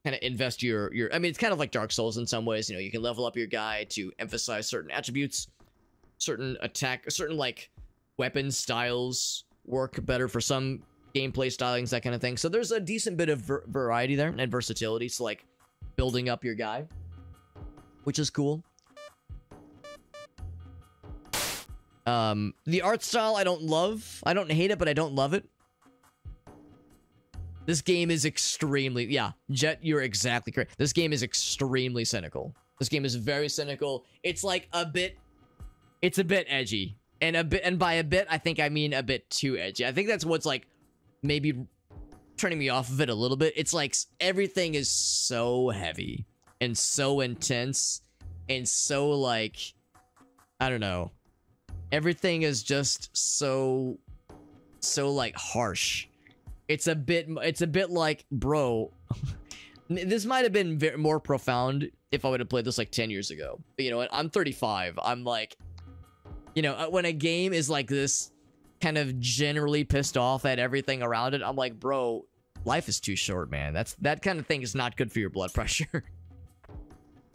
A: kind of invest your I mean, it's kind of like Dark Souls in some ways. You know, you can level up your guy to emphasize certain attributes, certain like weapon styles work better for some gameplay stylings, that kind of thing. So there's a decent bit of variety there and versatility. So like building up your guy, which is cool. The art style I don't love. I don't hate it, but I don't love it. This game is extremely, yeah, Jet, you're exactly correct. This game is extremely cynical. This game is very cynical. It's like it's a bit edgy. And by a bit, I think I mean a bit too edgy. I think that's what's like maybe turning me off of it a little bit. It's like everything is so heavy and so intense and so like, I don't know. Everything is just so like harsh. It's a bit like, bro, this might have been more profound if I would have played this like 10 years ago. But you know what? I'm 35. I'm like, you know, when a game is like this, kind of generally pissed off at everything around it, I'm like, bro, life is too short, man. That kind of thing is not good for your blood pressure.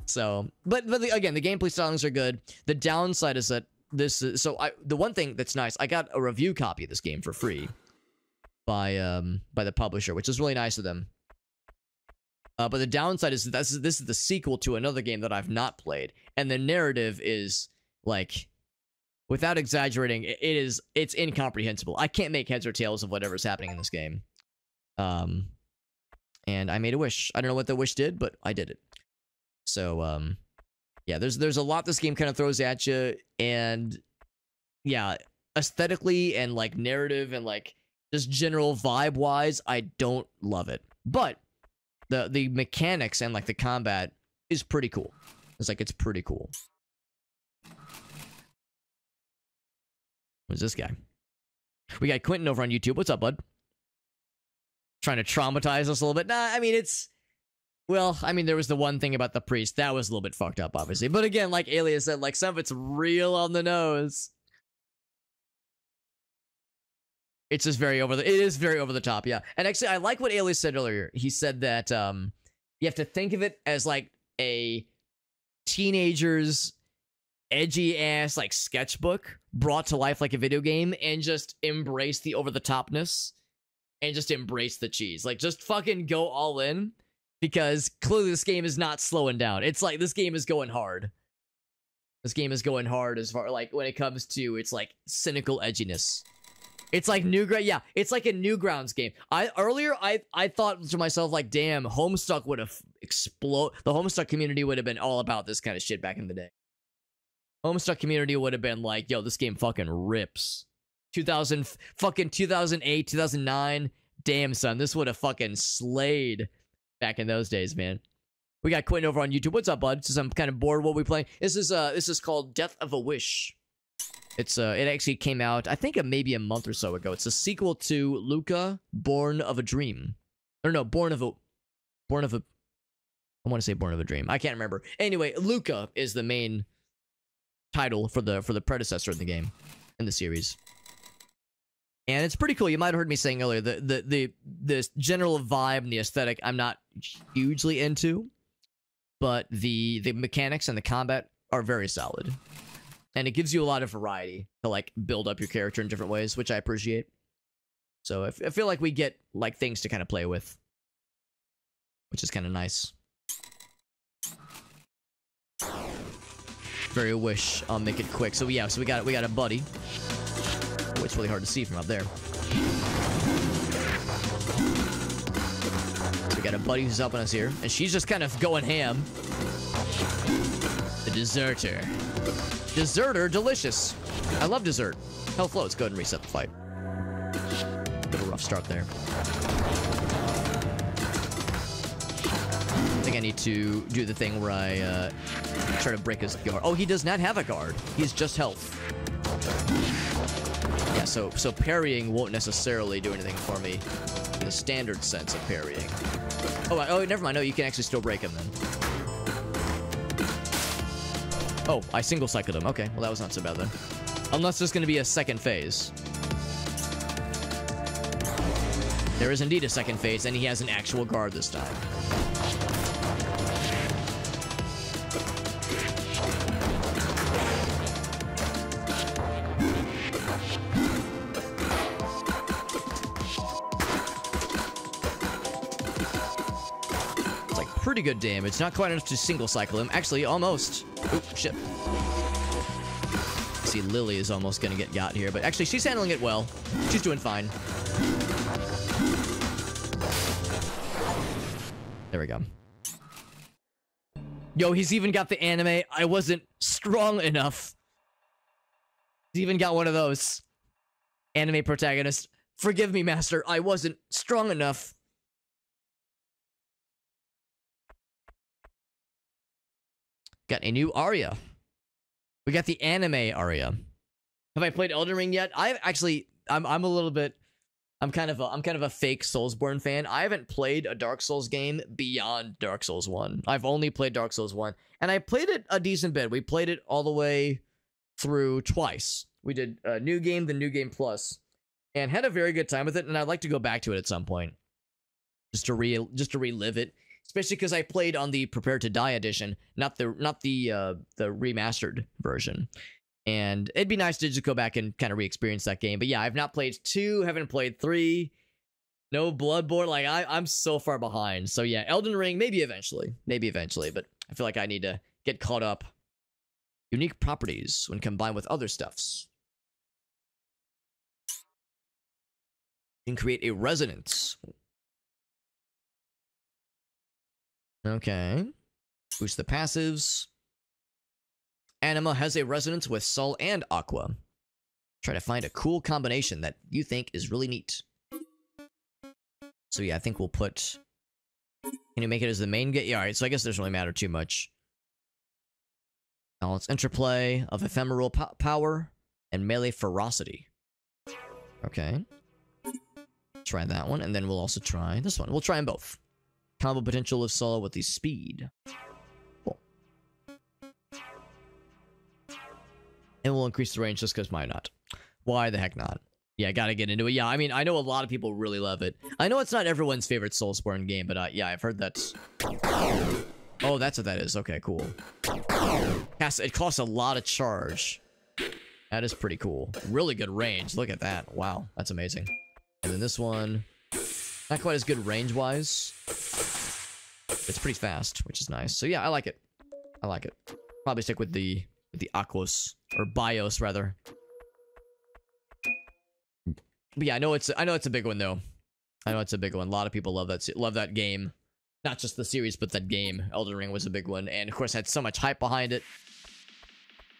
A: So, but again, the gameplay stylings are good. The downside is that this is, the one thing that's nice, I got a review copy of this game for free by the publisher, which is really nice of them. But the downside is this is the sequel to another game that I've not played, and the narrative is like, without exaggerating, it's incomprehensible. I can't make heads or tails of whatever's happening in this game. And I made a wish. I don't know what the wish did, but I did it. So, yeah, there's a lot this game kind of throws at you, and yeah, aesthetically and like narrative and like just general vibe wise, I don't love it. But the mechanics and like the combat is pretty cool. It's pretty cool. Who's this guy? We got Quentin over on YouTube. What's up, bud? Trying to traumatize us a little bit. Nah, I mean, well, I mean, there was the one thing about the priest. That was a little bit fucked up, obviously. But again, like Alias said, like, some of it's real on the nose. It's just it is very over the top, yeah. And actually, I like what Alias said earlier. He said that you have to think of it as like a teenager's edgy ass like sketchbook brought to life like a video game, and just embrace the over the topness and just embrace the cheese. Like, just fucking go all in, because clearly this game is not slowing down. It's like this game is going hard. This game is going hard as far like when it comes to its like cynical edginess. It's like yeah, it's like a Newgrounds game. Earlier I thought to myself like, damn, Homestuck would have exploded. The Homestuck community would have been all about this kind of shit back in the day. Homestuck community would have been like, yo, this game fucking rips. 2008, 2009. Damn, son, this would have fucking slayed back in those days, man. We got Quentin over on YouTube. What's up, bud? Since I'm kind of bored, what we play? This is called Death of a Wish. It actually came out, I think, maybe a month or so ago. It's a sequel to Luca, Born of a Dream. Or no, Born of a I want to say Born of a Dream. I can't remember. Anyway, Luca is the main title for the predecessor in the game, in the series. And it's pretty cool. You might have heard me saying earlier, the general vibe and the aesthetic I'm not hugely into, but the mechanics and the combat are very solid. And it gives you a lot of variety to like build up your character in different ways, which I appreciate. So I feel like we get like things to kind of play with, which is kind of nice. Very wish I'll make it quick. So yeah, so we got a buddy. Oh, it's really hard to see from up there. So we got a buddy who's helping us here, and she's just kind of going ham. The deserter. Deserter, delicious. I love dessert. Health low. Let's go ahead and reset the fight. Bit of a rough start there. I think I need to do the thing where I try to break his guard. Oh, he does not have a guard. He's just health. Yeah, so parrying won't necessarily do anything for me in the standard sense of parrying. Oh, never mind. No, you can actually still break him then. Oh, I single cycled him. Okay, well that was not so bad then. Unless there's going to be a second phase. There is indeed a second phase, and he has an actual guard this time. It's like pretty good damage. Not quite enough to single cycle him. Actually, almost. Oop, shit. See, Lily is almost gonna get got here, but actually she's handling it well. She's doing fine. There we go. Yo, he's even got the anime "I wasn't strong enough." He's even got one of those. Anime protagonist. Forgive me, master. I wasn't strong enough. Got a new aria. We got the anime aria. Have I played Elden Ring yet? I've actually, I'm a little bit, I'm kind of a fake Soulsborne fan. I haven't played a Dark Souls game beyond Dark Souls 1. I've only played Dark Souls 1, and I played it a decent bit. We played it all the way through twice. We did a new game, the New Game Plus, and had a very good time with it. And I'd like to go back to it at some point, just to relive it. Especially because I played on the Prepare to Die edition, not the remastered version. And it'd be nice to just go back and kind of re-experience that game. But yeah, I've not played 2, haven't played 3, no Bloodborne. Like, I'm so far behind. So yeah, Elden Ring, maybe eventually. But I feel like I need to get caught up. Unique properties when combined with other stuffs. You can create a resonance. Okay. Boost the passives. Anima has a resonance with Sol and Aqua. Try to find a cool combination that you think is really neat. So yeah, I think we'll put... Can you make it as the main game? Yeah, alright, so I guess it doesn't really matter too much. Now let's interplay of ephemeral power and melee ferocity. Okay. Try that one, and then we'll also try this one. We'll try them both. Combo potential of Sol with the speed. Cool. And we'll increase the range just because why not? Why the heck not? Yeah, gotta get into it. Yeah, I mean, I know a lot of people really love it. I know it's not everyone's favorite Soulsborne game, but yeah, I've heard that. Oh, that's what that is. Okay, cool. It costs a lot of charge. That is pretty cool. Really good range. Look at that. Wow, that's amazing. And then this one, not quite as good range-wise. It's pretty fast, which is nice. So yeah, I like it. I like it. Probably stick with the Aquos, or Bios rather. But yeah, I know it's a big one though. I know it's a big one. A lot of people love that game. Not just the series, but that game. Elden Ring was a big one, and of course had so much hype behind it.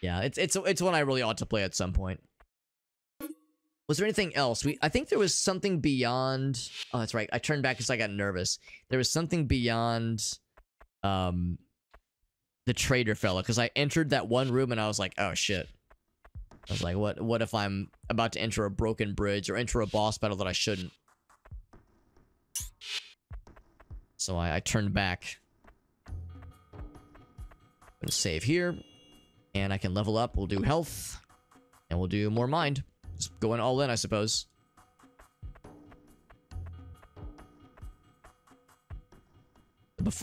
A: Yeah, it's one I really ought to play at some point. Was there anything else? I think there was something beyond... Oh, that's right. I turned back because I got nervous. There was something beyond the trader fella, because I entered that one room and I was like, oh shit. I was like, what if I'm about to enter a broken bridge or enter a boss battle that I shouldn't? So I turned back. I'm gonna save here. And I can level up. We'll do health. And we'll do more mind. Just going all in, I suppose.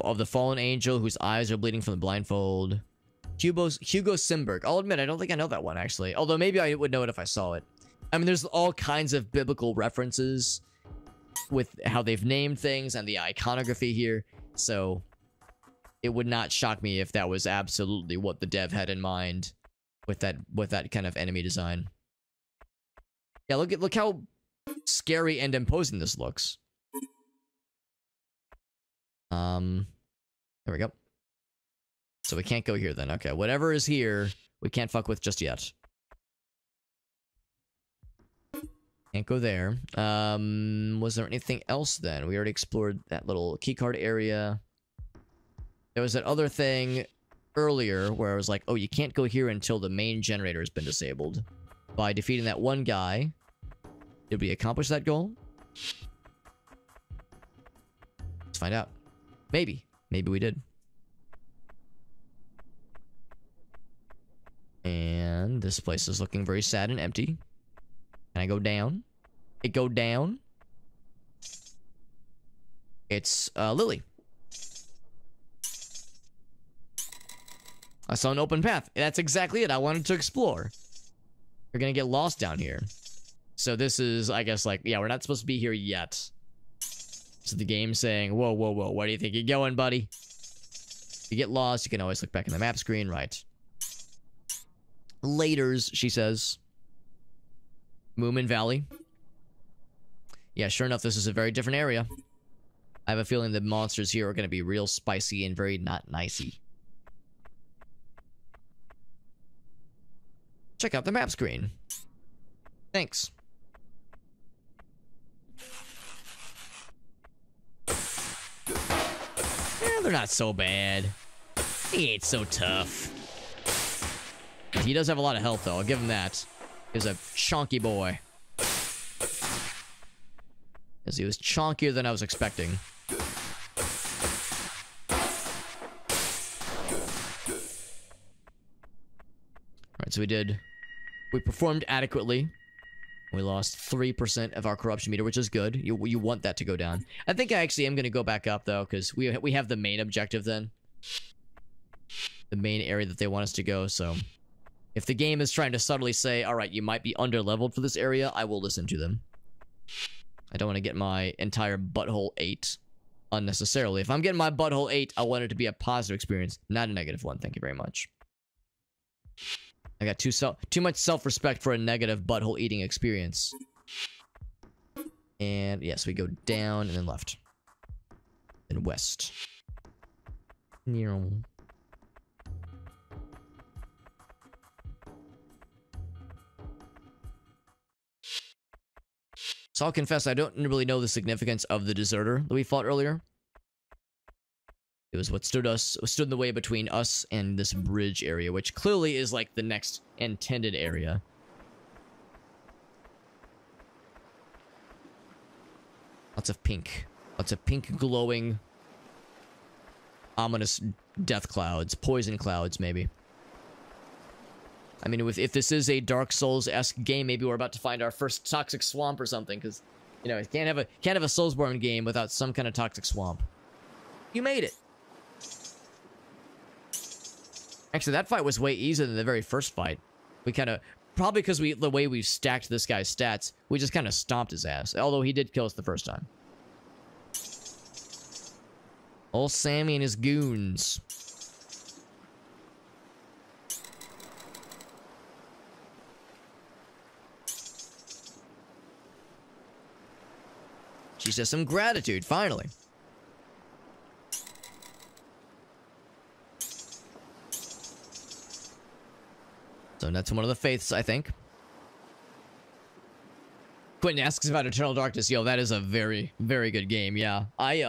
A: Of the fallen angel whose eyes are bleeding from the blindfold. Hugo Simberg. I'll admit, I don't think I know that one, actually. Although maybe I would know it if I saw it. I mean, there's all kinds of biblical references with how they've named things and the iconography here. So it would not shock me if that was absolutely what the dev had in mind with that kind of enemy design. Yeah, look how scary and imposing this looks. There we go. So we can't go here then. Okay, whatever is here, we can't fuck with just yet. Can't go there. Was there anything else then? We already explored that little keycard area. There was that other thing earlier where I was like, oh, you can't go here until the main generator has been disabled. By defeating that one guy, did we accomplish that goal? Let's find out. Maybe. Maybe we did. And this place is looking very sad and empty. Can I go down? It go down. It's Lily. I saw an open path. That's exactly it. I wanted to explore. We're gonna get lost down here. So this is, I guess, like, yeah, we're not supposed to be here yet. So the game's saying, whoa, whoa, whoa, where do you think you're going, buddy? If you get lost, you can always look back in the map screen, right? Laters, she says. Moomin Valley. Yeah, sure enough, this is a very different area. I have a feeling the monsters here are going to be real spicy and very not nicey. Check out the map screen. Thanks. They're not so bad. He ain't so tough. He does have a lot of health, though. I'll give him that. He's a chonky boy. Because he was chonkier than I was expecting. Alright, so we performed adequately. We lost 3% of our corruption meter, which is good. You want that to go down. I think I actually am going to go back up, though, because we have the main objective then. The main area that they want us to go, so... If the game is trying to subtly say, alright, you might be under-leveled for this area, I will listen to them. I don't want to get my entire butthole 8 unnecessarily. If I'm getting my butthole 8, I want it to be a positive experience, not a negative one. Thank you very much. I got too much self-respect for a negative butthole eating experience. And yes, we go down and then left. Then west. So I'll confess, I don't really know the significance of the deserter that we fought earlier. It was what stood in the way between us and this bridge area, which clearly is like the next intended area. Lots of pink. Lots of pink glowing, ominous death clouds, poison clouds, maybe. I mean, if this is a Dark Souls-esque game, maybe we're about to find our first toxic swamp or something, because, you know, you can't have a Soulsborne game without some kind of toxic swamp. You made it. Actually, that fight was way easier than the very first fight. We kind of, probably because the way we've stacked this guy's stats, we just kind of stomped his ass. Although he did kill us the first time. Old Sammy and his goons. She says some gratitude, finally. So that's one of the faiths, I think. Quentin asks about Eternal Darkness. Yo, that is a very, very good game. Yeah, I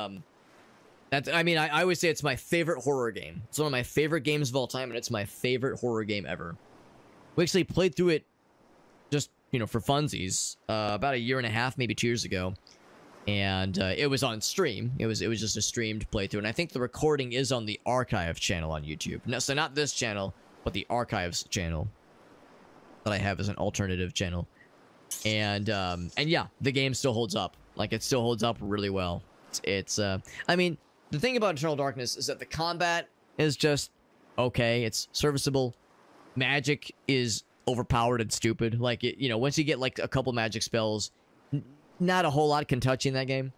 A: always say it's my favorite horror game. It's one of my favorite games of all time, and it's my favorite horror game ever. We actually played through it just, you know, for funsies, about 1.5 years, maybe 2 years ago. And it was on stream. It was just a streamed playthrough, and I think the recording is on the Archive channel on YouTube. No, so not this channel, but the Archives channel that I have as an alternative channel. And yeah, the game still holds up. Like, it still holds up really well. I mean, the thing about Eternal Darkness is that the combat is just okay. It's serviceable. Magic is overpowered and stupid. Like, you know, once you get like a couple magic spells, not a whole lot can touch you in that game.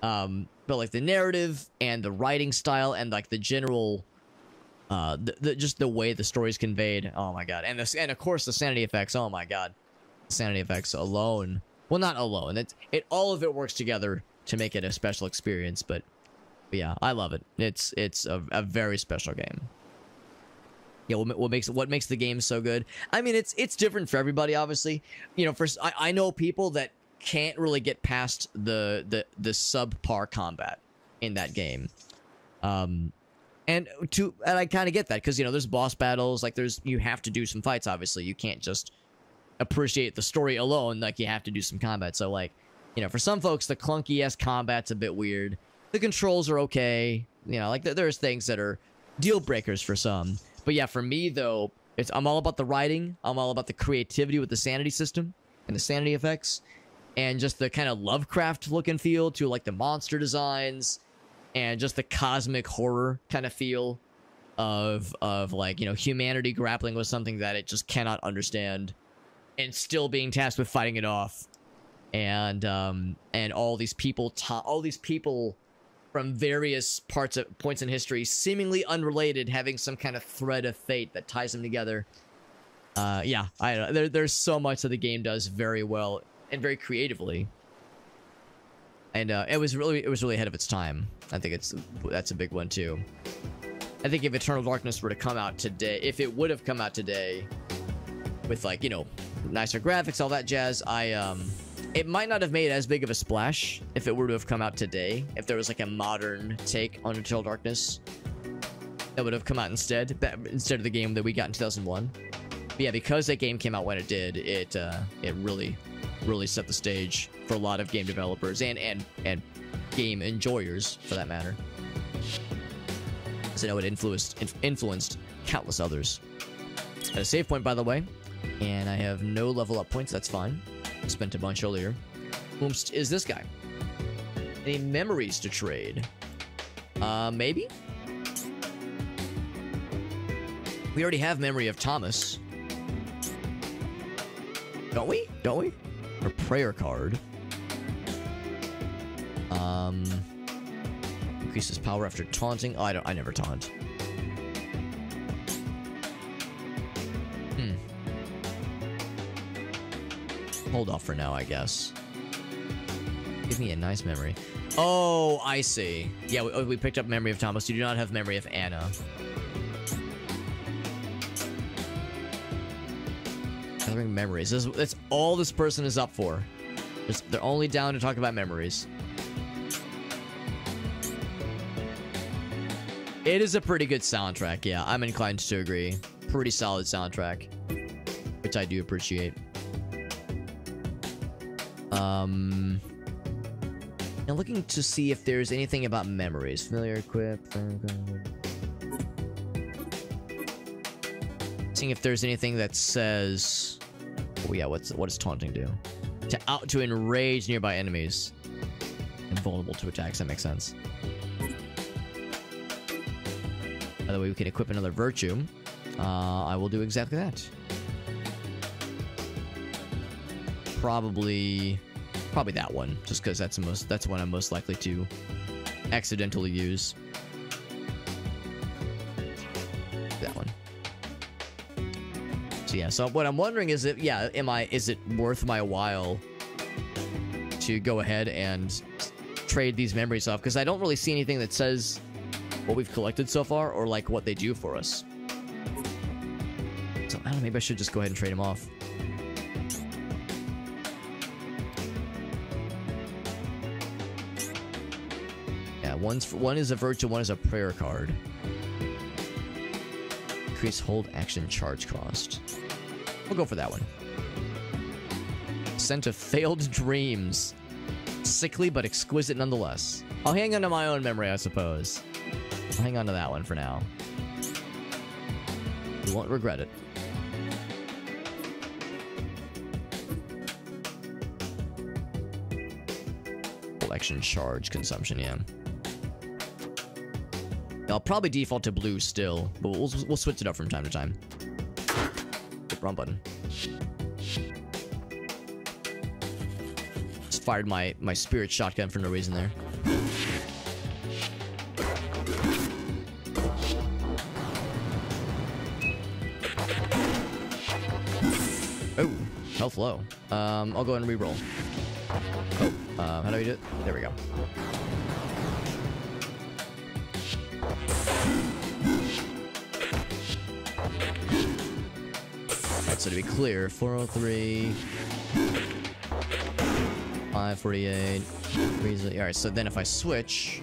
A: But like the narrative and the writing style and like the general, just the way the story's conveyed. Oh my god, and of course the sanity effects. Oh my god, the sanity effects alone. Well, not alone. All of it works together to make it a special experience. But yeah, I love it. It's a very special game. Yeah, what makes the game so good? I mean, it's different for everybody, obviously. You know, I know people that can't really get past the subpar combat in that game. And I kind of get that, because, you know, there's boss battles, like you have to do some fights, obviously. You can't just appreciate the story alone, like you have to do some combat. So, like, you know, for some folks, the clunky-ass combat's a bit weird. The controls are okay. You know, like there's things that are deal breakers for some. But yeah, for me, though, I'm all about the writing. I'm all about the creativity with the sanity system and the sanity effects, and just the kind of Lovecraft look and feel to like the monster designs, and just the cosmic horror kind of feel of like, you know, humanity grappling with something that it just cannot understand, and still being tasked with fighting it off, and all these people from various points in history, seemingly unrelated, having some kind of thread of fate that ties them together. Yeah, I don't know. There's so much that the game does very well and very creatively, and it was really ahead of its time. I think that's a big one too. I think if Eternal Darkness were to come out today, if it would have come out today, with, like, you know, nicer graphics, all that jazz, it might not have made as big of a splash if it were to have come out today. If there was like a modern take on Eternal Darkness that would have come out instead of the game that we got in 2001. But yeah, because that game came out when it did, it really set the stage for a lot of game developers and game enjoyers, for that matter. Because I know it influenced countless others. At a save point, by the way, and I have no level up points. That's fine. Spent a bunch earlier. Whom is this guy? Any memories to trade? Maybe? We already have Memory of Thomas. Don't we? Or prayer card. Increases power after taunting. Oh, I never taunt. Hold off for now, I guess. Give me a nice memory. Oh, I see. Yeah, we picked up Memory of Thomas. You do not have Memory of Anna. Gathering memories. That's all this person is up for. They're only down to talk about memories. It is a pretty good soundtrack, yeah. I'm inclined to agree. Pretty solid soundtrack, which I do appreciate. Now looking to see if there's anything about memories. Familiar, equip. Seeing if there's anything that says, oh yeah, what does taunting do? To enrage nearby enemies. Invulnerable to attacks, that makes sense. By the way, we can equip another virtue. I will do exactly that. Probably that one, just because that's one I'm most likely to accidentally use. That one. So yeah, so what I'm wondering is is it worth my while to go ahead and trade these memories off? Because I don't really see anything that says what we've collected so far, or like what they do for us. So I don't know, maybe I should just go ahead and trade them off. One is a virtue, one is a prayer card. Increase hold action charge cost. We'll go for that one. Scent of failed dreams. Sickly but exquisite nonetheless. I'll hang on to my own memory, I suppose. I'll hang on to that one for now. You won't regret it. Collection charge consumption, yeah. I'll probably default to blue still, but we'll switch it up from time to time. wrong button. Just fired my spirit shotgun for no reason there. Oh, health low. I'll go ahead and re-roll. Oh, how do we do it? There we go. Alright, so to be clear, 403, 548, alright, so then if I switch...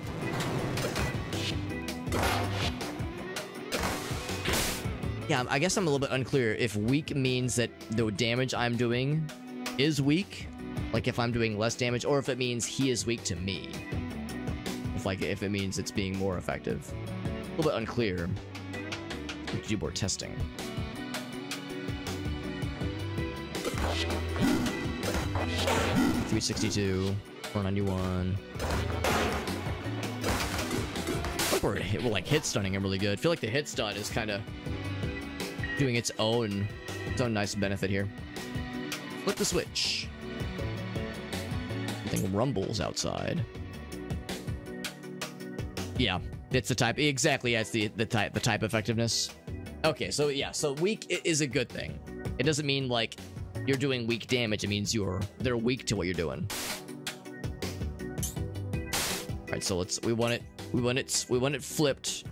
A: Yeah, I guess I'm a little bit unclear if weak means that the damage I'm doing is weak, like if I'm doing less damage, or if it means he is weak to me. If it means it's being more effective. A little bit unclear. We could do more testing. $362, $491. We're like hit stunning him really good. I feel like the hit stun is kind of doing its own nice benefit here. Flip the switch. Something rumbles outside. Yeah, it's the type. Exactly, yeah, it's the type effectiveness. Okay, so yeah, so weak is a good thing. It doesn't mean like you're doing weak damage. It means they're weak to what you're doing. All right, so we want it flipped.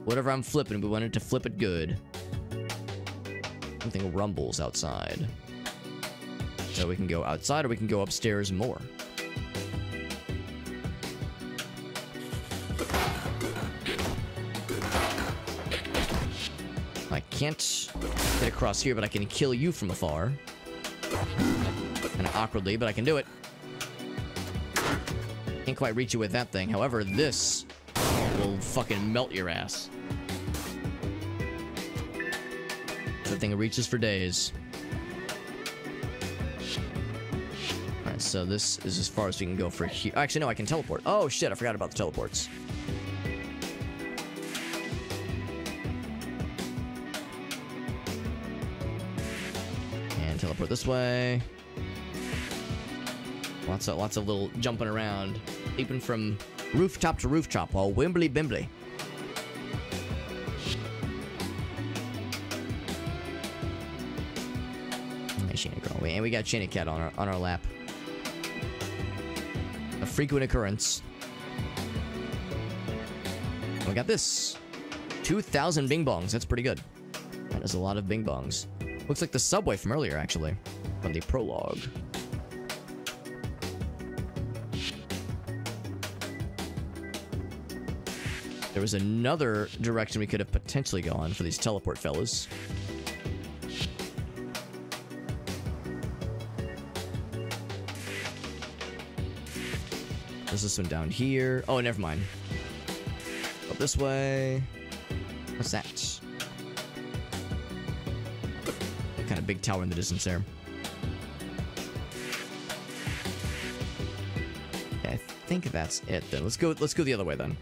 A: Whatever I'm flipping, we want it to flip it good. Something rumbles outside. So we can go outside or we can go upstairs more. I can't get across here, but I can kill you from afar. Kind of awkwardly, but I can do it. Can't quite reach you with that thing. However, this will fucking melt your ass. That thing reaches for days. Alright, so this is as far as we can go for here. Actually, no, I can teleport. Oh, shit, I forgot about the teleports. And teleport this way. Lots of little jumping around. Leaping from rooftop to rooftop while wimbly bimbly. And we got Chained Cat on our lap. A frequent occurrence. And we got this. 2,000 bing bongs. That's pretty good. That is a lot of bing bongs. Looks like the subway from earlier, actually. From the prologue. There was another direction we could have potentially gone for these teleport fellas. There's this one down here. Oh, never mind. Go this way. What's that? Kind of big tower in the distance there. Okay, I think that's it then. Let's go the other way then.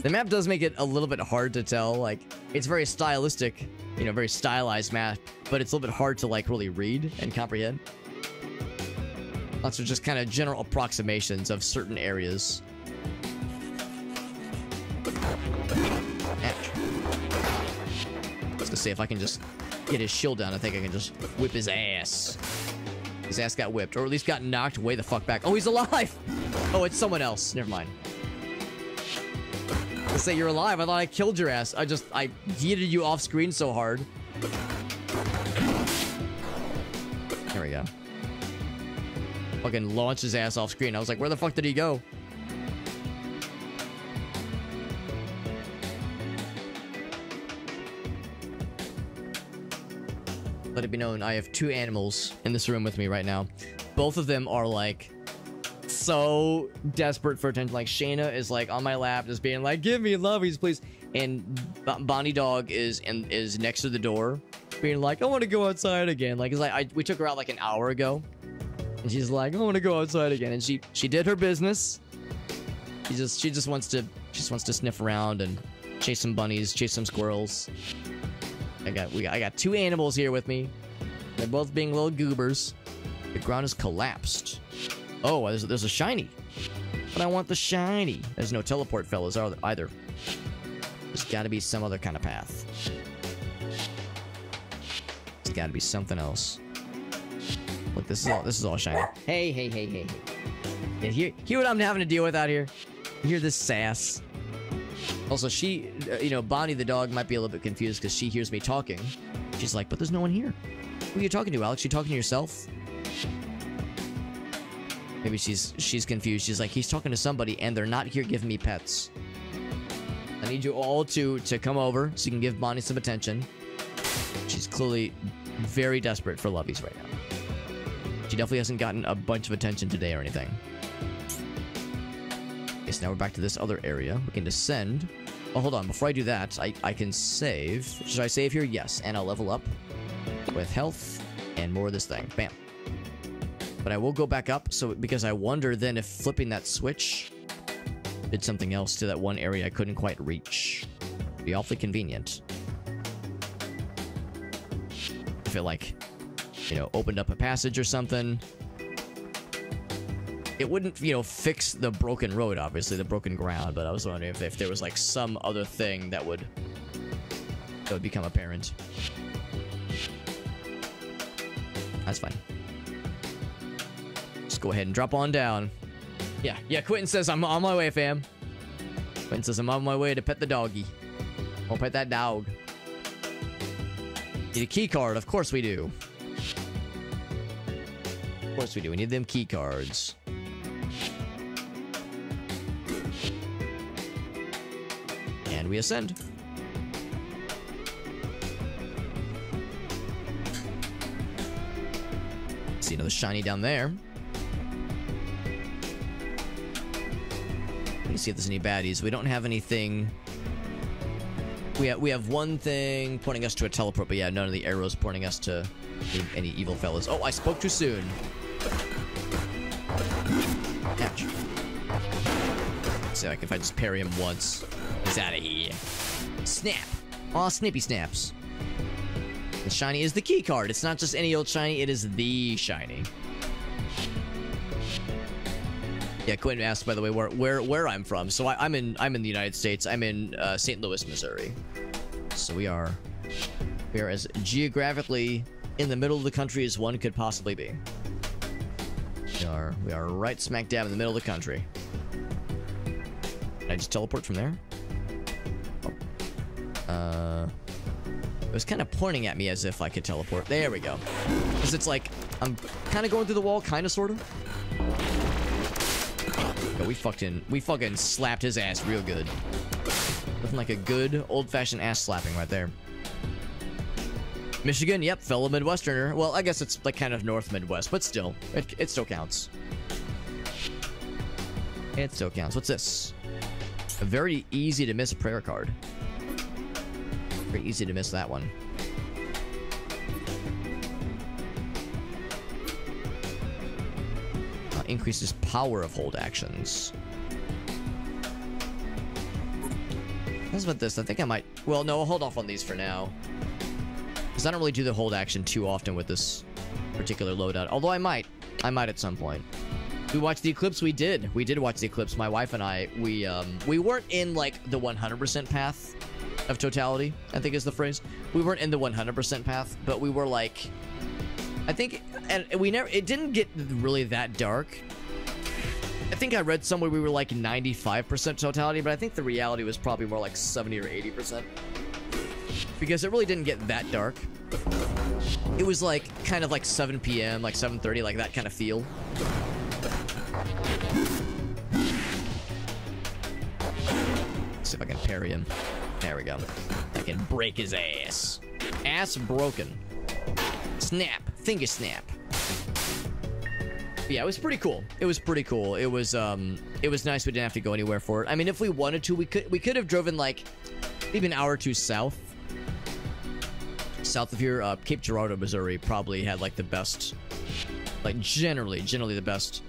A: The map does make it a little bit hard to tell. Like, it's very stylistic, you know, very stylized map, but it's a little bit hard to like really read and comprehend. Lots of just kind of general approximations of certain areas. I was gonna say, if I can just get his shield down, I think I can just whip his ass. His ass got whipped, or at least got knocked way the fuck back. Oh, he's alive! Oh, it's someone else. Never mind. I say you're alive. I thought I killed your ass. I yeeted you off screen so hard. There we go. Fucking launched his ass off screen. I was like, where the fuck did he go? Let it be known, I have two animals in this room with me right now. Both of them are like so desperate for attention. Like Shayna is like on my lap, just being like, "Give me lovies, please." And Bonnie Dog is next to the door, being like, "I want to go outside again." Like, it's like we took her out like an hour ago. And she's like, I want to go outside again. And she did her business. She just wants to sniff around and Chase some bunnies, chase some squirrels. I got two animals here with me. They're both being little goobers. The ground is collapsed. Oh, there's a shiny. But I want the shiny. There's no teleport, fellas, either. There's got to be some other kind of path. There's got to be something else. Look, this is all shiny. Hey. Yeah, hear what I'm having to deal with out here? You hear this sass? Also, she, Bonnie the dog might be a little bit confused because she hears me talking. She's like, but there's no one here. Who are you talking to, Alex? You talking to yourself? Maybe she's confused. She's like, he's talking to somebody and they're not here giving me pets. I need you all to come over so you can give Bonnie some attention. She's clearly very desperate for lovies right now. She definitely hasn't gotten a bunch of attention today or anything. Okay, so now we're back to this other area. We can descend. Oh, hold on. Before I do that, I can save. Should I save here? Yes. And I'll level up with health and more of this thing. Bam. But I will go back up, because I wonder then if flipping that switch did something else to that one area I couldn't quite reach. Be awfully convenient. If it, like, opened up a passage or something. It wouldn't, fix the broken road, obviously, the broken ground, but I was wondering if there was, like, some other thing that would become apparent. That's fine. Just go ahead and drop on down. Yeah, Quentin says I'm on my way, fam. Quentin says I'm on my way to pet the doggy. I'll pet that dog. Need a key card, of course we do. Of course we do. We need them key cards. And we ascend. See another shiny down there. Let me see if there's any baddies. We don't have anything. We have one thing pointing us to a teleport, but yeah, none of the arrows pointing us to any evil fellas. Oh, I spoke too soon. Ouch. See, like, if I just parry him once, he's out of here. Snap. Aw, snippy snaps. The shiny is the key card. It's not just any old shiny, it is the shiny. Yeah, Quentin asked, by the way, where I'm from. So I'm in the United States. I'm in St. Louis, Missouri. So we are as geographically in the middle of the country as one could possibly be. We are right smack dab in the middle of the country. Can I just teleport from there? Oh. It was kind of pointing at me as if I could teleport. There we go. Because it's like, I'm kind of going through the wall, kind of, sort of. Yo, we fucking slapped his ass real good. Looking like a good old-fashioned ass slapping right there. Michigan, yep, fellow Midwesterner. Well, I guess it's like kind of North Midwest, but still, it still counts. It still counts. What's this? A very easy to miss prayer card. Very easy to miss that one. Increases power of hold actions. How's about this? I think I might... Well, no, I'll hold off on these for now. Because I don't really do the hold action too often with this particular loadout. Although I might. I might at some point. We watched the eclipse. We did. We did watch the eclipse. My wife and I, we weren't in, like, the 100% path of totality, I think is the phrase. We weren't in the 100% path, but we were, like... I think... And we never... It didn't get really that dark. I think I read somewhere we were, like, 95% totality, but I think the reality was probably more like 70 or 80%. Because it really didn't get that dark. It was, like, kind of like 7 p.m., like 7:30, like that kind of feel. Let's see if I can parry him. There we go. I can break his ass. Ass broken. Snap. Finger snap. But yeah, it was pretty cool. It was pretty cool. It was nice we didn't have to go anywhere for it. I mean, if we wanted to, we could have driven, like, maybe an hour or two south. South of here, Cape Girardeau, Missouri probably had, like, the best, like, generally the best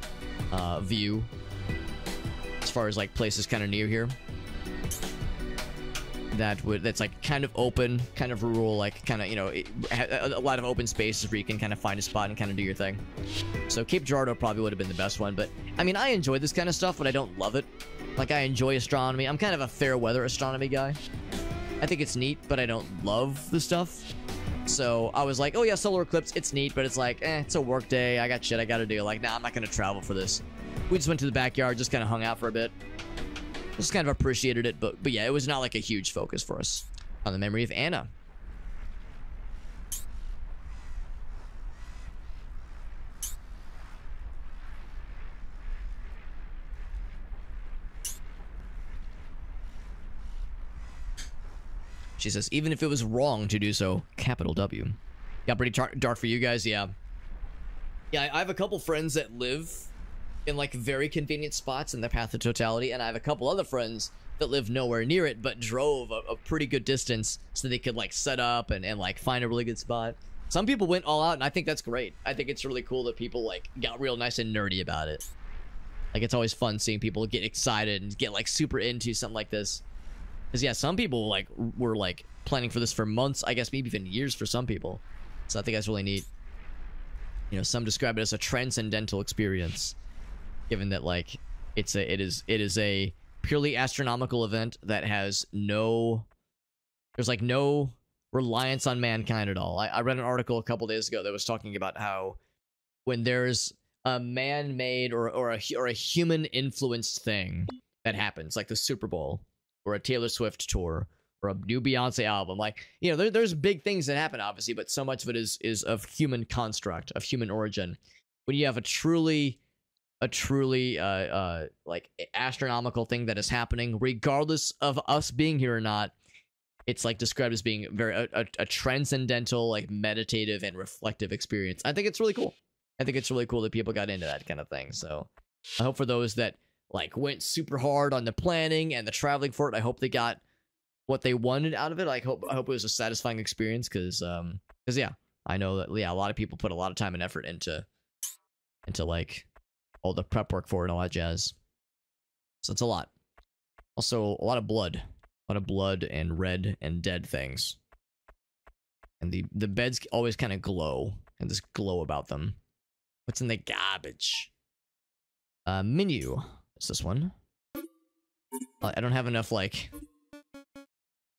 A: view as far as, like, places kind of near here. that's like kind of open, kind of rural, like kind of, you know, a lot of open spaces where you can kind of find a spot and kind of do your thing. So Cape Girardeau probably would have been the best one, but I mean, I enjoy this kind of stuff, but I don't love it. Like, I enjoy astronomy. I'm kind of a fair weather astronomy guy. I think it's neat, but I don't love the stuff. So I was like, oh yeah, solar eclipse, it's neat, but it's like, it's a work day. I got shit I gotta do. Like, nah, I'm not gonna travel for this. We just went to the backyard, just kind of hung out for a bit. Just kind of appreciated it, but yeah, it was not like a huge focus for us. On the memory of Anna. She says, even if it was wrong to do so, capital W. Got pretty dark for you guys, yeah. Yeah, I have a couple friends that live in like very convenient spots in the path of totality, and I have a couple other friends that live nowhere near it but drove a pretty good distance so they could like set up and like find a really good spot. Some people went all out, and I think that's great. I think it's really cool that people like got real nice and nerdy about it. Like, it's always fun seeing people get excited and get like super into something like this. Because yeah, some people like were like planning for this for months, I guess maybe even years for some people. So I think that's really neat. You know, some describe it as a transcendental experience, given that like it is a purely astronomical event that has there's like no reliance on mankind at all. I read an article a couple days ago that was talking about how when there's a man-made or a human influenced thing that happens, like the Super Bowl or a Taylor Swift tour or a new Beyonce album, like, you know, there's big things that happen obviously, but so much of it is of human construct, of human origin. When you have a truly like astronomical thing that is happening, regardless of us being here or not, it's like described as being very a transcendental, like meditative and reflective experience. I think it's really cool. I think it's really cool that people got into that kind of thing. So I hope for those that like went super hard on the planning and the traveling for it, I hope they got what they wanted out of it. I hope it was a satisfying experience, because yeah, I know that a lot of people put a lot of time and effort into like all the prep work for it and all that jazz. So it's a lot. Also, a lot of blood. A lot of blood and red and dead things. And the beds always kind of glow. And this glow about them. What's in the garbage? Menu. It's this one. I don't have enough, like... I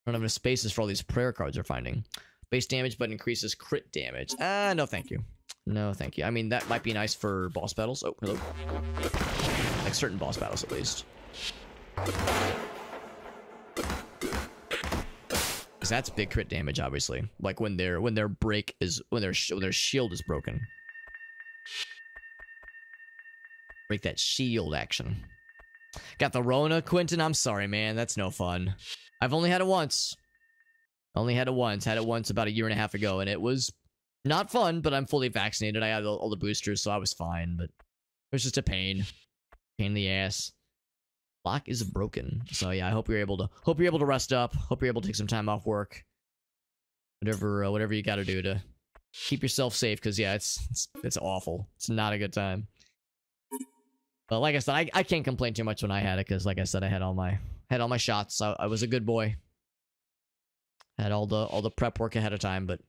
A: don't have enough spaces for all these prayer cards we're finding. Base damage, but increases crit damage. No thank you. No, thank you. I mean, that might be nice for boss battles. Oh, hello. Like certain boss battles, at least. Because that's big crit damage, obviously. Like when their shield is broken. Break that shield action. Got the Rona, Quentin. I'm sorry, man. That's no fun. I've only had it once. Only had it once. Had it once about 1.5 years ago, and it was not fun, but I'm fully vaccinated. I had all the boosters, so I was fine, but it was just a pain. Pain in the ass. Lock is broken. So yeah, I hope you're able to rest up. Hope you're able to take some time off work. Whatever you gotta do to keep yourself safe, because yeah, it's awful. It's not a good time. But like I said, I can't complain too much when I had it, because like I said, I had all my shots. I was a good boy. Had all the prep work ahead of time, but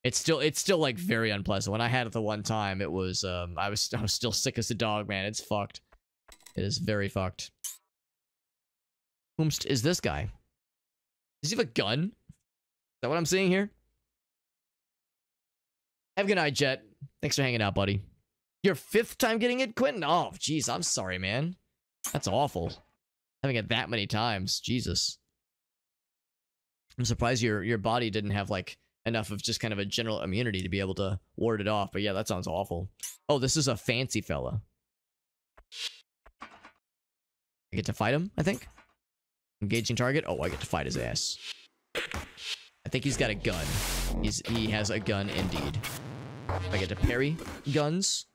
A: it's still like very unpleasant. When I had it the one time, it was I was still sick as a dog, man. It's fucked. It is very fucked. Whomst is this guy? Does he have a gun? Is that what I'm seeing here? Have a good night, Jet. Thanks for hanging out, buddy. Your 5th time getting it, Quentin? Oh, jeez, I'm sorry, man. That's awful. Having it that many times. Jesus. I'm surprised your body didn't have, like, enough of just kind of a general immunity to be able to ward it off. But yeah, that sounds awful. Oh, this is a fancy fella. I get to fight him, I think. Engaging target. Oh, I get to fight his ass. I think he's got a gun. He has a gun indeed. I get to parry guns.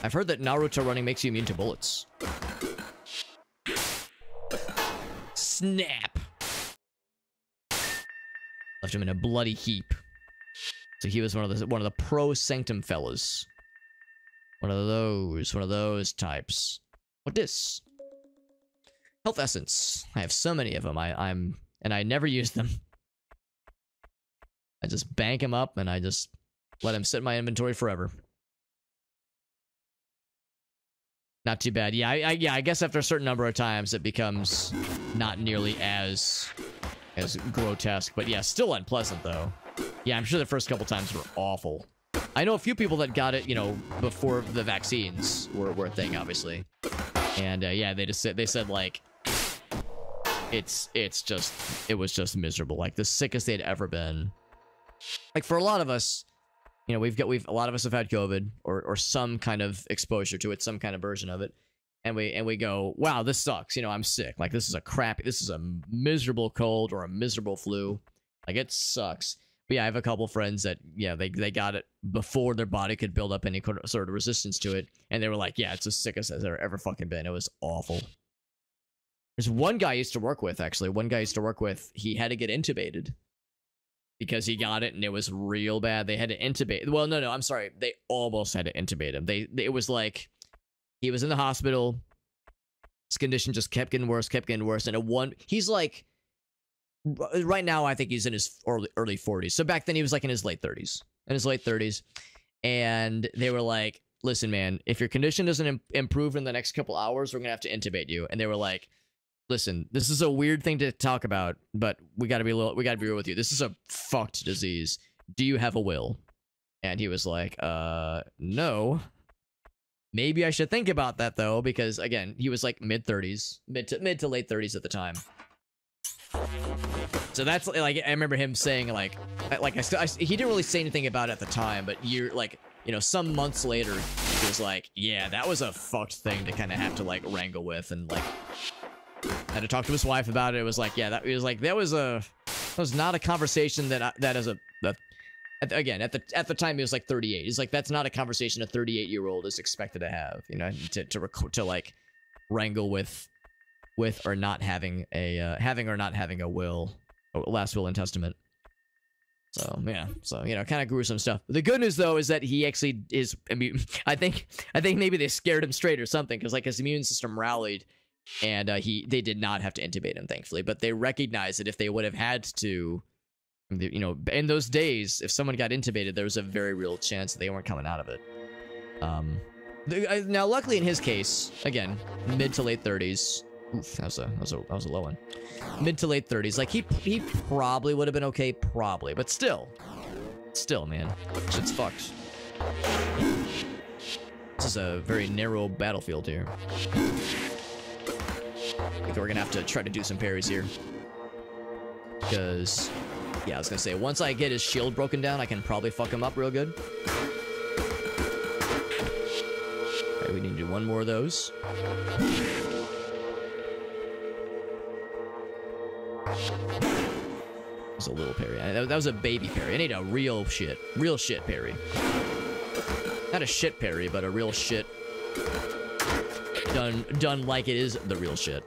A: I've heard that Naruto running makes you immune to bullets. Snap. Left him in a bloody heap. So he was one of the pro sanctum fellas. One of those types. What this? Health essence. I have so many of them. And I never use them. I just bank them up and I just let them sit in my inventory forever. Not too bad. Yeah, I guess after a certain number of times it becomes not nearly as grotesque, but yeah, still unpleasant though. Yeah, I'm sure the first couple times were awful. I know a few people that got it, you know, before the vaccines were a thing, obviously. And yeah, they said like it was just miserable, like the sickest they'd ever been. Like for a lot of us, you know, a lot of us have had COVID or some kind of exposure to it, some kind of version of it, and we go, wow, this sucks. You know, I'm sick. Like this is a miserable cold or a miserable flu. Like it sucks. But yeah, I have a couple friends that they got it before their body could build up any sort of resistance to it, and they were like, yeah, it's the sickest I've ever fucking been. It was awful. There's one guy I used to work with, actually. One guy I used to work with, he had to get intubated because he got it and it was real bad. They had to intubate. Well, no, I'm sorry. They almost had to intubate him. It was like he was in the hospital. His condition just kept getting worse. And he's like, right now, I think he's in his early 40s. So back then he was like in his late 30s. And they were like, listen, man, if your condition doesn't improve in the next couple hours, we're going to have to intubate you. And they were like, listen, this is a weird thing to talk about, but we gotta be real with you. This is a fucked disease. Do you have a will? And he was like, no. Maybe I should think about that though, because again, he was like mid to late 30s at the time. So that's like, I remember him saying like he didn't really say anything about it at the time, but some months later, he was like, yeah, that was a fucked thing to kind of have to like wrangle with, and like had to talk to his wife about it. It was like, yeah, that was not a conversation at the time he was like 38. He's like, that's not a conversation a 38-year-old is expected to have, you know, to like wrangle with or not having a last will and testament. So yeah, kind of gruesome stuff. The good news though is that he actually is immune. I think maybe they scared him straight or something, because like his immune system rallied. And they did not have to intubate him, thankfully. But they recognized that if they would have had to, you know, in those days, if someone got intubated, there was a very real chance that they weren't coming out of it. Now, luckily in his case, again, mid to late 30s. Oof, that was a low one. Mid to late 30s. Like he probably would have been okay, probably, but still, man, shit's fucked. This is a very narrow battlefield here. I think we're gonna have to try to do some parries here, because yeah, I was gonna say, once I get his shield broken down, I can probably fuck him up real good. Okay, we need to do one more of those. That's a little parry. That was a baby parry. I need a real shit parry. Not a shit parry, but a real shit done like it is the real shit.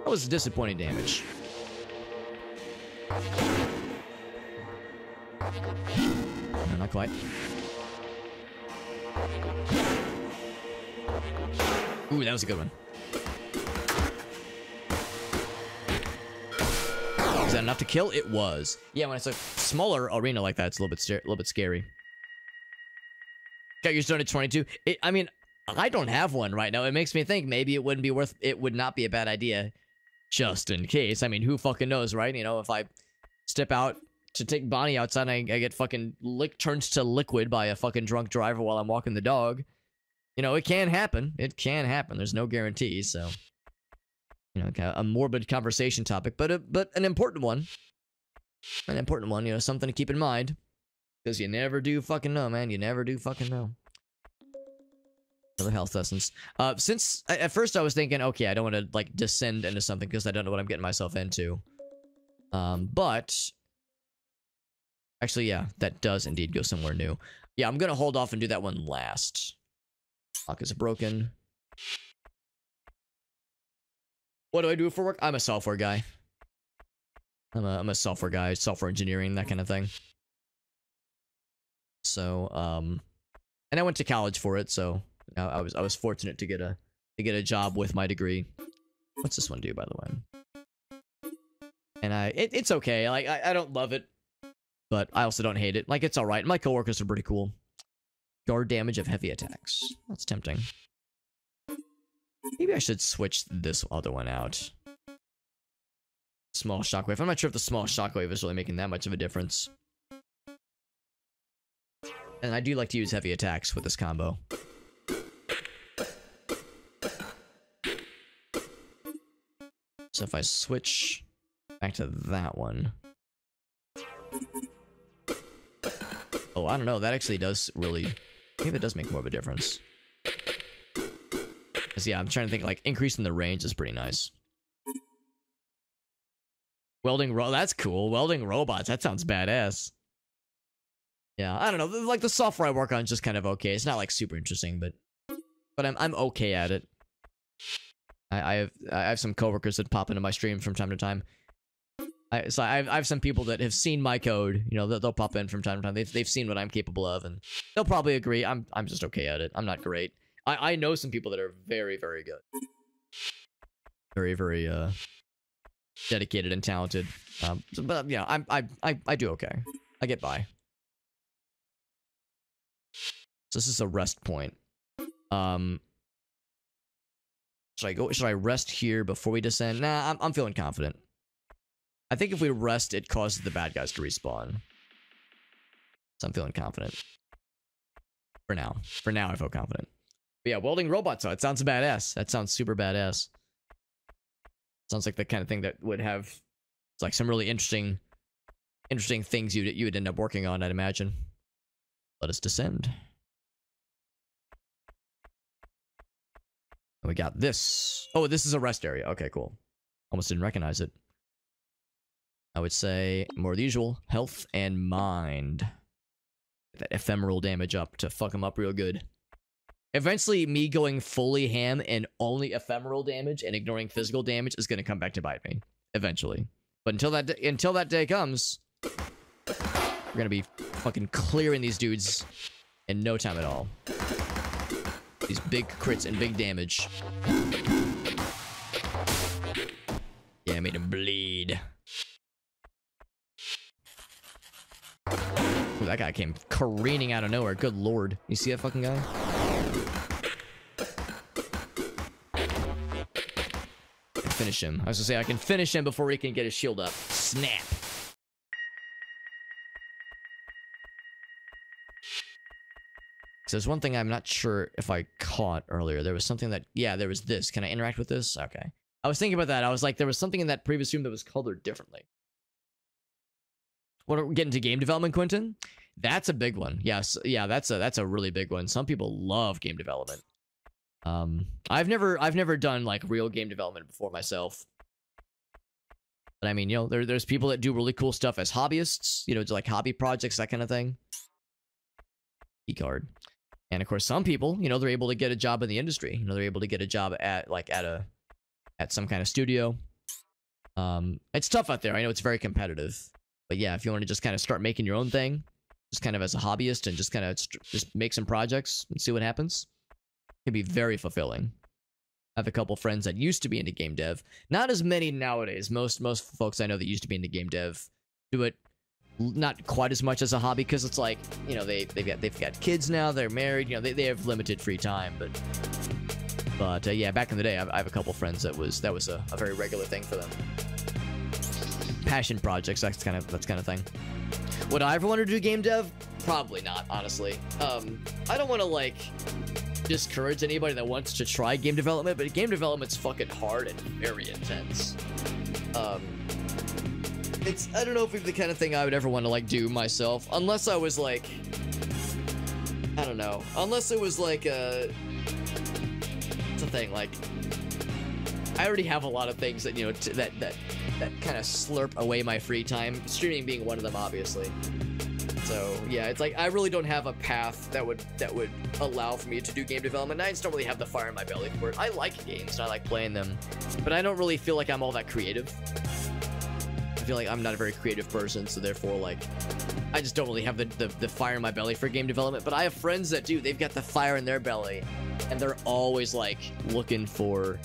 A: That was disappointing damage. No, not quite. Ooh, that was a good one. Is that enough to kill? It was. Yeah, when it's a smaller arena like that, it's a little bit scary. Got your stone at 22. I mean, I don't have one right now. It makes me think maybe it would not be a bad idea, just in case. I mean, who fucking knows, right? You know, if I step out to take Bonnie outside and I get fucking turned to liquid by a fucking drunk driver while I'm walking the dog. You know, it can happen. It can happen. There's no guarantee, so. You know, kind of a morbid conversation topic, but an important one. An important one, you know, something to keep in mind. Because you never do fucking know, man. You never do fucking know. Another health essence. Since at first I was thinking, okay, I don't want to like descend into something because I don't know what I'm getting myself into. But actually, yeah, that does indeed go somewhere new. Yeah, I'm gonna hold off and do that one last. Lock is broken. What do I do for work? I'm a software guy. I'm a software guy, software engineering, that kind of thing. So, and I went to college for it, so I was fortunate to get a job with my degree. What's this one do, by the way? And it's okay. Like, I don't love it, but I also don't hate it. Like, it's alright. My coworkers are pretty cool. Guard damage of heavy attacks. That's tempting. Maybe I should switch this other one out. Small shockwave. I'm not sure if the small shockwave is really making that much of a difference. And I do like to use heavy attacks with this combo. So if I switch back to that one. Oh, I don't know. That actually does really... Maybe it does make more of a difference. Because, yeah, I'm trying to think, like, increasing the range is pretty nice. That's cool. Welding robots. That sounds badass. Yeah, I don't know. Like, the software I work on is just kind of okay. It's not, like, super interesting, but I'm okay at it. I have some coworkers that pop into my stream from time to time. I have some people that have seen my code. You know, they'll pop in from time to time. They've seen what I'm capable of, and they'll probably agree. I'm just okay at it. I'm not great. I know some people that are very, very good. Very, very dedicated and talented. But yeah, I do okay. I get by. So this is a rest point. Should I rest here before we descend? Nah, I'm feeling confident. I think if we rest, it causes the bad guys to respawn. So I'm feeling confident. For now. For now, I feel confident. But yeah, welding robots, though. It sounds badass. That sounds super badass. Sounds like the kind of thing that would have like some really interesting things you would end up working on, I'd imagine. Let us descend. We got this. Oh, this is a rest area. Okay, cool. Almost didn't recognize it. I would say more the usual. Health and mind. Get that ephemeral damage up to fuck them up real good. Eventually, me going fully ham and only ephemeral damage and ignoring physical damage is going to come back to bite me. Eventually. But until that day comes, we're going to be fucking clearing these dudes in no time at all. These big crits and big damage. Yeah, I made him bleed. Ooh, that guy came careening out of nowhere. Good lord. You see that fucking guy? I can finish him. I was gonna say, I can finish him before he can get his shield up. Snap. So there's one thing I'm not sure if I caught earlier. There was something that... Yeah, there was this. Can I interact with this? Okay. I was thinking about that. I was like, there was something in that previous room that was colored differently. What are we getting to game development, Quentin? That's a big one. Yes, yeah, that's a really big one. Some people love game development. I've never done like real game development before myself. But I mean, you know, there's people that do really cool stuff as hobbyists, you know, like hobby projects, that kind of thing. E-card. And of course, some people, you know, they're able to get a job in the industry. You know, they're able to get a job at some kind of studio. It's tough out there. I know it's very competitive. But yeah, if you want to just kind of start making your own thing, just kind of as a hobbyist and just kind of just make some projects and see what happens, it can be very fulfilling. I have a couple friends that used to be into game dev. Not as many nowadays. Most folks I know that used to be into game dev do it not quite as much as a hobby, because it's like, you know, they've got kids now, they're married, you know, they have limited free time. But yeah, back in the day, I have a couple friends that was a very regular thing for them. Passion projects, that's kind of thing. Would I ever want to do game dev? Probably not, honestly. I don't want to like discourage anybody that wants to try game development, but game development's fucking hard and very intense. I don't know if it's the kind of thing I would ever want to like do myself, unless I was like, I don't know, unless it was like it's a thing, like I already have a lot of things that, you know, that kind of slurp away my free time, streaming being one of them, obviously. So yeah, it's like I really don't have a path that would allow for me to do game development. I just don't really have the fire in my belly for it. I like games and I like playing them, but I don't really feel like I'm all that creative. I feel like I'm not a very creative person, so therefore, like, I just don't really have the fire in my belly for game development. But I have friends that do. They've got the fire in their belly, and they're always like looking for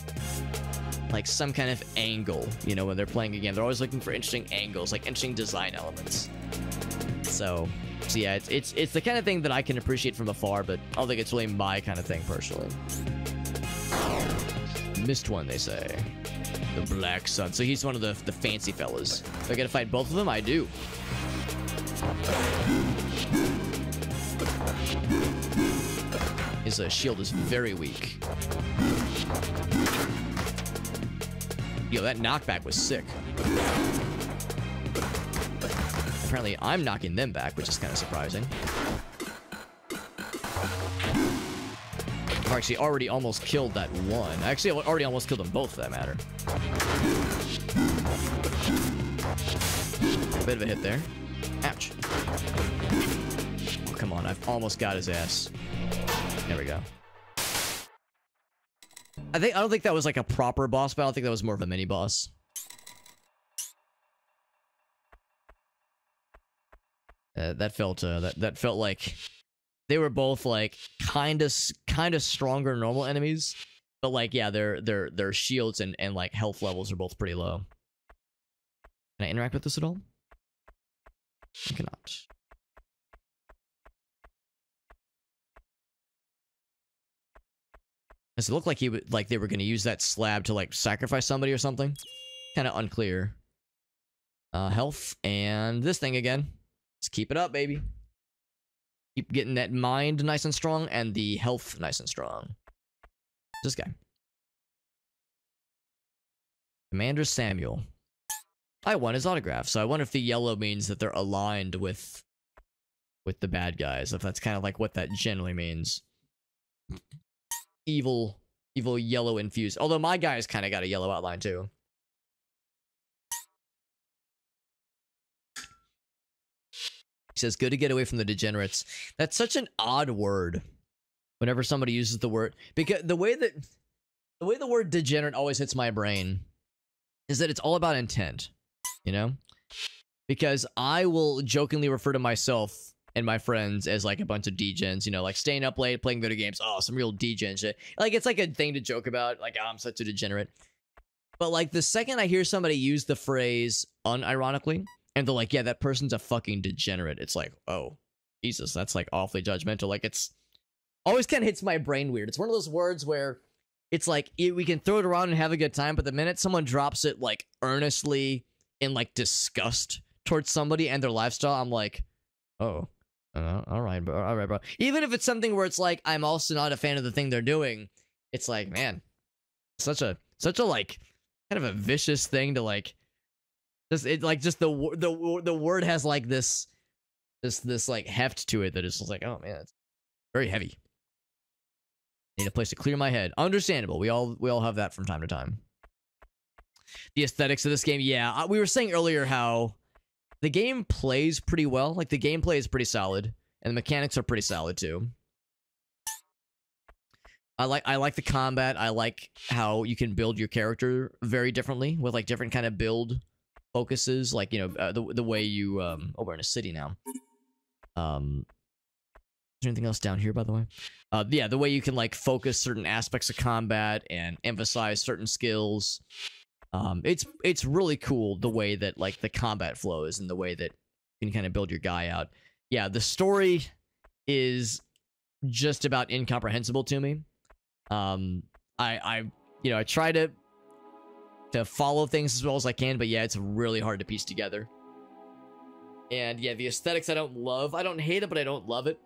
A: like some kind of angle, you know, when they're playing a game. They're always looking for interesting angles, like interesting design elements. So yeah, it's the kind of thing that I can appreciate from afar, but I don't think it's really my kind of thing personally. Missed one, they say. The Black Sun. So he's one of the fancy fellas. Do I gotta fight both of them? I do. His shield is very weak. Yo, that knockback was sick. Apparently, I'm knocking them back, which is kind of surprising. I've actually already almost killed that one. Actually, I already almost killed them both, for that matter. A bit of a hit there. Ouch. Oh, come on, I've almost got his ass. There we go. I don't think that was like a proper boss battle. I think that was more of a mini boss. That felt like they were both like kind of stronger normal enemies, but like yeah, their shields and like health levels are both pretty low. Can I interact with this at all? I cannot. Does it look like they were going to use that slab to like sacrifice somebody or something? Kind of unclear. Health and this thing again. Let's keep it up, baby. Keep getting that mind nice and strong and the health nice and strong. This guy. Commander Samuel. I won his autograph, so I wonder if the yellow means that they're aligned with the bad guys. If that's kind of like what that generally means. Evil yellow infused. Although my guy's kind of got a yellow outline too. He says, good to get away from the degenerates. That's such an odd word. Whenever somebody uses the word, because the way the word degenerate always hits my brain is that it's all about intent, you know? Because I will jokingly refer to myself and my friends as like a bunch of degens, you know, like staying up late playing video games. Oh, some real degen shit. Like it's like a thing to joke about, like, oh, I'm such a degenerate. But like the second I hear somebody use the phrase unironically, and they're like, yeah, that person's a fucking degenerate, it's like, oh, Jesus, that's like awfully judgmental. Like it's always kind of hits my brain weird. It's one of those words where it's like we can throw it around and have a good time, but the minute someone drops it like earnestly in like disgust towards somebody and their lifestyle, I'm like, oh. All right, bro. Even if it's something where it's like I'm also not a fan of the thing they're doing, it's like, man, such a like kind of a vicious thing to like. Just the word has like this like heft to it that is just like, oh man, it's very heavy. Need a place to clear my head. Understandable. We all have that from time to time. The aesthetics of this game, yeah. We were saying earlier how the game plays pretty well. Like, the gameplay is pretty solid, and the mechanics are pretty solid, too. I like the combat. I like how you can build your character very differently, with, like, different kind of build focuses. Like, you know, the way you... Oh, we're in a city now. Is there anything else down here, by the way? Yeah, the way you can, like, focus certain aspects of combat and emphasize certain skills. It's really cool the way that like the combat flows and the way that you can kind of build your guy out. Yeah, the story is just about incomprehensible to me. I try to follow things as well as I can, but yeah, it's really hard to piece together. And yeah, the aesthetics I don't love. I don't hate it, but I don't love it.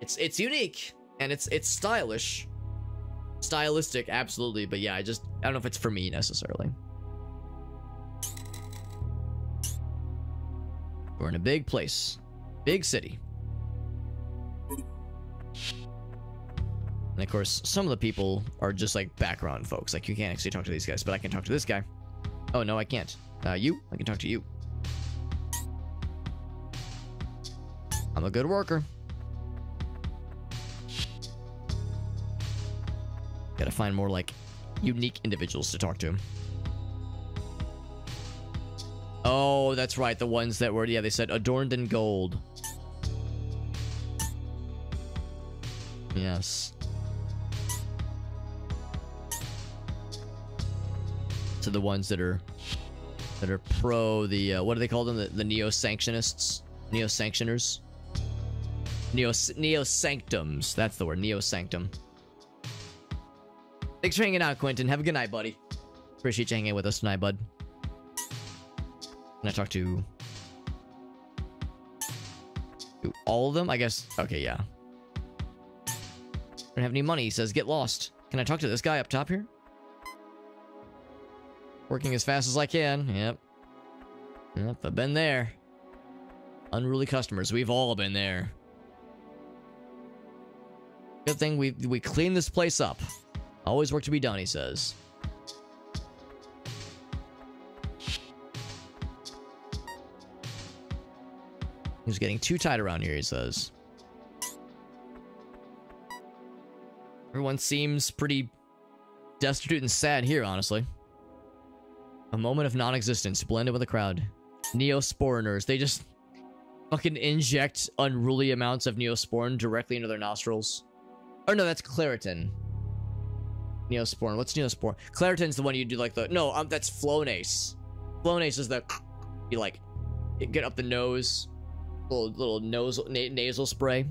A: It's unique and it's stylish. Stylistic, absolutely, but yeah, I don't know if it's for me necessarily. We're in a big place, big city, and of course some of the people are just like background folks. Like, you can't actually talk to these guys, but I can talk to this guy. Oh no, I can't. I can talk to you. I'm a good worker. Gotta find more, like, unique individuals to talk to. Oh, that's right. The ones that were, yeah, they said adorned in gold. Yes. to the ones that are pro the what do they call them? The neo-sanctionists, neo-sanctioners, neo-sanctums. That's the word, neo-sanctum. Thanks for hanging out, Quentin. Have a good night, buddy. Appreciate you hanging out with us tonight, bud. Can I talk to all of them? I guess. Okay, yeah. Don't have any money. He says, get lost. Can I talk to this guy up top here? Working as fast as I can. Yep. Yep, I've been there. Unruly customers. We've all been there. Good thing we cleaned this place up. Always work to be done, he says. He's getting too tight around here, he says. Everyone seems pretty destitute and sad here, honestly. A moment of non-existence blended with the crowd. Neosporiners. They just fucking inject unruly amounts of Neosporin directly into their nostrils. Oh no, that's Claritin. Neosporin. What's Neosporin? Claritin's the one you do like the... No, that's Flonase. Flonase is the... You like... Get up the nose. Little nasal spray.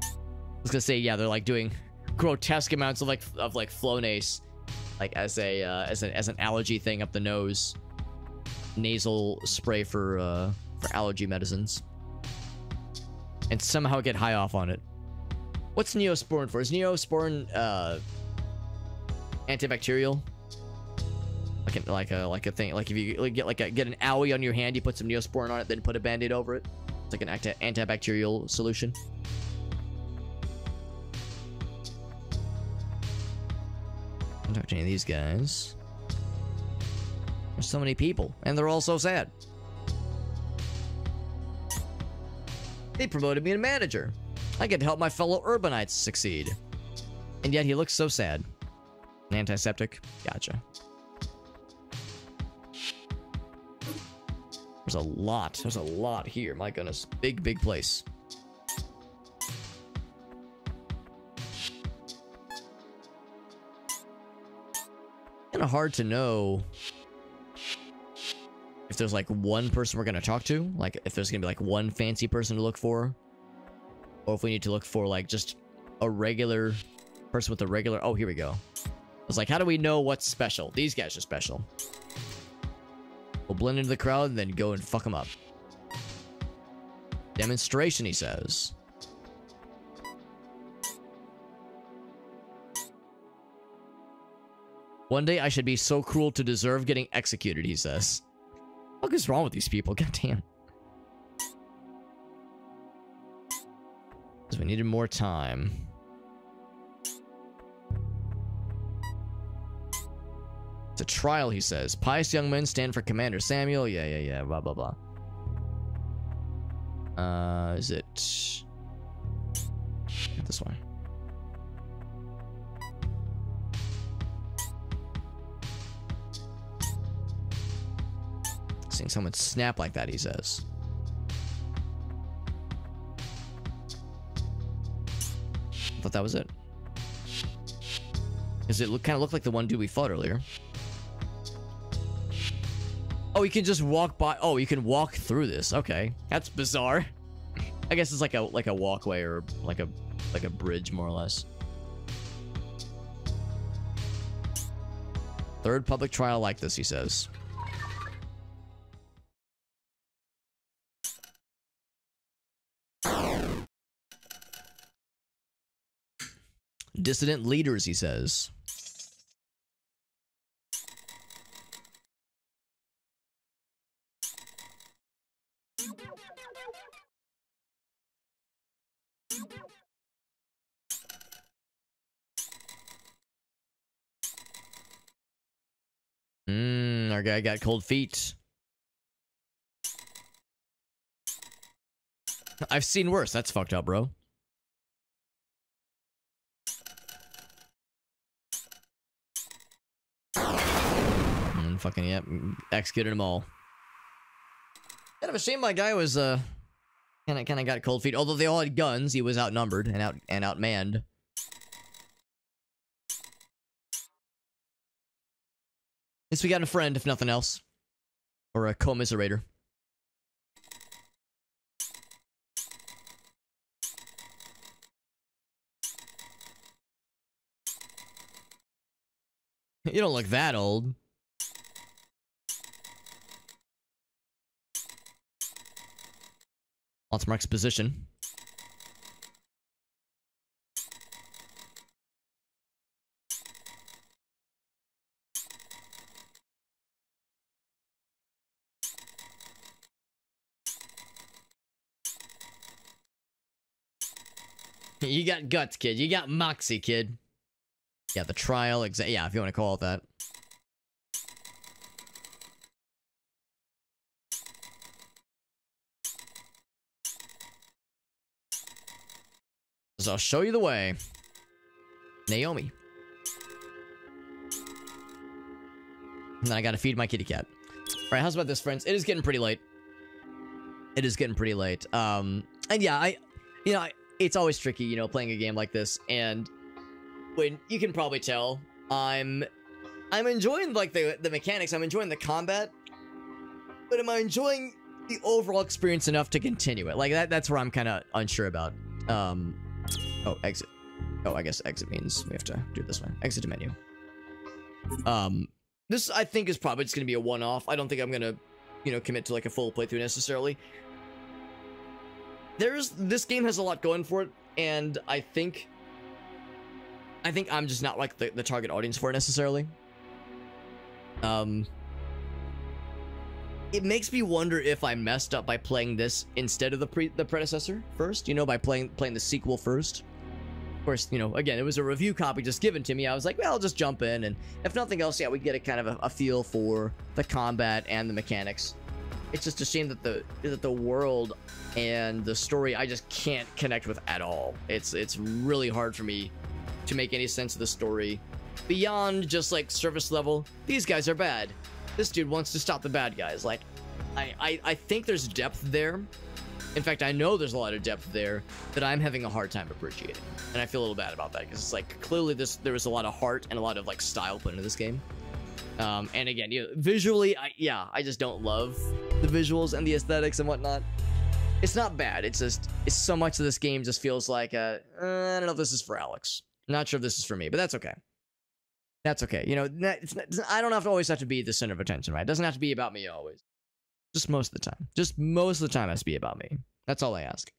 A: I was gonna say, yeah, they're like doing grotesque amounts of Flonase, like as an allergy thing up the nose. Nasal spray for allergy medicines, and somehow get high off on it. What's Neosporin for? Is Neosporin antibacterial? Like a thing. Like if you get an owie on your hand, you put some Neosporin on it, then put a band-aid over it. It's like an antibacterial solution. Don't talk to any of these guys. There's so many people, and they're all so sad. They promoted me to manager. I get to help my fellow urbanites succeed. And yet he looks so sad. An antiseptic? Gotcha. There's a lot here. My goodness. Big place. Kind of hard to know if there's like one person we're gonna talk to, like if there's gonna be like one fancy person to look for, or if we need to look for like just a regular person with a regular... Oh, here we go. I was like, how do we know what's special? These guys are special. We'll blend into the crowd and then go and fuck them up. Demonstration, he says. One day I should be so cruel to deserve getting executed, he says. What is wrong with these people? Goddamn. Because we needed more time. It's a trial, he says. Pious young men stand for Commander Samuel. Yeah. Blah, blah, blah. Is it... This one. Seeing someone snap like that, he says. I thought that was it. Because it kind of looked like the one dude we fought earlier. Oh, you can just walk by. Oh, you can walk through this. Okay, that's bizarre. I guess it's like a walkway or like a bridge, more or less. Third public trial like this, he says. Dissident leaders, he says. Our guy got cold feet. I've seen worse. That's fucked up, bro. Fucking, yep. Executed them all. Kind of a shame my guy was, kind of got cold feet. Although they all had guns, he was outnumbered and outmanned. least we got a friend, if nothing else. Or a commiserator. You don't look that old. Lots more exposition. You got guts, kid. You got moxie, kid. Yeah, the trial exam. Yeah, if you want to call it that. So I'll show you the way. Naomi. And then I gotta feed my kitty cat. Alright, how's about this, friends? It is getting pretty late. It is getting pretty late. And yeah, it's always tricky, you know, playing a game like this. And when you can probably tell, I'm enjoying like the mechanics. I'm enjoying the combat. But am I enjoying the overall experience enough to continue it? Like that's where I'm kind of unsure about. Oh, exit. Oh, I guess exit means we have to do it this way. Exit to menu. This I think is probably just gonna be a one-off. I don't think I'm gonna, you know, commit to like a full playthrough necessarily. This game has a lot going for it, and I think I'm just not like the target audience for it necessarily. It makes me wonder if I messed up by playing this instead of the predecessor first, you know, by playing the sequel first. Of course, you know, again, it was a review copy just given to me. I was like, well, I'll just jump in, and if nothing else, yeah, we get a kind of a feel for the combat and the mechanics. It's just a shame that the world and the story I just can't connect with at all. It's really hard for me to make any sense of the story beyond just like surface level. These guys are bad. This dude wants to stop the bad guys. Like, I think there's depth there. In fact, I know there's a lot of depth there that I'm having a hard time appreciating. And I feel a little bad about that, because it's like, clearly there was a lot of heart and a lot of like style put into this game. And again, you know, visually, I just don't love the visuals and the aesthetics and whatnot. It's not bad. It's so much of this game just feels like, I don't know if this is for Alex. I'm not sure if this is for me, but that's okay. That's okay. You know, I don't always have to be the center of attention, right? It doesn't have to be about me always. Just most of the time. Just most of the time has to be about me. That's all I ask.